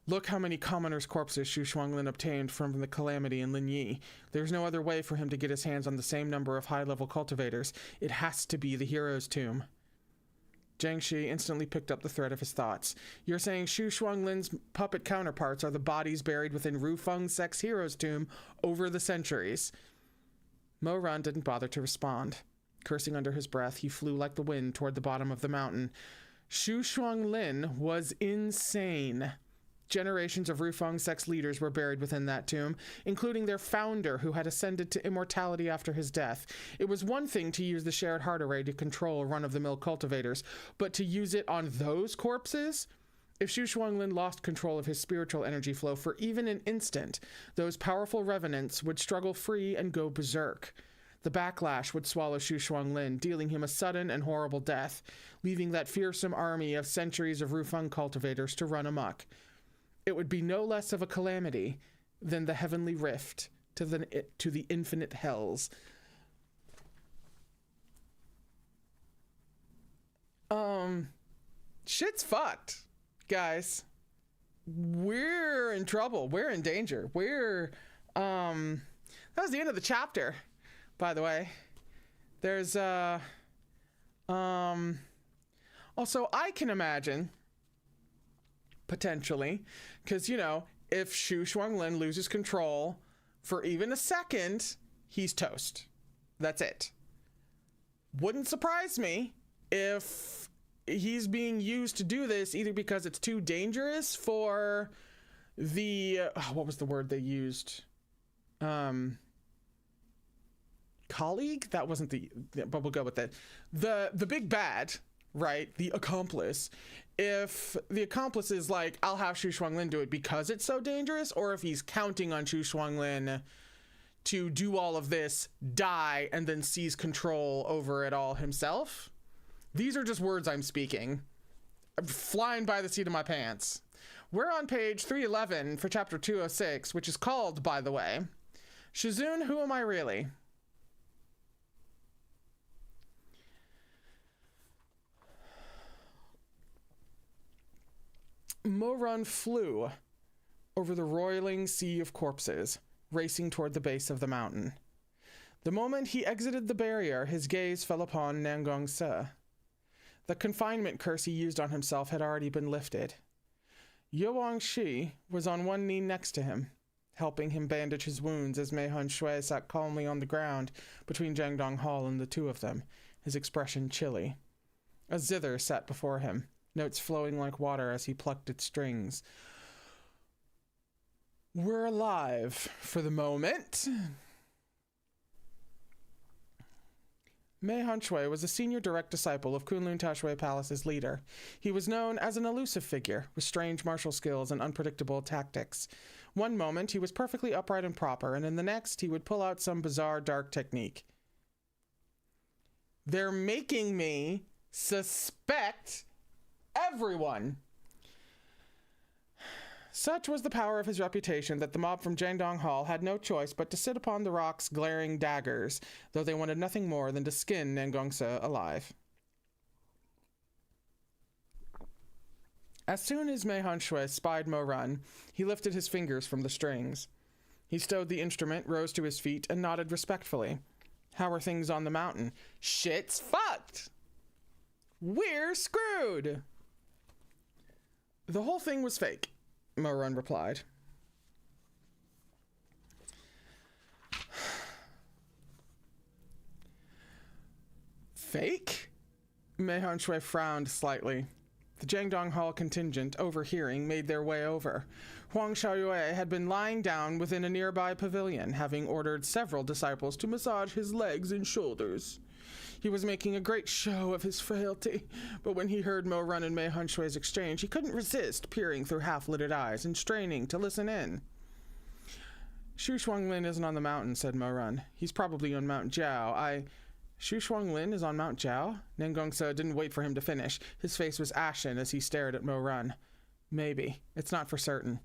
Look how many commoners' corpses Xu Shuanglin obtained from the calamity in Lin Yi. There's no other way for him to get his hands on the same number of high-level cultivators. It has to be the hero's tomb. Jiang Shi instantly picked up the thread of his thoughts. You're saying Xu Shuanglin's puppet counterparts are the bodies buried within Ru Feng's hero's tomb over the centuries. Mo Run didn't bother to respond. Cursing under his breath, he flew like the wind toward the bottom of the mountain. Xu Shuanglin was insane. Generations of Ru Feng's leaders were buried within that tomb, including their founder, who had ascended to immortality after his death. It was one thing to use the shared heart array to control run-of-the-mill cultivators, but to use it on those corpses? If Xu Shuanglin lost control of his spiritual energy flow for even an instant, those powerful revenants would struggle free and go berserk. The backlash would swallow Xu Shuanglin, dealing him a sudden and horrible death, leaving that fearsome army of centuries of Ru Feng cultivators to run amok. It would be no less of a calamity than the heavenly rift to the infinite hells. Shit's fucked, guys. We're in trouble. We're in danger. That was the end of the chapter, by the way. There's, also, I can imagine, potentially, because, you know, if Xu Shuanglin loses control for even a second, he's toast. That's it. Wouldn't surprise me if he's being used to do this either because it's too dangerous for the, what was the word they used? Colleague? That wasn't but we'll go with that. The big bad, right? The accomplice. If the accomplice is like, I'll have Xu Shuanglin do it because it's so dangerous, or if he's counting on Xu Shuanglin to do all of this, die, and then seize control over it all himself. These are just words I'm speaking. flying by the seat of my pants. We're on page 311 for chapter 206, which is called, by the way, Shizun, Who Am I Really? Mo-Run flew over the roiling sea of corpses, racing toward the base of the mountain. The moment he exited the barrier, his gaze fell upon Nangong-se. The confinement curse he used on himself had already been lifted. Yuang-shi was on one knee next to him, helping him bandage his wounds as Mei Hun Shui sat calmly on the ground between Jiangdong Hall and the two of them, his expression chilly. A zither sat before him, notes flowing like water as he plucked its strings. We're alive for the moment. Mei Han Shui was a senior direct disciple of Kunlun Tashui Palace's leader. He was known as an elusive figure, with strange martial skills and unpredictable tactics. One moment, he was perfectly upright and proper, and in the next, he would pull out some bizarre dark technique. They're making me suspect everyone. Such was the power of his reputation that the mob from Jiangdong Hall had no choice but to sit upon the rock's glaring daggers, though they wanted nothing more than to skin Nangong-se alive. As soon as Mei Han Shui spied Mo-Run, he lifted his fingers from the strings. He stowed the instrument, rose to his feet, and nodded respectfully. How are things on the mountain? Shit's fucked! We're screwed! The whole thing was fake, Mo-Run replied. Fake? Mei Han Shui frowned slightly. The Jiangdong Hall contingent, overhearing, made their way over. Huang Xiaoyue had been lying down within a nearby pavilion, having ordered several disciples to massage his legs and shoulders. He was making a great show of his frailty, but when he heard Mo-Run and Mei Han Shui's exchange, he couldn't resist peering through half-lidded eyes and straining to listen in. Shu Shuanglin isn't on the mountain, said Mo-Run. He's probably on Mount Jiao. Shu Shuanglin is on Mount Jiao? Nangong-se didn't wait for him to finish. His face was ashen as he stared at Mo-Run. Maybe. It's not for certain.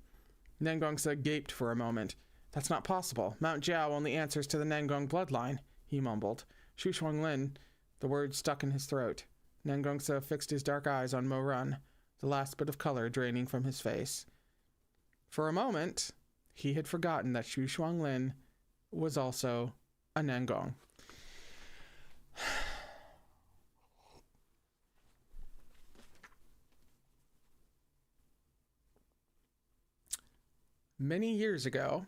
Nangong-se gaped for a moment. That's not possible. Mount Jiao only answers to the Nangong bloodline, he mumbled. Shu Shuanglin, the word stuck in his throat. Nangong-se fixed his dark eyes on Mo-Run, the last bit of color draining from his face. For a moment, he had forgotten that Shu Shuanglin was also a Nangong. Many years ago,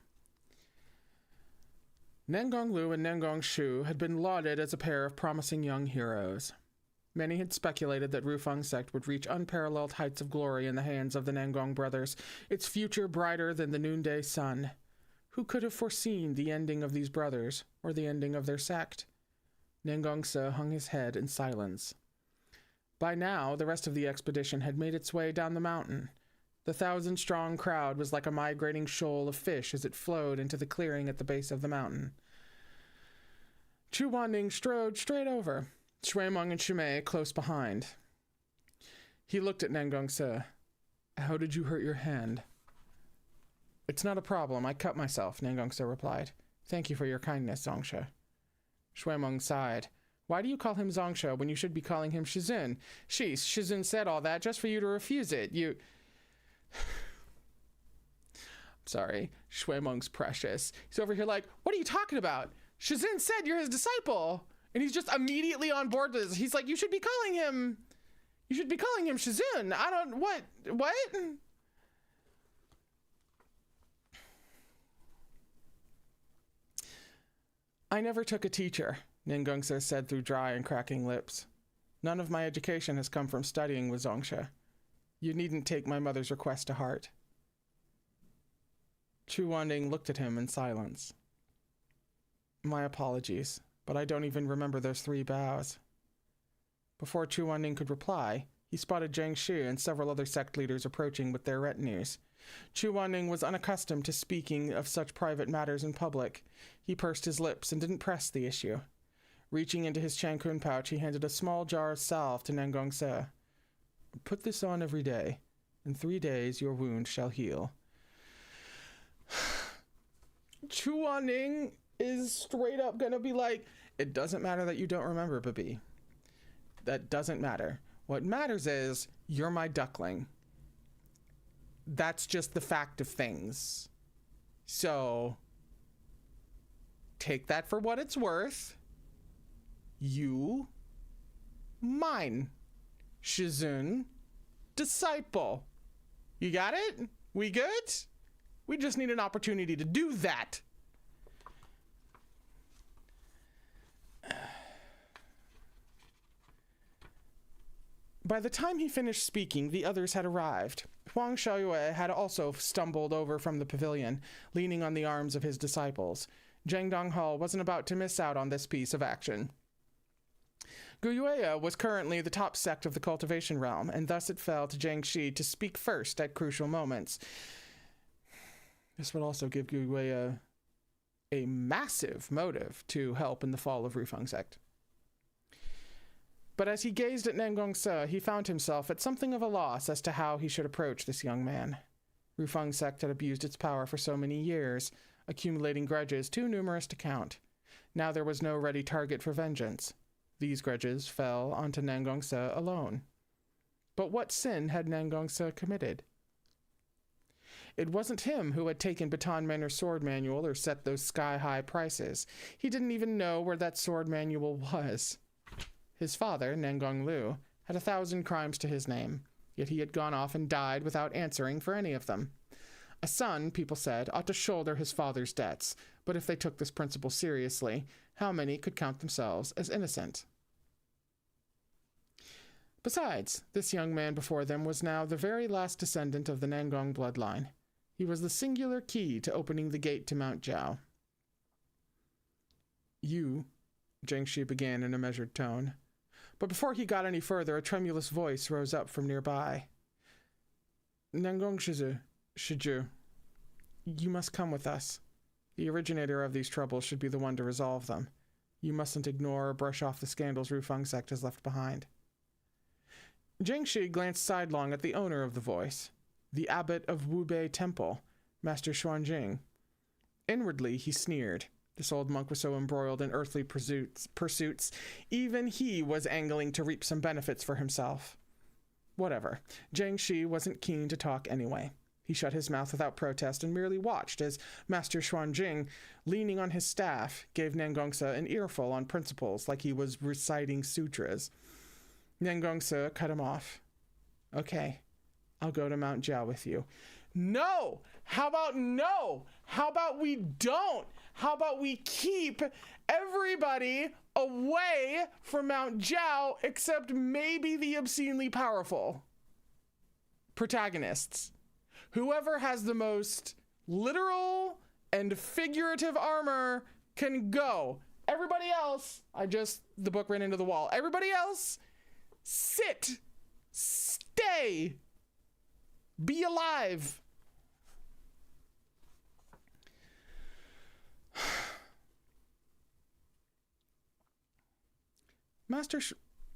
Nangong Lu and Nangong Shu had been lauded as a pair of promising young heroes. Many had speculated that Rufeng sect would reach unparalleled heights of glory in the hands of the Nangong brothers, its future brighter than the noonday sun. Who could have foreseen the ending of these brothers, or the ending of their sect? Nangong-se hung his head in silence. By now, the rest of the expedition had made its way down the mountain. The 1,000-strong crowd was like a migrating shoal of fish as it flowed into the clearing at the base of the mountain. Chu Wanning strode straight over, Shuimeng and Shumei close behind. He looked at Nangong-se. How did you hurt your hand? It's not a problem. I cut myself, Nangong-se replied. Thank you for your kindness, Zongshe. Shuimeng sighed. Why do you call him Zongshe when you should be calling him Shizun? Shizun said all that just for you to refuse it. I'm sorry. Shuimeng's precious. He's over here like, what are you talking about? Shizun said you're his disciple. And he's just immediately on board with this. He's like, you should be calling him Shizun. What? I never took a teacher, Nangong-se said through dry and cracking lips. None of my education has come from studying with Zongshe. You needn't take my mother's request to heart. Chu Wanning looked at him in silence. My apologies, but I don't even remember those 3 bows. Before Chu Wanning could reply, he spotted Zhang Shi and several other sect leaders approaching with their retinues. Chu Wanning was unaccustomed to speaking of such private matters in public. He pursed his lips and didn't press the issue. Reaching into his Chankun pouch, he handed a small jar of salve to Nangong-se. Put this on every day. In 3 days, your wound shall heal. Chuaning is straight up gonna be like, it doesn't matter that you don't remember, Babi. That doesn't matter. What matters is, you're my duckling. That's just the fact of things. So, take that for what it's worth. You, mine. Shizun, disciple. You got it? We good? We just need an opportunity to do that. By the time he finished speaking, the others had arrived. Huang Xiaoyue had also stumbled over from the pavilion, leaning on the arms of his disciples. Zhang Donghao wasn't about to miss out on this piece of action. Guyue was currently the top sect of the cultivation realm, and thus it fell to Zhang Shi to speak first at crucial moments. This would also give Guyue a massive motive to help in the fall of Rufeng sect. But as he gazed at Nangongse, he found himself at something of a loss as to how he should approach this young man. Rufeng sect had abused its power for so many years, accumulating grudges too numerous to count. Now there was no ready target for vengeance. These grudges fell onto Nangongse alone. But what sin had Nangongse committed? It wasn't him who had taken Baton Manor's sword manual or set those sky-high prices. He didn't even know where that sword manual was. His father, Nangong Lu, had 1,000 crimes to his name, yet he had gone off and died without answering for any of them. A son, people said, ought to shoulder his father's debts, but if they took this principle seriously, how many could count themselves as innocent? Besides, this young man before them was now the very last descendant of the Nangong bloodline. He was the singular key to opening the gate to Mount Jiao. You, Zhang Shi began in a measured tone. But before he got any further, a tremulous voice rose up from nearby. Nangong Shiju, you must come with us. The originator of these troubles should be the one to resolve them. You mustn't ignore or brush off the scandals Rufeng sect has left behind. Zhang Shi glanced sidelong at the owner of the voice, the abbot of Wubei Temple, Master Xuanjing. Inwardly, he sneered. This old monk was so embroiled in earthly pursuits, even he was angling to reap some benefits for himself. Whatever. Zhang Shi wasn't keen to talk anyway. He shut his mouth without protest and merely watched as Master Xuanjing, leaning on his staff, gave Nangongse an earful on principles like he was reciting sutras. Nangongse cut him off. Okay, I'll go to Mount Jiao with you. No! How about no? How about we don't? How about we keep everybody away from Mount Jiao except maybe the obscenely powerful protagonists? Whoever has the most literal and figurative armor can go. Everybody else, the book ran into the wall. Everybody else, sit, stay, be alive. Master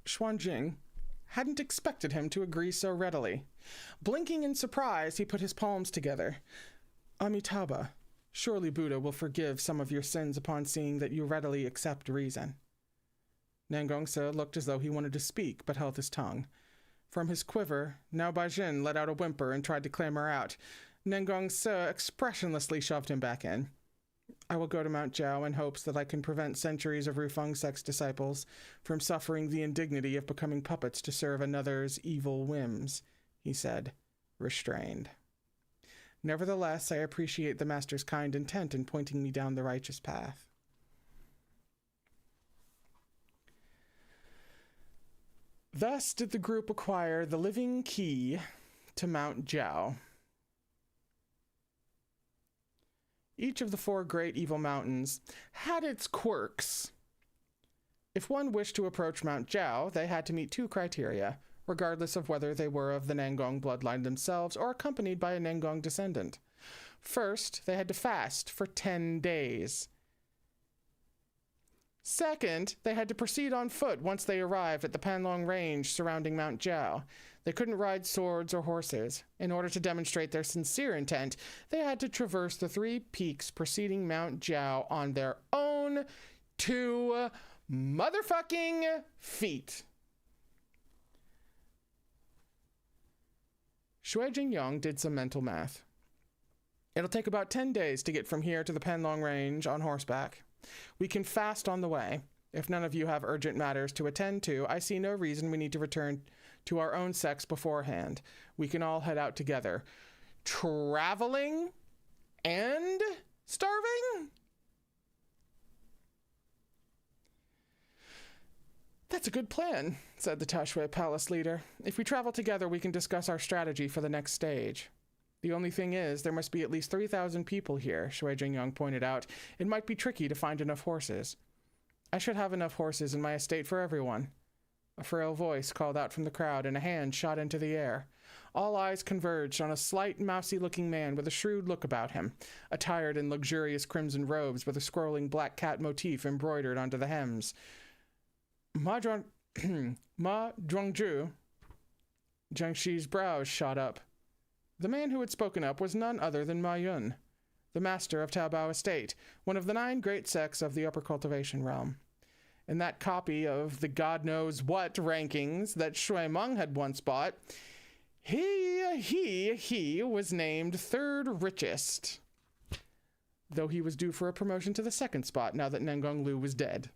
Xuanjing hadn't expected him to agree so readily. Blinking in surprise, he put his palms together. Amitabha, surely Buddha will forgive some of your sins upon seeing that you readily accept reason. Nangongse looked as though he wanted to speak, but held his tongue. From his quiver, Now Bajin let out a whimper and tried to clamor out. Nangongse expressionlessly shoved him back in. I will go to Mount Jiao in hopes that I can prevent centuries of Rufeng sect's disciples from suffering the indignity of becoming puppets to serve another's evil whims, he said, restrained. Nevertheless, I appreciate the master's kind intent in pointing me down the righteous path. Thus did the group acquire the living key to Mount Jiao. Each of the 4 great evil mountains had its quirks. If one wished to approach Mount Jiao, they had to meet 2 criteria, regardless of whether they were of the Nangong bloodline themselves or accompanied by a Nangong descendant. First, they had to fast for 10 days. Second, they had to proceed on foot once they arrived at the Panlong Range surrounding Mount Jiao. They couldn't ride swords or horses. In order to demonstrate their sincere intent, they had to traverse the 3 peaks preceding Mount Jiao on their own 2 motherfucking feet. Shui Jingyong did some mental math. It'll take about 10 days to get from here to the Panlong Range on horseback. We can fast on the way. If none of you have urgent matters to attend to, I see no reason we need to return to our own sex beforehand. We can all head out together. Traveling and starving? That's a good plan, said the Tashui Palace leader. If we travel together, we can discuss our strategy for the next stage. The only thing is, there must be at least 3,000 people here, Shui Jingyong pointed out. It might be tricky to find enough horses. I should have enough horses in my estate for everyone. A frail voice called out from the crowd, and a hand shot into the air. All eyes converged on a slight, mousy-looking man with a shrewd look about him, attired in luxurious crimson robes with a scrolling black cat motif embroidered onto the hems. Ma Zhuangzhu. Jiang Shi's brows shot up. The man who had spoken up was none other than Ma Yun, the master of Taobao Estate, one of the 9 great sects of the upper cultivation realm. In that copy of the God-knows-what rankings that Shui Meng had once bought, he was named 3rd richest, though he was due for a promotion to the 2nd spot now that Nengong Lu was dead.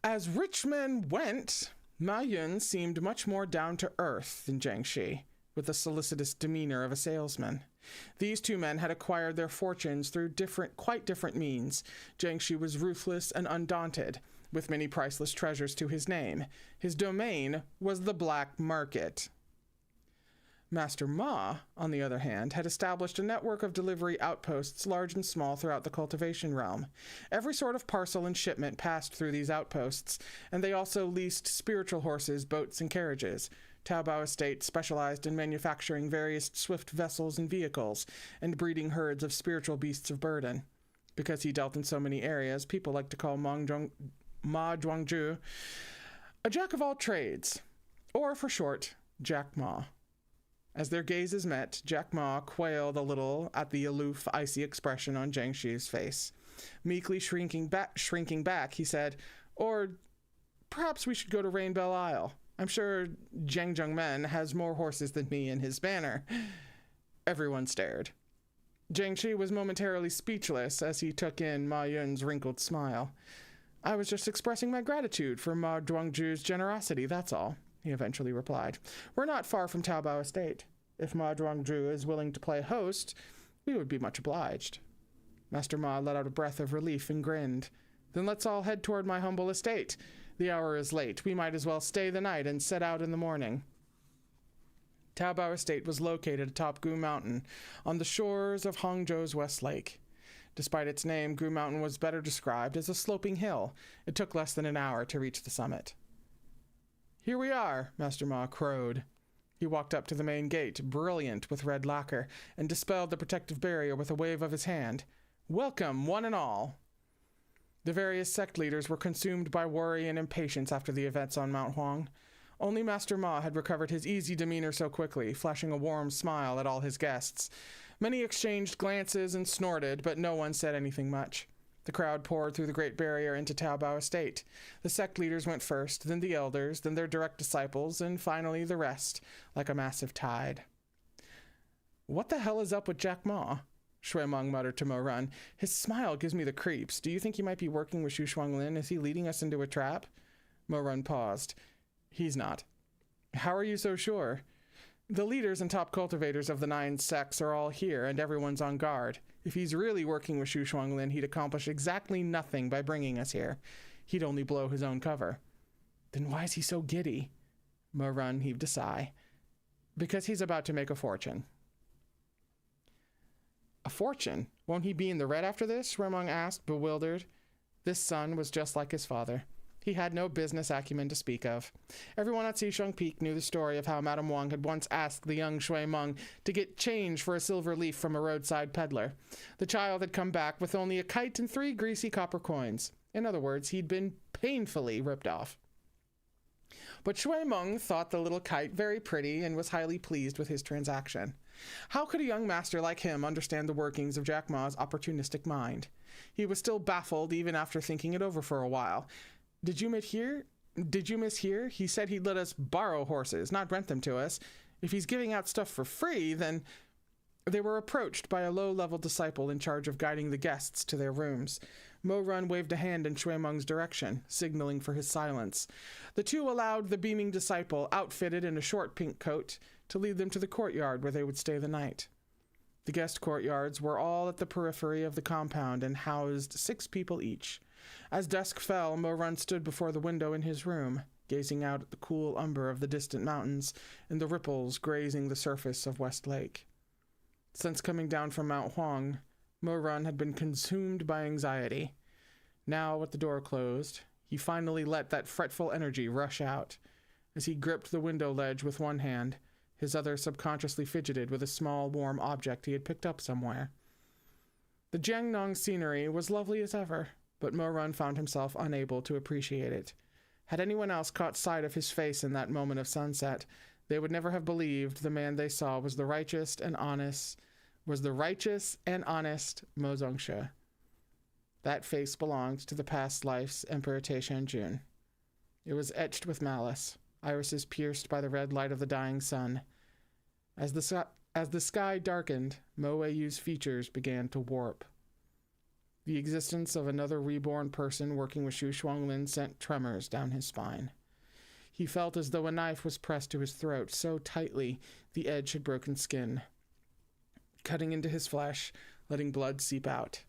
As rich men went, Ma Yun seemed much more down-to-earth than Jiang Shi, with the solicitous demeanor of a salesman. These 2 men had acquired their fortunes through quite different means. Jiang Shi was ruthless and undaunted, with many priceless treasures to his name. His domain was the black market. Master Ma, on the other hand, had established a network of delivery outposts large and small throughout the cultivation realm. Every sort of parcel and shipment passed through these outposts, and they also leased spiritual horses, boats, and carriages. Taobao Estate specialized in manufacturing various swift vessels and vehicles, and breeding herds of spiritual beasts of burden. Because he dealt in so many areas, people like to call Ma Zhuangzhu a jack of all trades, or for short, Jack Ma. As their gazes met, Jack Ma quailed a little at the aloof, icy expression on Jiang Shi's face. Meekly shrinking back, he said, "Or perhaps we should go to Rainbow Isle. I'm sure Jiang Zhengmen has more horses than me in his banner." Everyone stared. Jiang Shi was momentarily speechless as he took in Ma Yun's wrinkled smile. "I was just expressing my gratitude for Ma Zhuangzhu's generosity, that's all," he eventually replied. "We're not far from Taobao Estate. If Ma Zhuangzhu is willing to play host, we would be much obliged." Master Ma let out a breath of relief and grinned. "Then let's all head toward my humble estate. The hour is late. We might as well stay the night and set out in the morning." Taobao Estate was located atop Gu Mountain, on the shores of Hangzhou's West Lake. Despite its name, Gu Mountain was better described as a sloping hill. It took less than an hour to reach the summit. "Here we are," Master Ma crowed. He walked up to the main gate, brilliant with red lacquer, and dispelled the protective barrier with a wave of his hand. "Welcome, one and all." The various sect leaders were consumed by worry and impatience after the events on Mount Huang. Only Master Ma had recovered his easy demeanor so quickly, flashing a warm smile at all his guests. Many exchanged glances and snorted, but no one said anything much. The crowd poured through the Great Barrier into Taobao Estate. The sect leaders went first, then the elders, then their direct disciples, and finally the rest, like a massive tide. "What the hell is up with Jack Ma?" Shui Meng muttered to Mo Run. "His smile gives me the creeps. Do you think he might be working with Xu Shuanglin? Is he leading us into a trap?" Mo Run paused. "He's not." "How are you so sure?" "The leaders and top cultivators of the 9 sects are all here, and everyone's on guard. If he's really working with Xu Shuanglin, he'd accomplish exactly nothing by bringing us here. He'd only blow his own cover." "Then why is he so giddy?" Mo Run heaved a sigh. "Because he's about to make a fortune." "A fortune? Won't he be in the red after this?" Shui Meng asked, bewildered. This son was just like his father. He had no business acumen to speak of. Everyone at Xisheng Peak knew the story of how Madame Wang had once asked the young Shui Meng to get change for a silver leaf from a roadside peddler. The child had come back with only a kite and 3 greasy copper coins. In other words, he'd been painfully ripped off. But Shui Meng thought the little kite very pretty and was highly pleased with his transaction. How could a young master like him understand the workings of Jack Ma's opportunistic mind? He was still baffled even after thinking it over for a while. Did you miss here? He said he'd let us borrow horses, not rent them to us. If he's giving out stuff for free, then... They were approached by a low-level disciple in charge of guiding the guests to their rooms. Mo Run waved a hand in Shui Meng's direction, signaling for his silence. The two allowed the beaming disciple, outfitted in a short pink coat, to lead them to the courtyard where they would stay the night. The guest courtyards were all at the periphery of the compound and housed 6 people each. As dusk fell, Mo Run stood before the window in his room, gazing out at the cool umber of the distant mountains and the ripples grazing the surface of West Lake. Since coming down from Mount Huang, Mo Run had been consumed by anxiety. Now, with the door closed, he finally let that fretful energy rush out. As he gripped the window ledge with one hand, his other subconsciously fidgeted with a small, warm object he had picked up somewhere. The Jiangnong scenery was lovely as ever, but Mo Run found himself unable to appreciate it. Had anyone else caught sight of his face in that moment of sunset, they would never have believed the man they saw was the righteous and honest Mo Zhongshe. That face belonged to the past life's Emperor Taishanjun. It was etched with malice, irises pierced by the red light of the dying sun. As the sky darkened, Mo Weiyu's features began to warp. The existence of another reborn person working with Xu Shuanglin sent tremors down his spine. He felt as though a knife was pressed to his throat so tightly the edge had broken skin, cutting into his flesh, letting blood seep out.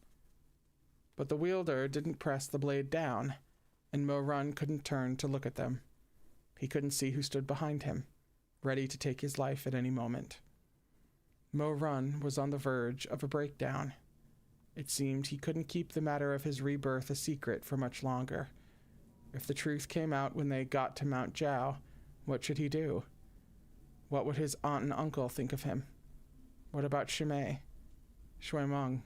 But the wielder didn't press the blade down, and Mo Run couldn't turn to look at them. He couldn't see who stood behind him, ready to take his life at any moment. Mo Run was on the verge of a breakdown. It seemed he couldn't keep the matter of his rebirth a secret for much longer. If the truth came out when they got to Mount Jiao, what should he do? What would his aunt and uncle think of him? What about Shimei, Shui Meng,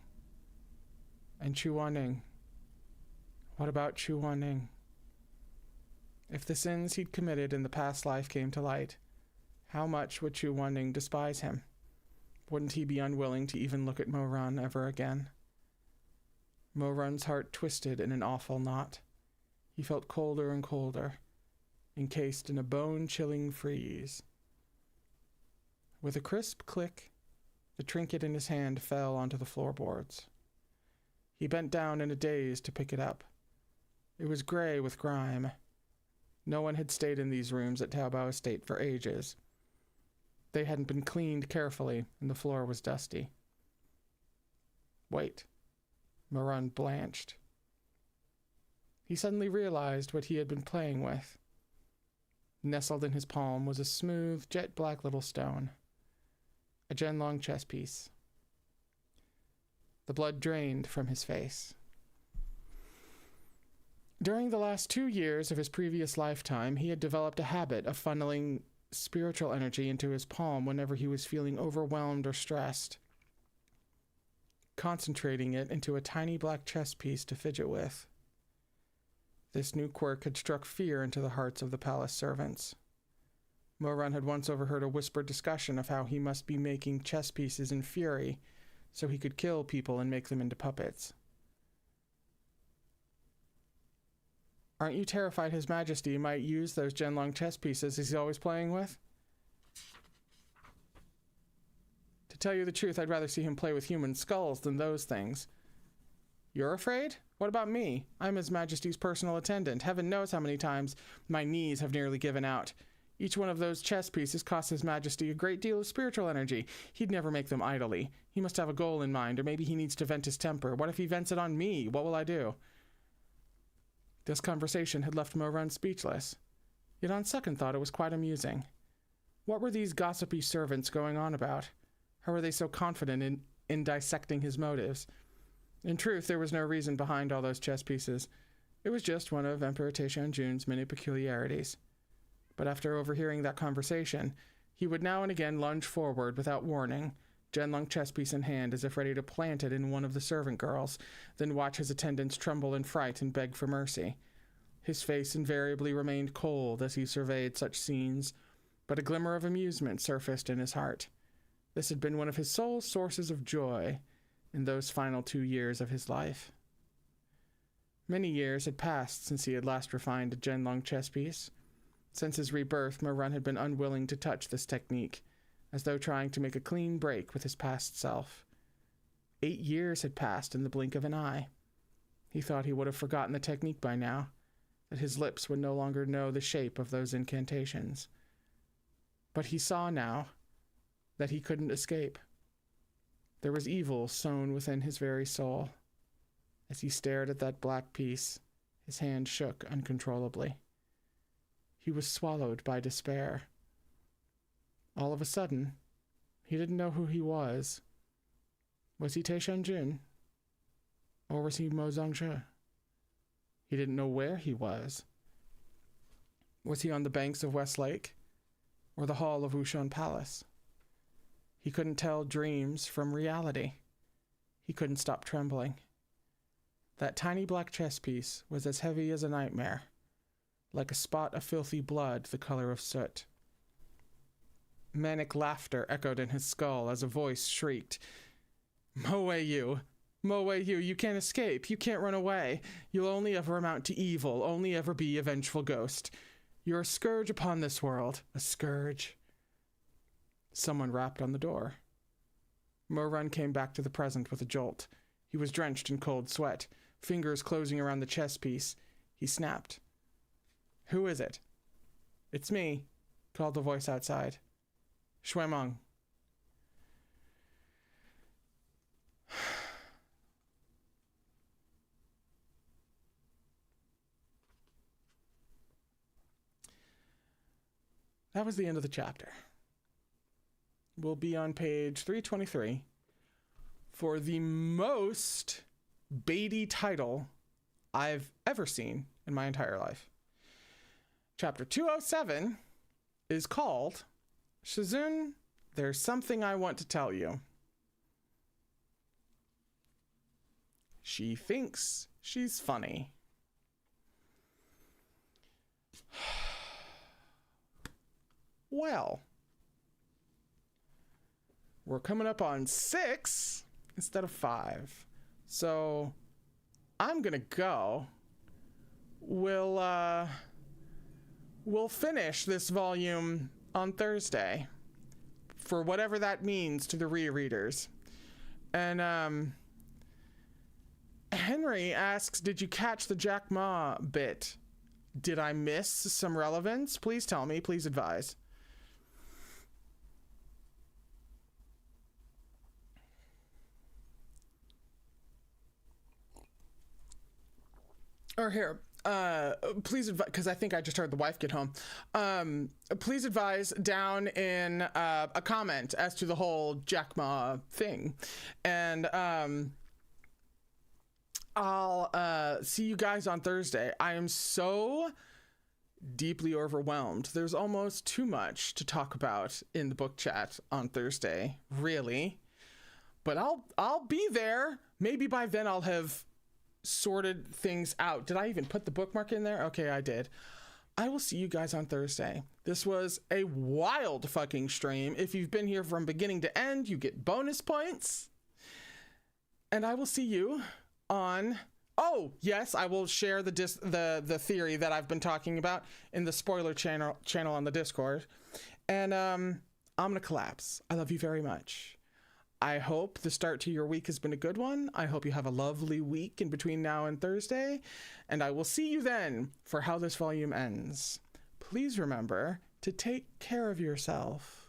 and Chu Wanning? What about Chu Wanning? If the sins he'd committed in the past life came to light, how much would Chu Wanning despise him? Wouldn't he be unwilling to even look at Mo Run ever again? Mo Run's heart twisted in an awful knot. He felt colder and colder, encased in a bone-chilling freeze. With a crisp click, the trinket in his hand fell onto the floorboards. He bent down in a daze to pick it up. It was gray with grime. No one had stayed in these rooms at Taobao Estate for ages. They hadn't been cleaned carefully, and the floor was dusty. Wait. Mo Run blanched. He suddenly realized what he had been playing with. Nestled in his palm was a smooth, jet-black little stone. A Zhenlong chess piece. The blood drained from his face. During the last 2 years of his previous lifetime, he had developed a habit of funneling spiritual energy into his palm whenever he was feeling overwhelmed or stressed, concentrating it into a tiny black chess piece to fidget with. This new quirk had struck fear into the hearts of the palace servants. Mo Run had once overheard a whispered discussion of how he must be making chess pieces in fury so he could kill people and make them into puppets. Aren't you terrified His Majesty might use those Zhenlong chess pieces he's always playing with? To tell you the truth, I'd rather see him play with human skulls than those things. You're afraid? What about me? I'm His Majesty's personal attendant. Heaven knows how many times my knees have nearly given out. Each one of those chess pieces costs His Majesty a great deal of spiritual energy. He'd never make them idly. He must have a goal in mind, or maybe he needs to vent his temper. What if he vents it on me? What will I do? This conversation had left Mo Run speechless. Yet on second thought it was quite amusing. What were these gossipy servants going on about? How were they so confident in dissecting his motives? In truth, there was no reason behind all those chess pieces. It was just one of Emperor Taishanjun's many peculiarities. But after overhearing that conversation, he would now and again lunge forward without warning, Zhenlong chess piece in hand as if ready to plant it in one of the servant girls, then watch his attendants tremble in fright and beg for mercy. His face invariably remained cold as he surveyed such scenes, but a glimmer of amusement surfaced in his heart. This had been one of his sole sources of joy in those final 2 years of his life. Many years had passed since he had last refined a Zhenlong chess piece. Since his rebirth, Mo-Run had been unwilling to touch this technique, as though trying to make a clean break with his past self. 8 years had passed in the blink of an eye. He thought he would have forgotten the technique by now, that his lips would no longer know the shape of those incantations. But he saw now that he couldn't escape. There was evil sown within his very soul. As he stared at that black piece, his hand shook uncontrollably. He was swallowed by despair. All of a sudden, he didn't know who he was. Was he Taishanjun? Or was he Mo Zongzhe? He didn't know where he was. Was he on the banks of West Lake? Or the hall of Wushun Palace? He couldn't tell dreams from reality. He couldn't stop trembling. That tiny black chess piece was as heavy as a nightmare, like a spot of filthy blood the color of soot. Manic laughter echoed in his skull as a voice shrieked, "Mo Wei-yu! Mo Wei-yu, you can't escape. You can't run away. You'll only ever amount to evil, only ever be a vengeful ghost. You're a scourge upon this world, a scourge." Someone rapped on the door. Mo-Run came back to the present with a jolt. He was drenched in cold sweat, fingers closing around the chess piece. He snapped. "Who is it?" "It's me," called the voice outside. "Shuemeng." That was the end of the chapter. We'll be on page 323 for the most baity title I've ever seen in my entire life. Chapter 207 is called Shizun, There's Something I Want to Tell You. She thinks she's funny. Well, we're coming up on 6 instead of 5. So I'm gonna go. We'll finish this volume on Thursday, for whatever that means to the rereaders. And Henry asks, did you catch the Jack Ma bit? Did I miss some relevance? Please tell me, please advise. Or here, please advise, because I think I just heard the wife get home. Please advise down in a comment as to the whole Jack Ma thing. And I'll see you guys on Thursday. I am so deeply overwhelmed. There's almost too much to talk about in the book chat on Thursday, really. But I'll be there. Maybe by then I'll have sorted things out. Did I even put the bookmark in there? Okay, I did. I will see you guys on Thursday. This was a wild fucking stream. If you've been here from beginning to end, you get bonus points. And I will see you on... Oh, yes, I will share the theory that I've been talking about in the spoiler channel on the Discord. And I'm gonna collapse. I love you very much. I hope the start to your week has been a good one. I hope you have a lovely week in between now and Thursday. And I will see you then for how this volume ends. Please remember to take care of yourself.